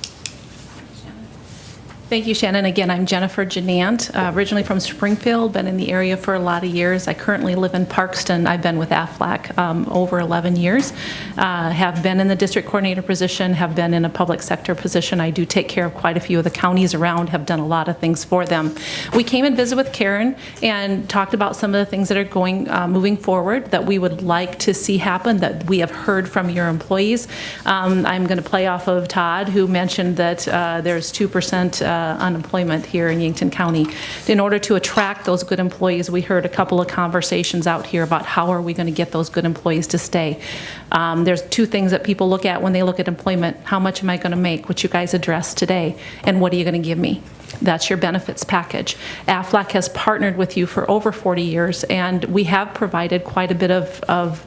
Speaker 19: Thank you, Shannon. Again, I'm Jennifer Janant, originally from Springfield, been in the area for a lot of years. I currently live in Parkston. I've been with Aflac over 11 years. Have been in the district coordinator position, have been in a public sector position. I do take care of quite a few of the counties around, have done a lot of things for them. We came and visited with Karen and talked about some of the things that are going, moving forward that we would like to see happen, that we have heard from your employees. I'm going to play off of Todd, who mentioned that there's 2% unemployment here in Yankton County. In order to attract those good employees, we heard a couple of conversations out here about how are we going to get those good employees to stay. There's two things that people look at when they look at employment. How much am I going to make, which you guys addressed today, and what are you going to give me? That's your benefits package. Aflac has partnered with you for over 40 years, and we have provided quite a bit of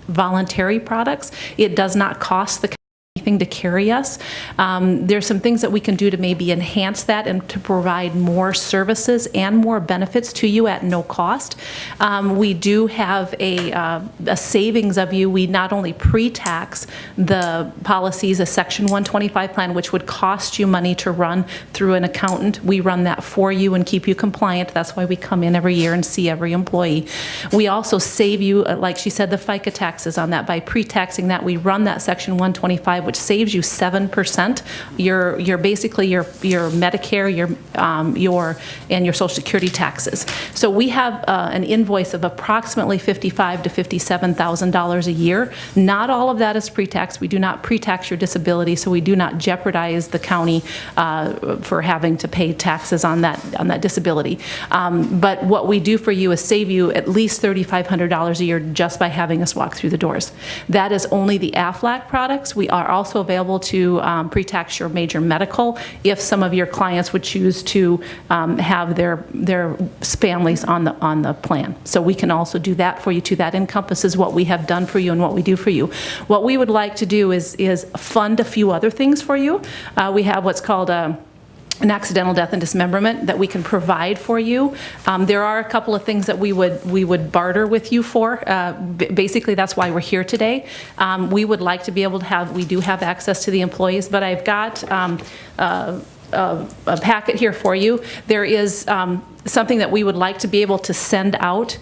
Speaker 19: voluntary products. It does not cost the to carry us. There's some things that we can do to maybe enhance that and to provide more services and more benefits to you at no cost. We do have a savings of you. We not only pre-tax the policies, a Section 125 plan, which would cost you money to run through an accountant. We run that for you and keep you compliant. That's why we come in every year and see every employee. We also save you, like she said, the FICA taxes on that. By pre-taxing that, we run that Section 125, which saves you 7%. Your basically your Medicare, and your Social Security taxes. So we have an invoice of approximately $55,000 to $57,000 a year. Not all of that is pre-tax. We do not pre-tax your disability, so we do not jeopardize the county for having to pay taxes on that disability. But what we do for you is save you at least $3,500 a year just by having us walk through the doors. That is only the AFLAC products. We are also available to pre-tax your major medical if some of your clients would choose to have their families on the plan. So we can also do that for you too. That encompasses what we have done for you and what we do for you. What we would like to do is fund a few other things for you. We have what's called an accidental death and dismemberment that we can provide for you. There are a couple of things that we would barter with you for. Basically, that's why we're here today. We would like to be able to have, we do have access to the employees, but I've got a packet here for you. There is something that we would like to be able to send out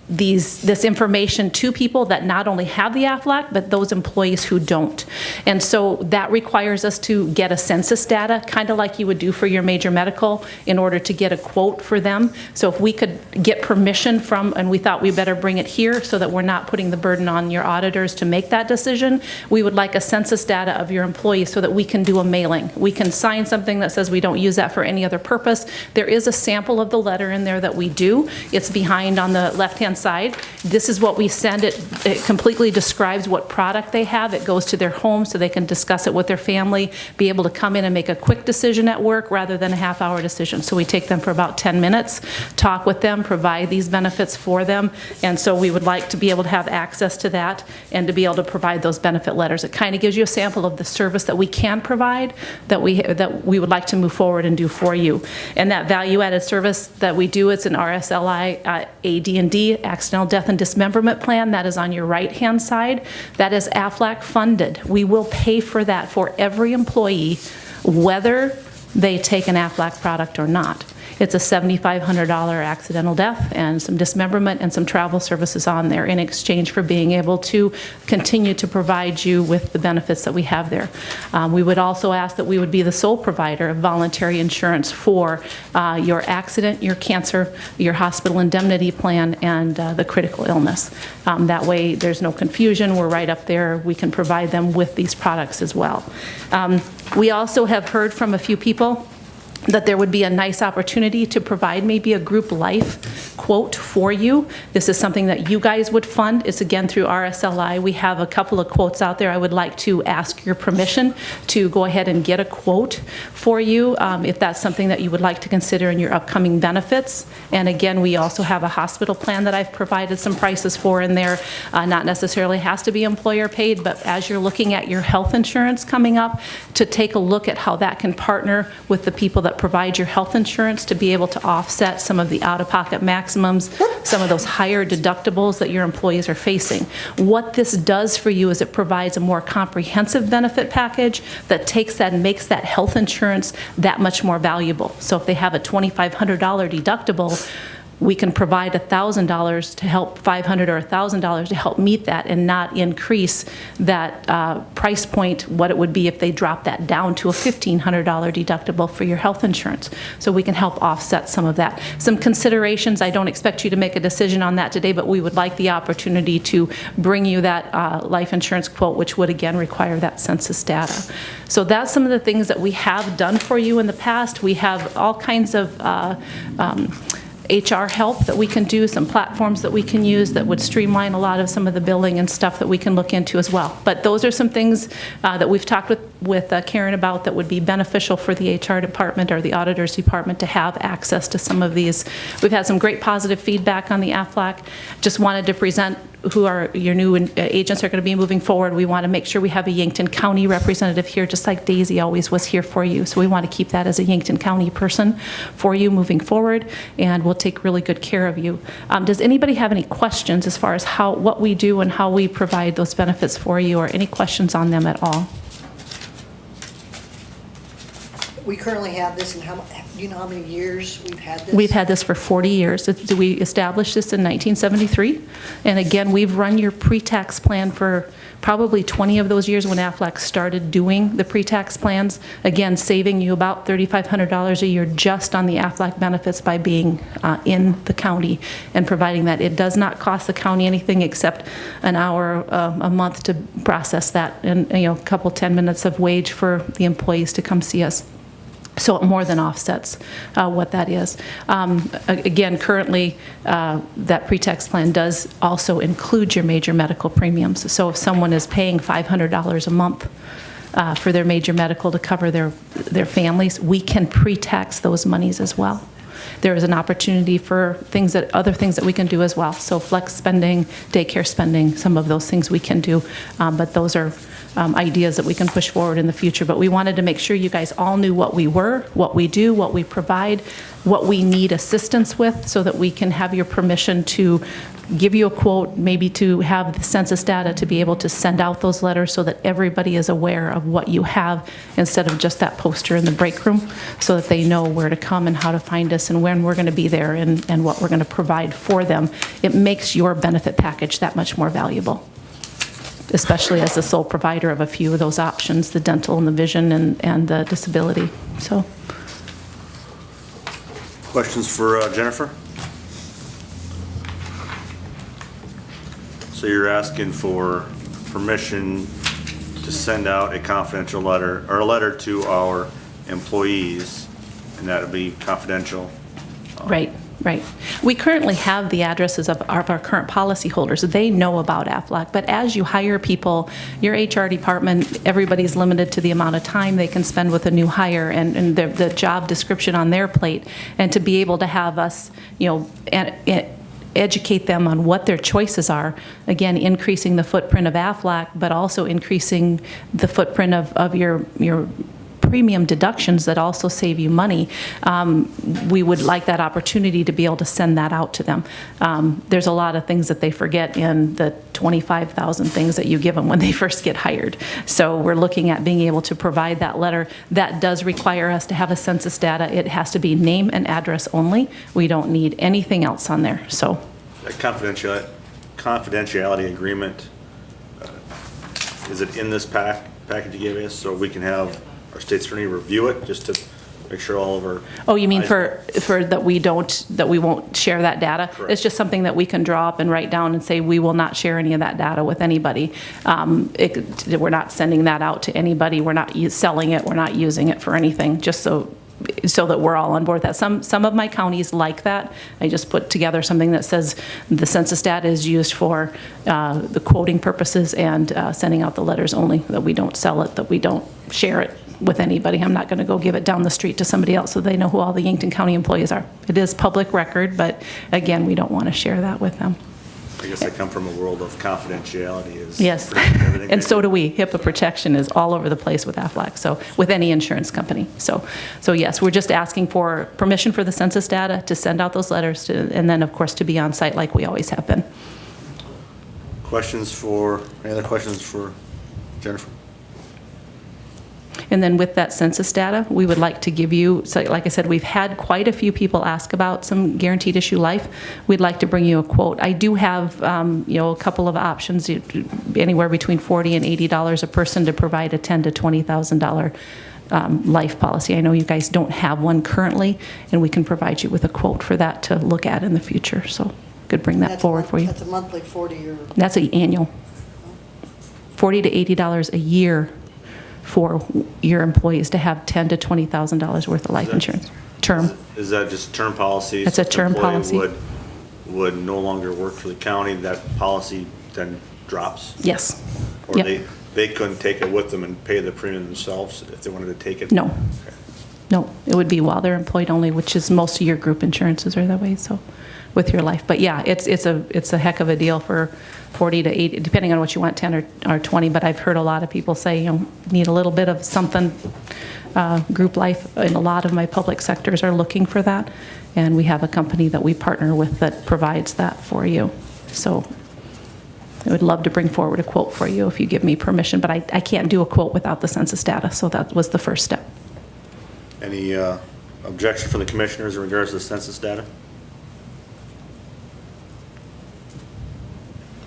Speaker 19: this information to people that not only have the AFLAC, but those employees who don't. And so that requires us to get a census data, kind of like you would do for your major medical, in order to get a quote for them. So if we could get permission from, and we thought we better bring it here so that we're not putting the burden on your auditors to make that decision, we would like a census data of your employees so that we can do a mailing. We can sign something that says we don't use that for any other purpose. There is a sample of the letter in there that we do. It's behind on the left-hand side. This is what we send. It completely describes what product they have. It goes to their home so they can discuss it with their family, be able to come in and make a quick decision at work rather than a half-hour decision. So we take them for about 10 minutes, talk with them, provide these benefits for them, and so we would like to be able to have access to that and to be able to provide those benefit letters. It kind of gives you a sample of the service that we can provide, that we would like to move forward and do for you. And that value-added service that we do, it's an RSLI AD&D, accidental death and dismemberment plan. That is on your right-hand side. That is AFLAC funded. We will pay for that for every employee, whether they take an AFLAC product or not. It's a $7,500 accidental death and some dismemberment and some travel services on there in exchange for being able to continue to provide you with the benefits that we have there. We would also ask that we would be the sole provider of voluntary insurance for your accident, your cancer, your hospital indemnity plan, and the critical illness. That way there's no confusion. We're right up there. We can provide them with these products as well. We also have heard from a few people that there would be a nice opportunity to provide maybe a group life quote for you. This is something that you guys would fund. It's again through RSLI. We have a couple of quotes out there. I would like to ask your permission to go ahead and get a quote for you if that's something that you would like to consider in your upcoming benefits. And again, we also have a hospital plan that I've provided some prices for in there. Not necessarily has to be employer paid, but as you're looking at your health insurance coming up, to take a look at how that can partner with the people that provide your health insurance to be able to offset some of the out-of-pocket maximums, some of those higher deductibles that your employees are facing. What this does for you is it provides a more comprehensive benefit package that takes that and makes that health insurance that much more valuable. So if they have a $2,500 deductible, we can provide $1,000 to help, $500 or $1,000 to help meet that and not increase that price point, what it would be if they drop that down to a $1,500 deductible for your health insurance. So we can help offset some of that. Some considerations, I don't expect you to make a decision on that today, but we would like the opportunity to bring you that life insurance quote, which would again require that census data. So that's some of the things that we have done for you in the past. We have all kinds of HR help that we can do, some platforms that we can use that would streamline a lot of some of the billing and stuff that we can look into as well. But those are some things that we've talked with with Karen about that would be beneficial for the HR department or the auditor's department to have access to some of these. We've had some great positive feedback on the AFLAC. Just wanted to present who are your new agents are going to be moving forward. We want to make sure we have a Yankton County representative here, just like Daisy always was here for you. So we want to keep that as a Yankton County person for you moving forward, and we'll take really good care of you. Does anybody have any questions as far as what we do and how we provide those benefits for you, or any questions on them at all?
Speaker 3: We currently have this, and do you know how many years we've had this?
Speaker 19: We've had this for 40 years. We established this in 1973. And again, we've run your pre-tax plan for probably 20 of those years when AFLAC started doing the pre-tax plans. Again, saving you about $3,500 a year just on the AFLAC benefits by being in the county and providing that. It does not cost the county anything except an hour a month to process that, and a couple 10 minutes of wage for the employees to come see us. So it more than offsets what that is. Again, currently, that pre-tax plan does also include your major medical premiums. So if someone is paying $500 a month for their major medical to cover their families, we can pre-tax those monies as well. There is an opportunity for other things that we can do as well. So flex spending, daycare spending, some of those things we can do, but those are ideas that we can push forward in the future. But we wanted to make sure you guys all knew what we were, what we do, what we provide, what we need assistance with, so that we can have your permission to give you a quote, maybe to have the census data to be able to send out those letters so that everybody is aware of what you have, instead of just that poster in the break room, so that they know where to come and how to find us and when we're going to be there and what we're going to provide for them. It makes your benefit package that much more valuable, especially as the sole provider of a few of those options, the dental and the vision and the disability. So,
Speaker 13: Questions for Jennifer? So you're asking for permission to send out a confidential letter, or a letter to our employees, and that would be confidential?
Speaker 19: right. We currently have the addresses of our current policyholders. They know about AFLAC, but as you hire people, your HR department, everybody's limited to the amount of time they can spend with a new hire and the job description on their plate, and to be able to have us, educate them on what their choices are, again, increasing the footprint of AFLAC, but also increasing the footprint of your premium deductions that also save you money. We would like that opportunity to be able to send that out to them. There's a lot of things that they forget in the 25,000 things that you give them when they first get hired. So we're looking at being able to provide that letter. That does require us to have a census data. It has to be name and address only. We don't need anything else on there. So
Speaker 13: A confidentiality agreement, is it in this package you gave us, so we can have our state's attorney review it, just to make sure all of our...
Speaker 19: Oh, you mean for that we won't share that data?
Speaker 13: Correct.
Speaker 19: It's just something that we can draw up and write down and say we will not share any of that data with anybody. We're not sending that out to anybody. We're not selling it. We're not using it for anything, just so that we're all on board with that. Some of my counties like that. I just put together something that says the census data is used for the quoting purposes and sending out the letters only, that we don't sell it, that we don't share it with anybody. I'm not going to go give it down the street to somebody else so they know who all the Yankton County employees are. It is public record, but again, we don't want to share that with them.
Speaker 13: I guess I come from a world of confidentiality.
Speaker 19: Yes, and so do we. HIPAA protection is all over the place with AFLAC, so with any insurance company. So yes, we're just asking for permission for the census data to send out those letters, and then of course to be on site like we always have been.
Speaker 13: Any other questions for Jennifer?
Speaker 19: And then with that census data, we would like to give you, so like I said, we've had quite a few people ask about some guaranteed issue life. We'd like to bring you a quote. I do have, a couple of options, anywhere between $40 and $80 a person to provide a $10,000 to $20,000 life policy. I know you guys don't have one currently, and we can provide you with a quote for that to look at in the future. So could bring that forward for you.
Speaker 3: That's a monthly 40 or...
Speaker 19: That's an annual. $40 to $80 a year for your employees to have $10,000 to $20,000 worth of life insurance. Term.
Speaker 13: Is that just term policy?
Speaker 19: It's a term policy.
Speaker 13: Would no longer work for the county, that policy then drops?
Speaker 19: Yes.
Speaker 13: Or
Speaker 19: Yep.
Speaker 2: they couldn't take it with them and pay the premium themselves if they wanted to take it?
Speaker 19: No.
Speaker 2: Okay.
Speaker 19: No, it would be while they're employed only, which is most of your group insurances are that way, so, with your life. But yeah, it's a heck of a deal for 40 to 80, depending on what you want, 10 or 20. But I've heard a lot of people say, need a little bit of something, group life, and a lot of my public sectors are looking for that. And we have a company that we partner with that provides that for you. So I would love to bring forward a quote for you if you give me permission, but I can't do a quote without the census data, so that was the first step.
Speaker 2: Any objection from the commissioners in regards to the census data?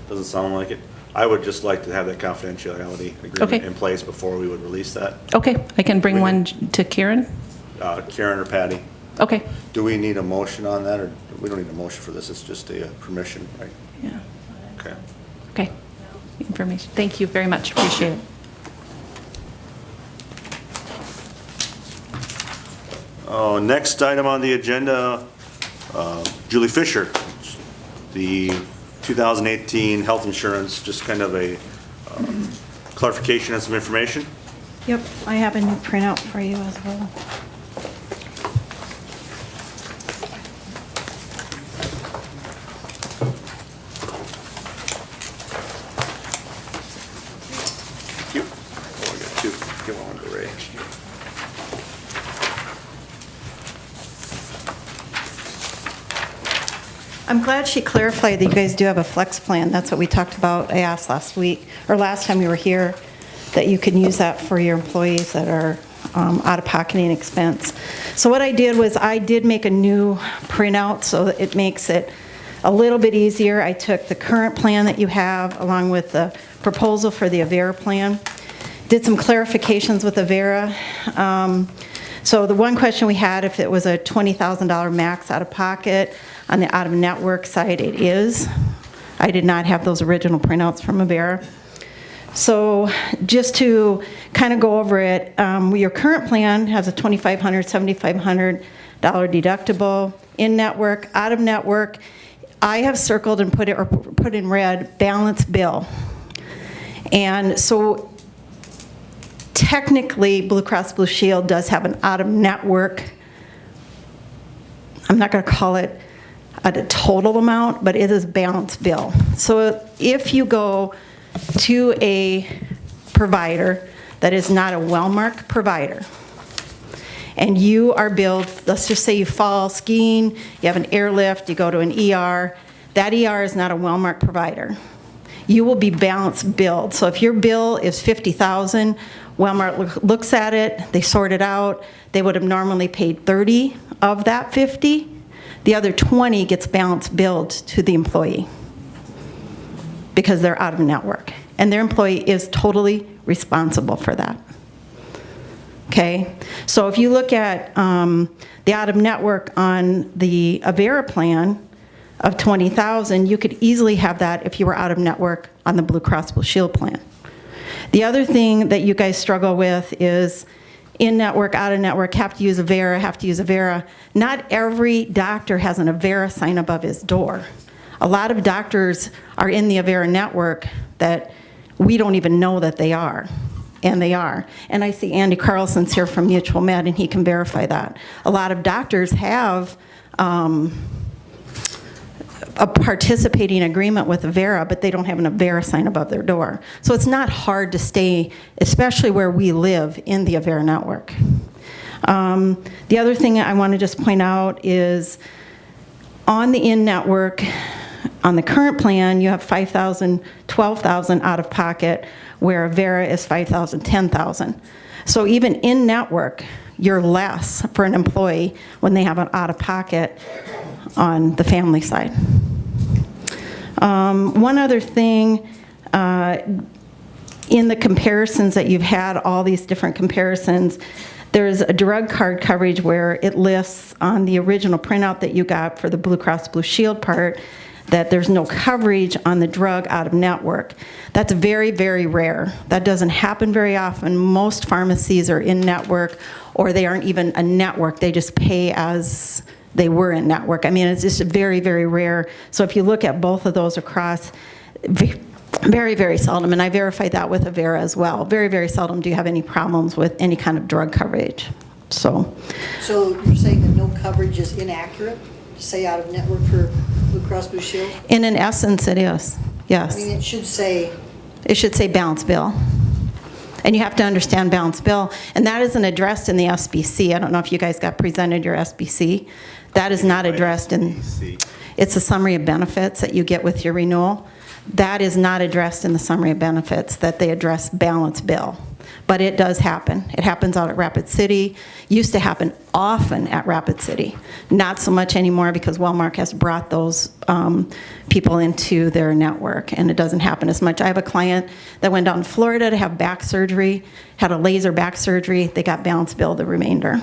Speaker 2: Doesn't sound like it. I would just like to have that confidentiality agreement
Speaker 19: Okay.
Speaker 2: in place before we would release that.
Speaker 19: Okay, I can bring one to Karen?
Speaker 2: Karen or Patty?
Speaker 19: Okay.
Speaker 2: Do we need a motion on that, or we don't need a motion for this? It's just a permission, right?
Speaker 19: Yeah.
Speaker 2: Okay.
Speaker 19: Okay. Information. Thank you very much. Appreciate it.
Speaker 2: Next item on the agenda, Julie Fisher, the 2018 health insurance, just kind of a clarification and some information.
Speaker 20: Yep, I have a new printout for you as well.
Speaker 2: Thank you. Oh, I got two. Give one to Ray.
Speaker 20: I'm glad she clarified that you guys do have a flex plan. That's what we talked about, I asked last week, or last time you were here, that you can use that for your employees that are out-of-pocketing expense. So what I did was I did make a new printout so that it makes it a little bit easier. I took the current plan that you have along with the proposal for the Avera plan, did some clarifications with Avera. So the one question we had, if it was a $20,000 max out-of-pocket, on the out-of-network side, it is. I did not have those original printouts from Avera. So just to kind of go over it, your current plan has a $2,500, $7,500 deductible. In-network, out-of-network, I have circled and put in red, balance bill. And so technically, Blue Cross Blue Shield does have an out-of-network, I'm not going to call it at a total amount, but it is balance bill. So if you go to a provider that is not a well-marked provider, and you are billed, let's just say you fall skiing, you have an airlift, you go to an ER, that ER is not a well-marked provider. You will be balance billed. So if your bill is $50,000, Wellmark looks at it, they sort it out, they would have normally paid 30 of that 50. The other 20 gets balance billed to the employee because they're out of network. And their employee is totally responsible for that. Okay? So if you look at the out of network on the Avera plan of $20,000, you could easily have that if you were out of network on the Blue Cross Blue Shield plan. The other thing that you guys struggle with is in-network, out-of-network, have to use Avera. Not every doctor has an Avera sign above his door. A lot of doctors are in the Avera network that we don't even know that they are, and they are. And I see Andy Carlson's here from Mutual Med, and he can verify that. A lot of doctors have a participating agreement with Avera, but they don't have an Avera sign above their door. So it's not hard to stay, especially where we live, in the Avera network. The other thing I want to just point out is on the in-network, on the current plan, you have $5,000, $12,000 out of pocket, where Avera is $5,000, $10,000. So even in-network, you're less for an employee when they have an out of pocket on the family side. One other thing, in the comparisons that you've had, all these different comparisons, there's a drug card coverage where it lists on the original printout that you got for the Blue Cross Blue Shield part that there's no coverage on the drug out of network. That's very, very rare. That doesn't happen very often. Most pharmacies are in network, or they aren't even a network. They just pay as they were in network. I mean, it's just very, very rare. So if you look at both of those across, Very, very seldom, and I verified that with Avera as well. Very, very seldom do you have any problems with any kind of drug coverage. So
Speaker 3: you're saying that no coverage is inaccurate, say out of network for Blue Cross Blue Shield?
Speaker 20: in an essence, it is, yes.
Speaker 3: I mean, it should say,
Speaker 20: balance bill. And you have to understand balance bill, and that isn't addressed in the SBC. I don't know if you guys got presented your SBC. That is not addressed in, it's a summary of benefits that you get with your renewal. That is not addressed in the summary of benefits, that they address balance bill. But it does happen. It happens out at Rapid City. Used to happen often at Rapid City. Not so much anymore because Wellmark has brought those people into their network, and it doesn't happen as much. I have a client that went down to Florida to have back surgery, had a laser back surgery. They got balance bill the remainder.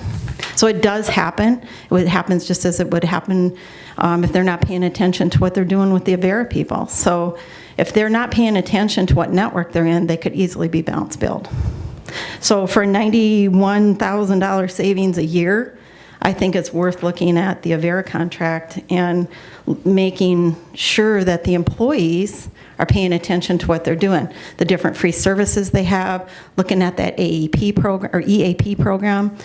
Speaker 20: So it does happen. It happens just as it would happen if they're not paying attention to what they're doing with the Avera people. So if they're not paying attention to what network they're in, they could easily be balance billed. So for $91,000 savings a year, I think it's worth looking at the Avera contract and making sure that the employees are paying attention to what they're doing. The different free services they have, looking at that AEP program or EAP program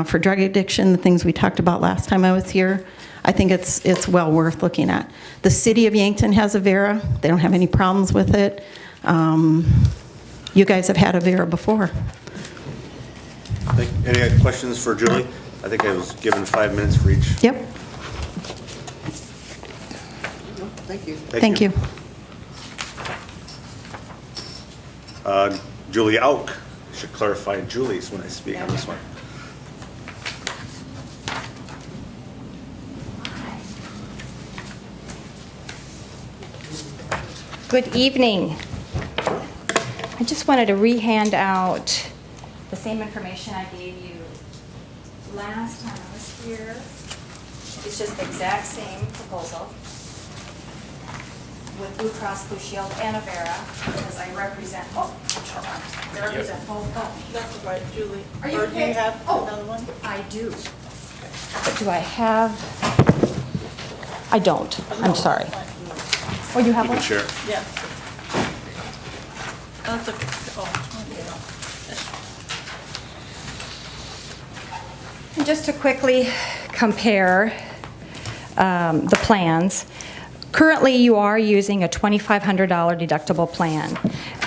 Speaker 20: for drug addiction, the things we talked about last time I was here. I think it's well worth looking at. The city of Yankton has Avera. They don't have any problems with it. You guys have had Avera before.
Speaker 13: Any other questions for Julie? I think I was given 5 minutes for each.
Speaker 20: Yep.
Speaker 3: thank you.
Speaker 20: Thank you.
Speaker 13: Julie Auk. I should clarify Julie's when I speak on this one.
Speaker 21: Good evening. I just wanted to re-hand out the same information I gave you last time I was here. It's just the exact same proposal with Blue Cross Blue Shield and Avera, because I represent, I represent both companies.
Speaker 4: That's right, Julie.
Speaker 21: Are you
Speaker 4: Or do
Speaker 21: okay?
Speaker 4: you have another one?
Speaker 21: I do. But do I have? I don't. I'm sorry. Oh, you have
Speaker 13: You
Speaker 21: one?
Speaker 13: can share.
Speaker 4: Yeah. That's okay. Oh, okay.
Speaker 21: And just to quickly compare the plans, currently you are using a $2,500 deductible plan,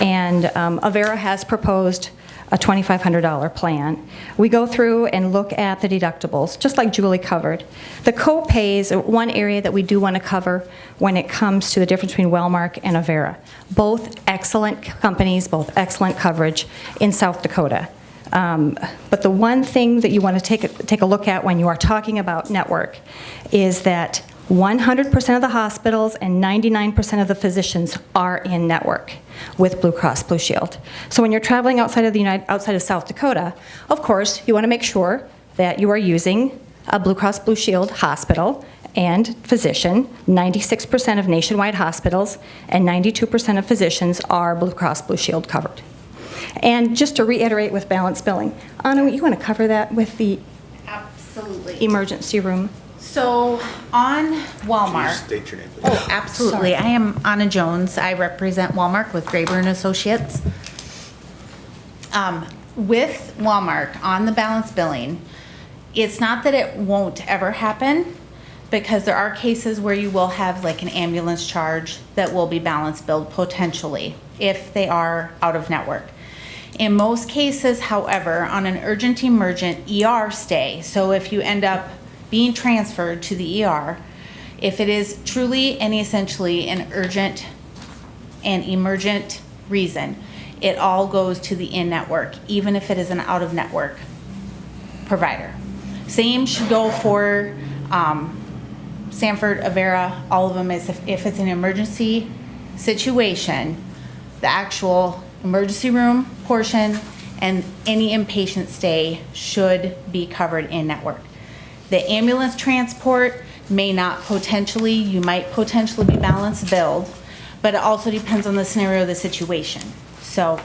Speaker 21: and Avera has proposed a $2,500 plan. We go through and look at the deductibles, just like Julie covered. The co-pays are one area that we do want to cover when it comes to the difference between Wellmark and Avera. Both excellent companies, both excellent coverage in South Dakota. But the one thing that you want to take a look at when you are talking about network is that 100% of the hospitals and 99% of the physicians are in network with Blue Cross Blue Shield. So when you're traveling outside of South Dakota, of course, you want to make sure that you are using a Blue Cross Blue Shield hospital and physician. 96% of nationwide hospitals and 92% of physicians are Blue Cross Blue Shield covered. And just to reiterate with balance billing, Anna, you want to cover that with the
Speaker 22: Absolutely.
Speaker 21: emergency room?
Speaker 22: So on Walmart.
Speaker 13: State your name, please.
Speaker 22: Oh, absolutely.
Speaker 21: Sorry.
Speaker 22: I am Anna Jones. I represent Walmart with Graber and Associates. With Walmart on the balance billing, it's not that it won't ever happen, because there are cases where you will have like an ambulance charge that will be balance billed potentially if they are out of network. In most cases, however, on an urgent emergent ER stay, so if you end up being transferred to the ER, if it is truly and essentially an urgent and emergent reason, it all goes to the in-network, even if it is an out-of-network provider. Same should go for Sanford, Avera, all of them. Is if it's an emergency situation, the actual emergency room portion and any inpatient stay should be covered in network. The ambulance transport may not potentially, you might potentially be balance billed, but it also depends on the scenario of the situation. So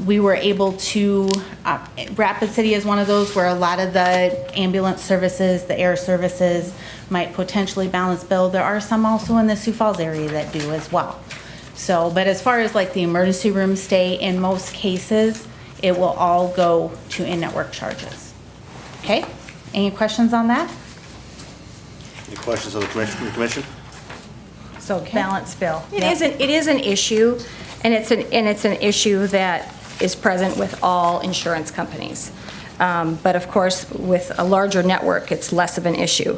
Speaker 22: we were able to, Rapid City is one of those where a lot of the ambulance services, the air services might potentially balance bill. There are some also in the Sioux Falls area that do as well. So, but as far as like the emergency room stay, in most cases, it will all go to in-network charges. Okay? Any questions on that?
Speaker 13: Any questions of the commission?
Speaker 21: So balance bill. It is an issue, and it's an issue that is present with all insurance companies. But of course, with a larger network, it's less of an issue.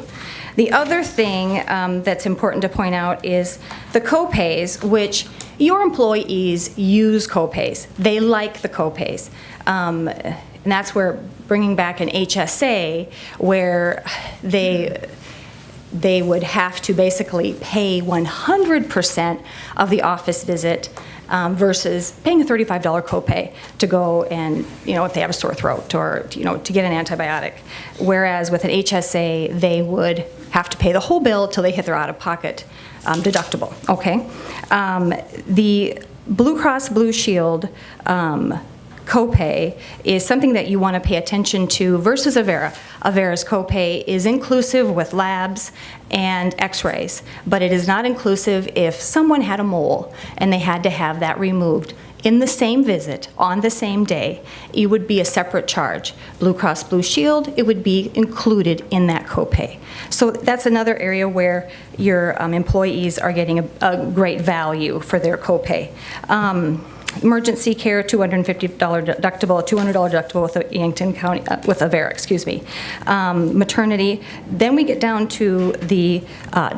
Speaker 21: The other thing that's important to point out is the copays, which your employees use copays. They like the copays. And that's where bringing back an HSA, where they would have to basically pay 100% of the office visit versus paying a $35 copay to go and, if they have a sore throat or, to get an antibiotic. Whereas with an HSA, they would have to pay the whole bill till they hit their out-of-pocket deductible, okay? The Blue Cross Blue Shield copay is something that you want to pay attention to versus Avera. Avera's copay is inclusive with labs and x-rays, but it is not inclusive if someone had a mole and they had to have that removed in the same visit on the same day. It would be a separate charge. Blue Cross Blue Shield, it would be included in that copay. So that's another area where your employees are getting a great value for their copay. Emergency care, $250 deductible, $200 deductible with Yankton County, with Avera, excuse me. Maternity. Then we get down to the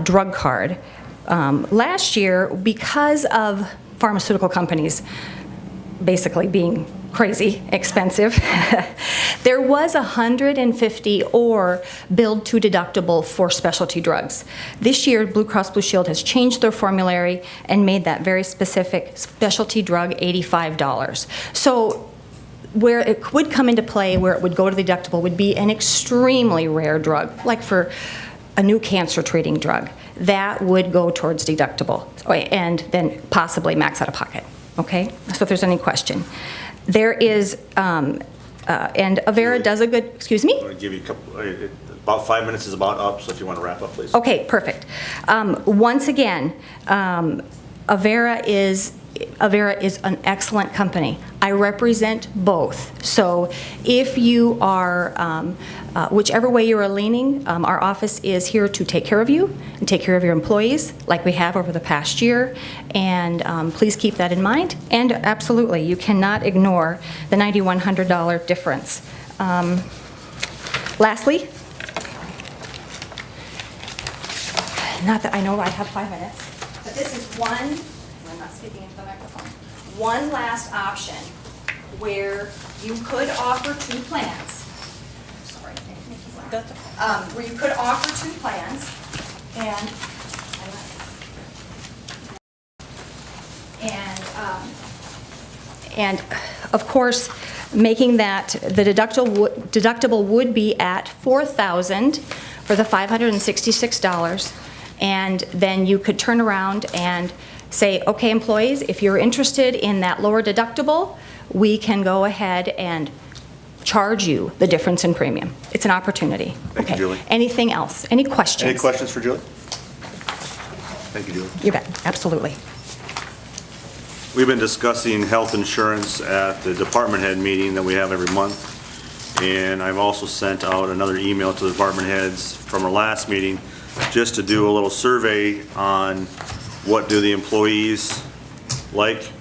Speaker 21: drug card. Last year, because of pharmaceutical companies basically being crazy expensive, there was $150 or billed to deductible for specialty drugs. This year, Blue Cross Blue Shield has changed their formulary and made that very specific specialty drug $85. So where it would come into play, where it would go to the deductible, would be an extremely rare drug, like for a new cancer treating drug. That would go towards deductible and then possibly max out of pocket, okay? So if there's any question. There is, and Avera does a good, excuse me?
Speaker 13: I'm going to give you a couple, about 5 minutes is about up, so if you want to wrap up, please.
Speaker 21: Okay, perfect. Once again, Avera is an excellent company. I represent both. So if you are, whichever way you are leaning, our office is here to take care of you and take care of your employees like we have over the past year. And please keep that in mind. And absolutely, you cannot ignore the $9,100 difference. Lastly, not that I know I have 5 minutes, but this is one, I'm not speaking into the microphone, one last option where you could offer two plans. Sorry, where you could offer two plans and of course, making that the deductible would be at $4,000 for the $566. And then you could turn around and say, okay, employees, if you're interested in that lower deductible, we can go ahead and charge you the difference in premium. It's an opportunity.
Speaker 13: Thank you, Julie.
Speaker 21: Anything else? Any questions?
Speaker 13: Any questions for Julie? Thank you, Julie.
Speaker 21: You bet, absolutely.
Speaker 13: We've been discussing health insurance at the department head meeting that we have every month. And I've also sent out another email to the department heads from our last meeting just to do a little survey on what do the employees like.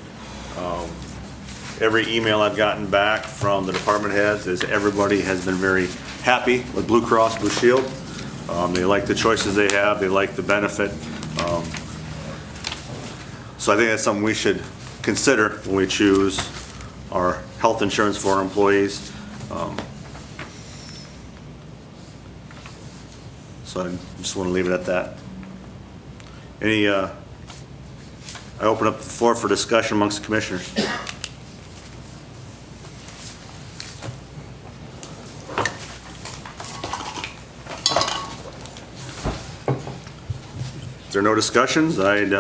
Speaker 13: Every email I've gotten back from the department heads is everybody has been very happy with Blue Cross Blue Shield. They like the choices they have, they like the benefit. So I think that's something we should consider when we choose our health insurance for our employees. So I just want to leave it at that. I open up the floor for discussion amongst the commissioners. If there are no discussions, I'd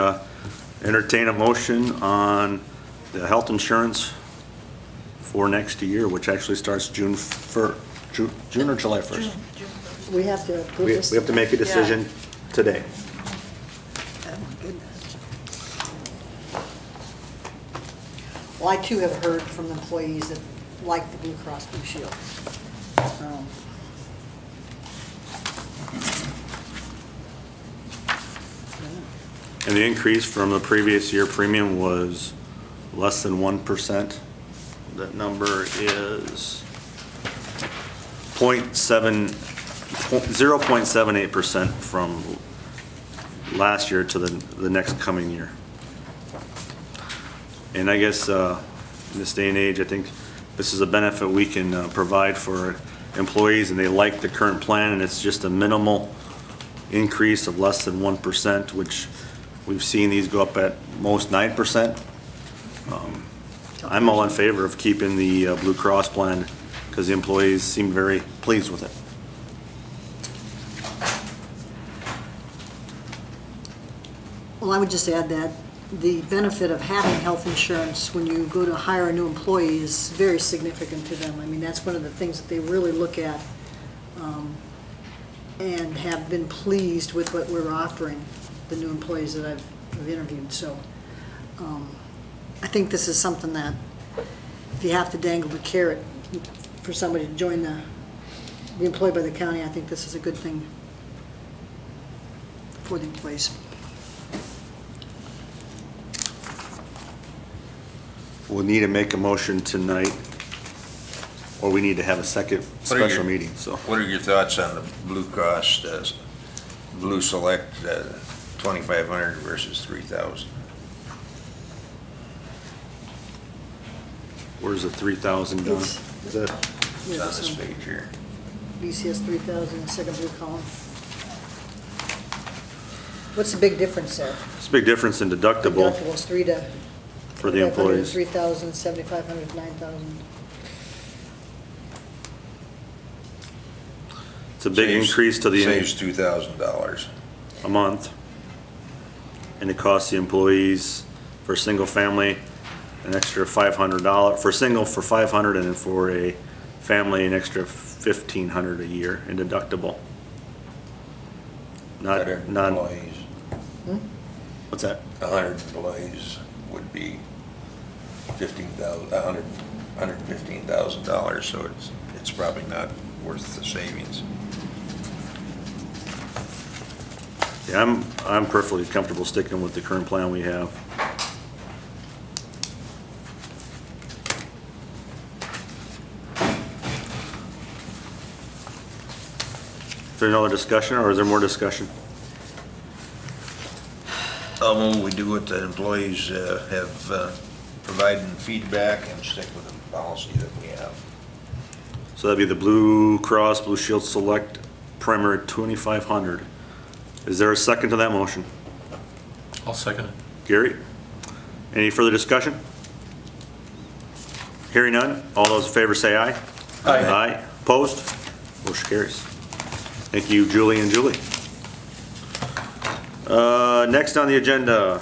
Speaker 13: entertain a motion on the health insurance for next year, which actually starts June or July 1st?
Speaker 3: We have to approve
Speaker 13: We
Speaker 3: this.
Speaker 13: have to make a decision today.
Speaker 3: Oh, my goodness. Well, I too have heard from employees that like the Blue Cross Blue Shield.
Speaker 13: And the increase from the previous year premium was less than 1%. That number is 0.78% from last year to the next coming year. And I guess in this day and age, I think this is a benefit we can provide for employees, and they like the current plan, and it's just a minimal increase of less than 1%, which we've seen these go up at most 9%. I'm all in favor of keeping the Blue Cross plan because the employees seem very pleased with it.
Speaker 3: Well, I would just add that the benefit of having health insurance when you go to hire a new employee is very significant to them. I mean, that's one of the things that they really look at, and have been pleased with what we're offering the new employees that I've interviewed. So I think this is something that if you have to dangle the carrot for somebody to join be employed by the county, I think this is a good thing for the employees.
Speaker 13: We'll need to make a motion tonight, or we need to have a second special meeting, so.
Speaker 1: What are your thoughts on the Blue Cross, Blue Select, 2,500 versus 3,000?
Speaker 13: Where's the 3,000 done? Is that?
Speaker 1: It's on this page here.
Speaker 3: BCS 3,000, the second blue column. What's the big difference there?
Speaker 13: It's a big difference in deductible
Speaker 3: Deductibles, 3 to
Speaker 13: for the employees.
Speaker 3: 3,000, 7,500, 9,000.
Speaker 13: It's a big increase to the.
Speaker 1: Saves $2,000.
Speaker 13: A month. And it costs the employees for a single family an extra $500, for single for $500, and then for a family an extra $1,500 a year in deductible. Not
Speaker 1: employees.
Speaker 13: What's that?
Speaker 1: 100 employees would be $115,000, so it's probably not worth the savings.
Speaker 13: Yeah, I'm perfectly comfortable sticking with the current plan we have. Is there another discussion, or is there more discussion?
Speaker 1: We do what the employees have provided feedback and stick with the policy that we have.
Speaker 13: So that'd be the Blue Cross Blue Shield Select Primary 2,500. Is there a second to that motion?
Speaker 5: I'll second it.
Speaker 13: Gary? Any further discussion? Hearing none, all those in favor say aye.
Speaker 5: Aye.
Speaker 13: Aye. Opposed? Motion carries. Thank you, Julie and Julie. Next on the agenda,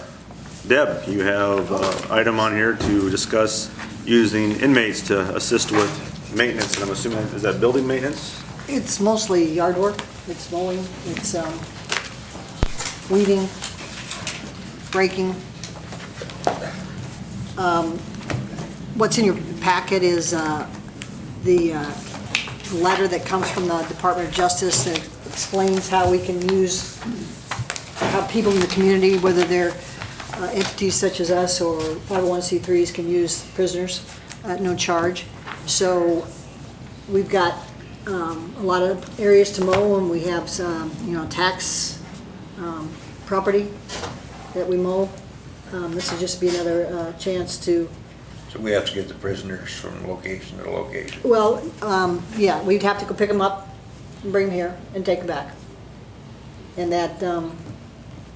Speaker 13: Deb, you have an item on here to discuss using inmates to assist with maintenance, and I'm assuming, is that building maintenance?
Speaker 3: It's mostly yard work. It's mowing, it's weeding, raking. What's in your packet is the letter that comes from the Department of Justice that explains how we can use, how people in the community, whether they're entities such as us or 501c3s, can use prisoners at no charge. So we've got a lot of areas to mow, and we have some, tax property that we mow. This will just be another chance to.
Speaker 1: So we have to get the prisoners from location to location.
Speaker 3: Well, yeah, we'd have to go pick them up and bring them here and take them back. And that,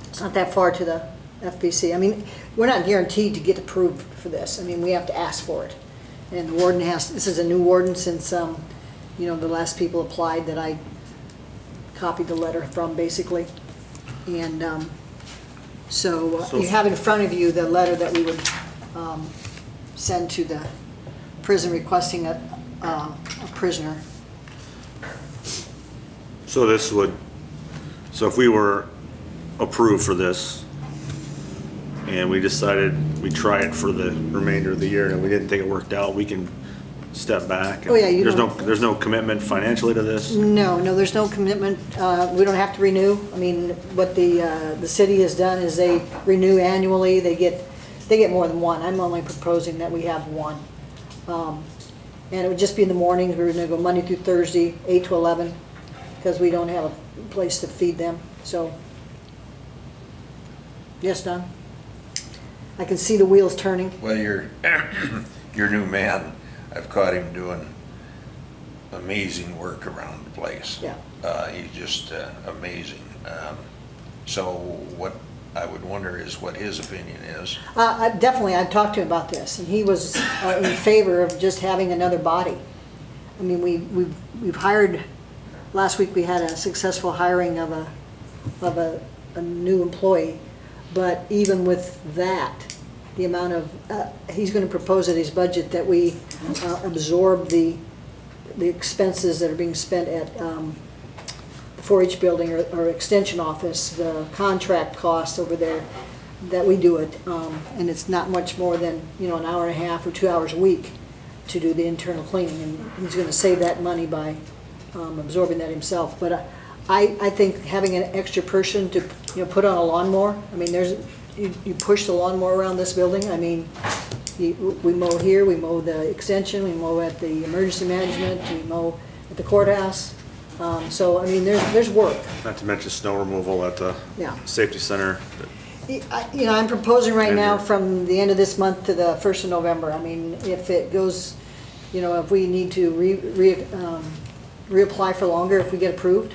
Speaker 3: it's not that far to the FBC. I mean, we're not guaranteed to get approved for this. I mean, we have to ask for it. And the warden this is a new warden since, the last people applied that I copied the letter from, basically. And so you have in front of you the letter that we would send to the prison requesting a prisoner.
Speaker 13: So if we were approved for this, and we decided we we try it for the remainder of the year and we didn't think it worked out, we can step back.
Speaker 3: Oh, yeah, you
Speaker 13: There's no commitment financially to this?
Speaker 3: No, there's no commitment. We don't have to renew. I mean, what the city has done is they renew annually. They get more than one. I'm only proposing that we have one. And it would just be in the mornings. We're gonna go Monday through Thursday, 8 to 11, because we don't have a place to feed them, so. Yes, Don? I can see the wheels turning.
Speaker 1: Well, your new man, I've caught him doing amazing work around the place.
Speaker 3: Yeah.
Speaker 1: He's just amazing. So what I would wonder is what his opinion is.
Speaker 3: Definitely, I've talked to him about this, and he was in favor of just having another body. I mean, we've hired, last week we had a successful hiring of a new employee, but even with that, the amount of, he's going to propose at his budget that we absorb the expenses that are being spent at the 4-H building or extension office, the contract costs over there, that we do it. And it's not much more than, an hour and a half or 2 hours a week to do the internal cleaning. And he's going to save that money by absorbing that himself. But I think having an extra person to put on a lawnmower, I mean, you push the lawnmower around this building. I mean, we mow here, we mow the extension, we mow at the emergency management, we mow at the courthouse. So, I mean, there's work.
Speaker 13: Not to mention snow removal at the
Speaker 3: Yeah.
Speaker 13: safety center.
Speaker 3: I'm proposing right now from the end of this month to the 1st of November. I mean, if it goes, if we need to reapply for longer, if we get approved,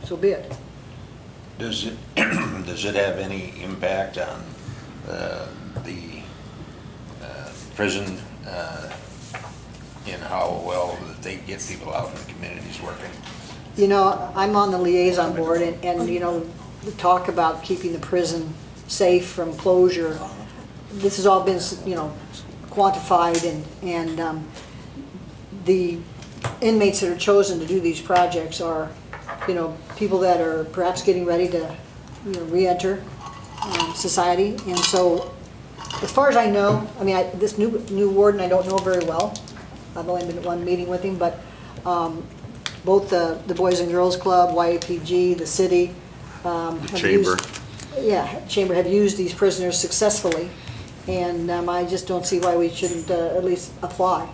Speaker 3: so be it.
Speaker 1: Does it have any impact on the prison in how well that they get people out in the communities working?
Speaker 3: I'm on the liaison board, and the talk about keeping the prison safe from closure, this has all been, quantified, and the inmates that are chosen to do these projects are, people that are perhaps getting ready to, re-enter society. And so, as far as I know, I mean, this new warden I don't know very well. I've only been at one meeting with him, but both the Boys and Girls Club, YAPG, the city,
Speaker 13: Chamber.
Speaker 3: Chamber have used these prisoners successfully, and I just don't see why we shouldn't at least apply.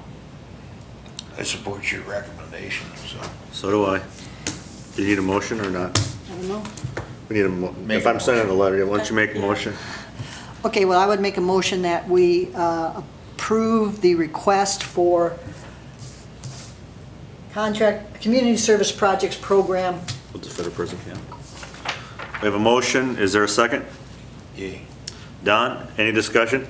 Speaker 1: I support your recommendation, so.
Speaker 13: So do I. Do you need a motion or not?
Speaker 3: I don't know.
Speaker 13: We need if I'm sending a letter, why don't you make a motion?
Speaker 3: Okay, well, I would make a motion that we approve the request for contract, community service projects program.
Speaker 13: With the federal prison camp. We have a motion. Is there a second?
Speaker 1: Yay.
Speaker 13: Don, any discussion?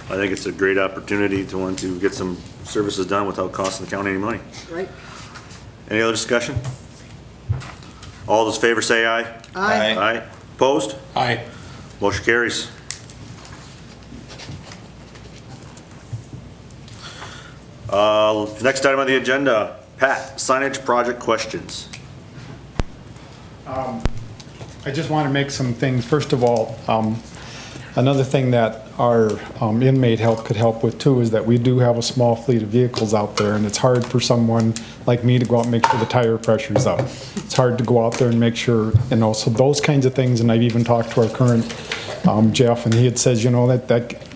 Speaker 13: I think it's a great opportunity to want to get some services done without costing the county any money.
Speaker 3: Right.
Speaker 13: Any other discussion? All those in favor say aye.
Speaker 3: Aye.
Speaker 13: Aye. Opposed?
Speaker 5: Aye.
Speaker 13: Motion carries. Next item on the agenda, Pat, signage project questions.
Speaker 12: I just want to make some things. First of all, another thing that our inmate help could help with too is that we do have a small fleet of vehicles out there, and it's hard for someone like me to go out and make sure the tire pressure's up. It's hard to go out there and make sure, so those kinds of things. And I've even talked to our current Jeff, and he had says,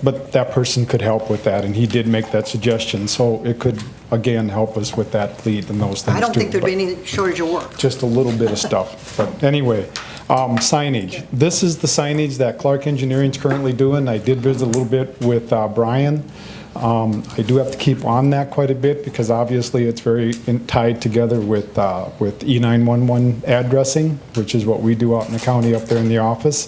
Speaker 12: but that person could help with that, and he did make that suggestion. So it could, again, help us with that fleet and those things too.
Speaker 3: I don't think there'd
Speaker 12: But
Speaker 3: be any shortage of work.
Speaker 12: just a little bit of stuff. But anyway, signage. This is the signage that Clark Engineering's currently doing. I did visit a little bit with Brian. I do have to keep on that quite a bit because obviously it's very tied together with E911 addressing, which is what we do out in the county up there in the office.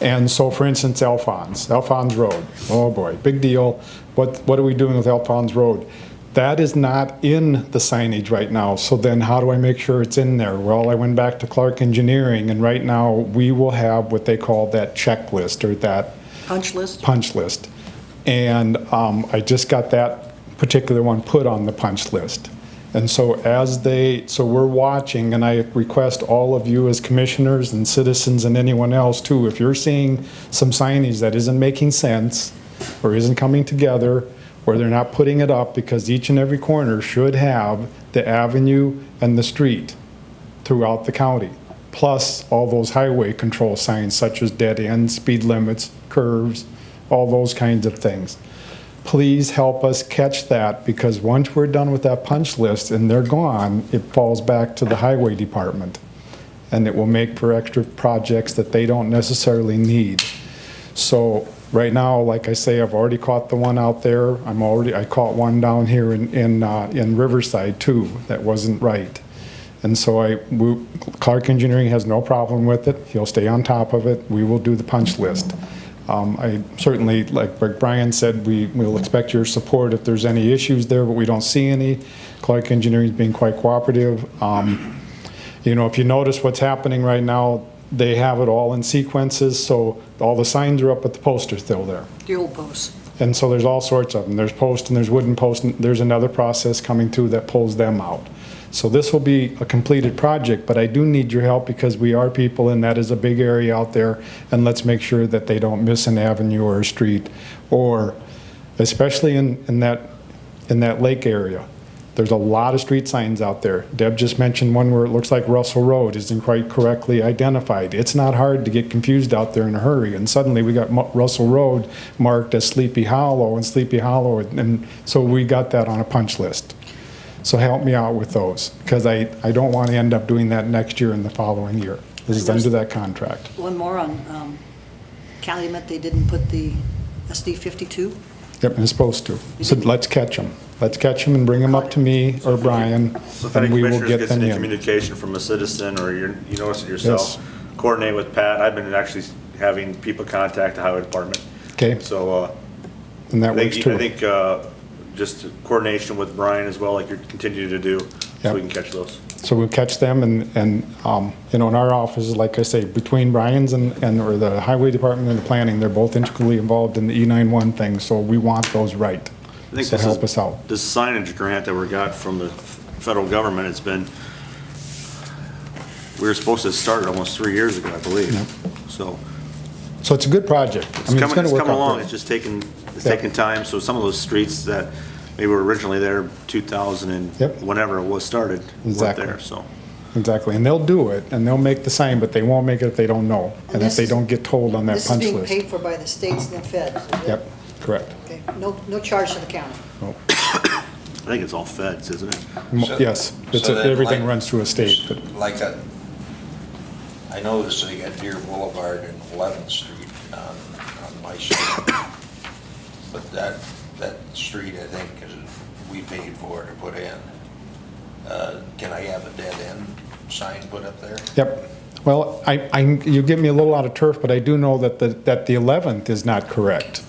Speaker 12: And so, for instance, Alphonse Road. Oh boy, big deal. What are we doing with Alphonse Road? That is not in the signage right now. So then how do I make sure it's in there? Well, I went back to Clark Engineering, and right now we will have what they call that checklist or that
Speaker 3: Punch list?
Speaker 12: punch list. And I just got that particular one put on the punch list. And so so we're watching, and I request all of you as commissioners and citizens and anyone else too, if you're seeing some signage that isn't making sense or isn't coming together, or they're not putting it up, because each and every corner should have the avenue and the street throughout the county, plus all those highway control signs such as dead ends, speed limits, curves, all those kinds of things. Please help us catch that, because once we're done with that punch list and they're gone, it falls back to the highway department. And it will make for extra projects that they don't necessarily need. So right now, like I say, I've already caught the one out there. I caught one down here in Riverside too, that wasn't right. And so Clark Engineering has no problem with it. He'll stay on top of it. We will do the punch list. I certainly, like Brian said, we'll expect your support if there's any issues there, but we don't see any. Clark Engineering is being quite cooperative. You know, if you notice what's happening right now, they have it all in sequences, so all the signs are up, but the posts are still there.
Speaker 3: The old posts.
Speaker 12: And so there's all sorts of them. There's posts and there's wooden posts, and there's another process coming through that pulls them out. So this will be a completed project, but I do need your help, because we are people and that is a big area out there, and let's make sure that they don't miss an avenue or a street, or especially in that lake area. There's a lot of street signs out there. Deb just mentioned one where it looks like Russell Road isn't quite correctly identified. It's not hard to get confused out there in a hurry, and suddenly we got Russell Road marked as Sleepy Hollow, and so we got that on a punch list. So help me out with those, because I don't want to end up doing that next year and the following year. This is under that contract.
Speaker 3: One more on Calumet, they didn't put the SD 52.
Speaker 12: Yep, and it's supposed to. So let's catch them. Let's catch them and bring them up to me or Brian,
Speaker 13: So if any
Speaker 12: and we will
Speaker 13: commissioners
Speaker 12: get
Speaker 13: gets
Speaker 12: them
Speaker 13: any
Speaker 12: in.
Speaker 13: communication from a citizen, or you notice it yourself,
Speaker 12: Yes.
Speaker 13: coordinate with Pat. I've been actually having people contact the highway department.
Speaker 12: Okay,
Speaker 13: So,
Speaker 12: and that works too.
Speaker 13: I think, just coordination with Brian as well, like you're continuing to do, so
Speaker 12: Yep.
Speaker 13: we can catch those.
Speaker 12: So we'll catch them, and you know, in our offices, like I say, between Brian's or the highway department and the planning, they're both integrally involved in the E91 thing, so we want those right.
Speaker 13: I think
Speaker 12: So
Speaker 13: this
Speaker 12: help us out.
Speaker 13: This signage grant that we got from the federal government, we were supposed to start it almost 3 years ago, I believe. So
Speaker 12: So it's a good project.
Speaker 13: it's
Speaker 12: gonna
Speaker 13: coming
Speaker 12: work out
Speaker 13: along,
Speaker 12: great.
Speaker 13: it's just taking
Speaker 12: Yep.
Speaker 13: time. So some of those streets that maybe were originally there 2000 and
Speaker 12: Yep.
Speaker 13: whenever it was started, weren't
Speaker 12: Exactly.
Speaker 13: there, so.
Speaker 12: Exactly, and they'll do it, and they'll make the sign, but they won't make it if they don't know, and if
Speaker 3: this
Speaker 12: they
Speaker 3: is-
Speaker 12: don't get told on that
Speaker 3: This is
Speaker 12: punch
Speaker 3: being
Speaker 12: list.
Speaker 3: paid for by the states and the feds. is it?
Speaker 12: Yep, correct.
Speaker 3: Okay, no charge to the county.
Speaker 13: I think it's all feds, isn't it?
Speaker 12: Yes,
Speaker 1: So then,
Speaker 12: everything
Speaker 1: like-
Speaker 12: runs through a state, but
Speaker 1: Like that, I noticed they got Deer Boulevard and 11th Street on my street. But that street, I think, is, we paid for to put in. Can I have a dead end sign put up there?
Speaker 12: Yep. Well, you get me a little out of turf, but I do know that the 11th is not correct.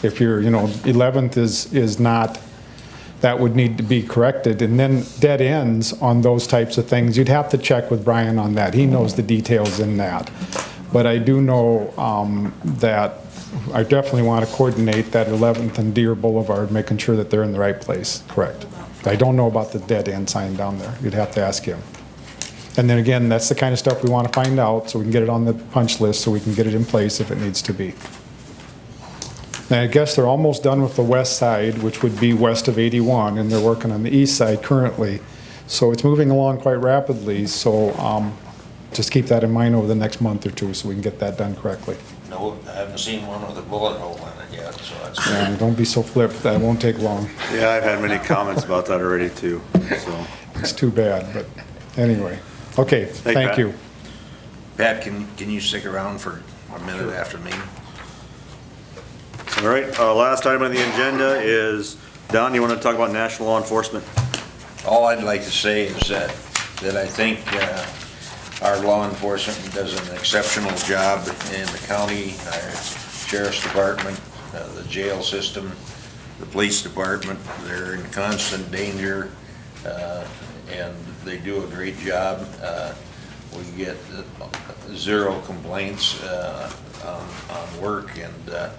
Speaker 12: If you're, 11th is not, that would need to be corrected. And then dead ends on those types of things, you'd have to check with Brian on that. He knows the details in that. But I do know that I definitely want to coordinate that 11th and Deer Boulevard, making sure that they're in the right place, correct. I don't know about the dead end sign down there. You'd have to ask him. And then again, that's the kind of stuff we want to find out, so we can get it on the punch list, so we can get it in place if it needs to be. Now, I guess they're almost done with the west side, which would be west of 81, and they're working on the east side currently. So it's moving along quite rapidly, so just keep that in mind over the next month or two, so we can get that done correctly.
Speaker 1: No, I haven't seen one with a bullet hole in it yet, so that's
Speaker 12: Yeah, don't be so flipped, that won't take long.
Speaker 13: Yeah, I've had many comments about that already too, so.
Speaker 12: It's too bad, but anyway. Okay, thank
Speaker 13: Pat.
Speaker 12: you.
Speaker 1: Pat, can you stick around for a minute after me?
Speaker 13: All right, last item on the agenda is, Don, you want to talk about national law enforcement?
Speaker 1: All I'd like to say is that I think our law enforcement does an exceptional job in the county, our sheriff's department, the jail system, the police department. They're in constant danger, and they do a great job. We get 0 complaints on work, and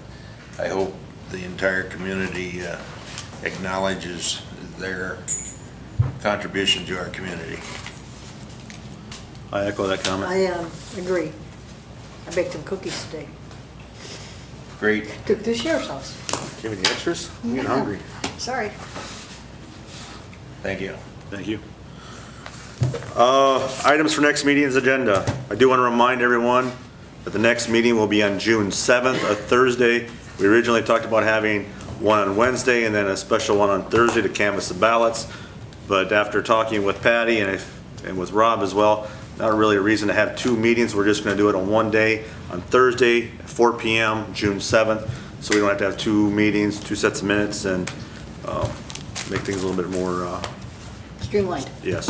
Speaker 1: I hope the entire community acknowledges their contribution to our community.
Speaker 2: I echo that comment.
Speaker 3: I agree. I baked them cookies today.
Speaker 1: Great.
Speaker 3: Took to the sheriff's house.
Speaker 2: Do you have any extras? I'm getting hungry.
Speaker 3: Sorry.
Speaker 1: Thank you.
Speaker 2: Thank you. Items for next meeting's agenda. I do want to remind everyone that the next meeting will be on June 7th, a Thursday. We originally talked about having one on Wednesday and then a special one on Thursday to canvass the ballots. But after talking with Patty and with Rob as well, not really a reason to have two meetings. We're just going to do it on one day, on Thursday at 4 p.m., June 7th. So we don't have to have two meetings, two sets of minutes, and make things a little bit more
Speaker 3: Streamlined.
Speaker 2: yes.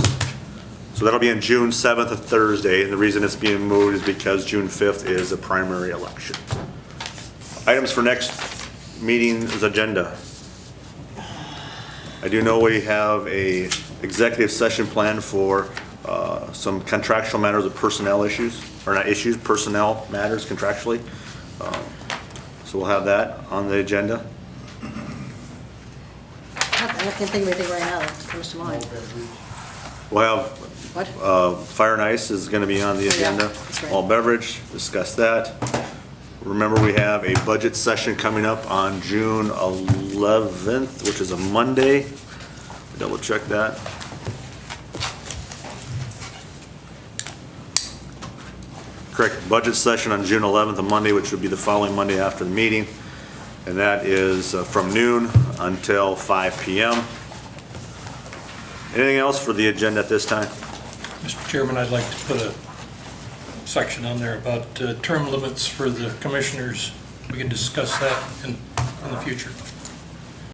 Speaker 2: So that'll be on June 7th, a Thursday, and the reason it's being moved is because June 5th is a primary election. Items for next meeting's agenda. I do know we have a executive session planned for some contractual matters of personnel issues, or not issues, personnel matters contractually. So we'll have that on the agenda.
Speaker 3: I can't think of anything right now that comes to mind.
Speaker 2: We'll have
Speaker 3: What?
Speaker 2: Fire and Ice is going to be on the
Speaker 3: Yeah,
Speaker 2: agenda.
Speaker 3: that's right.
Speaker 2: All beverage, discuss that. Remember, we have a budget session coming up on June 11th, which is a Monday. Double check that. Correct, budget session on June 11th, a Monday, which would be the following Monday after the meeting. And that is from noon until 5 p.m. Anything else for the agenda at this time?
Speaker 5: Mr. Chairman, I'd like to put a section on there about term limits for the commissioners. We can discuss that in the future.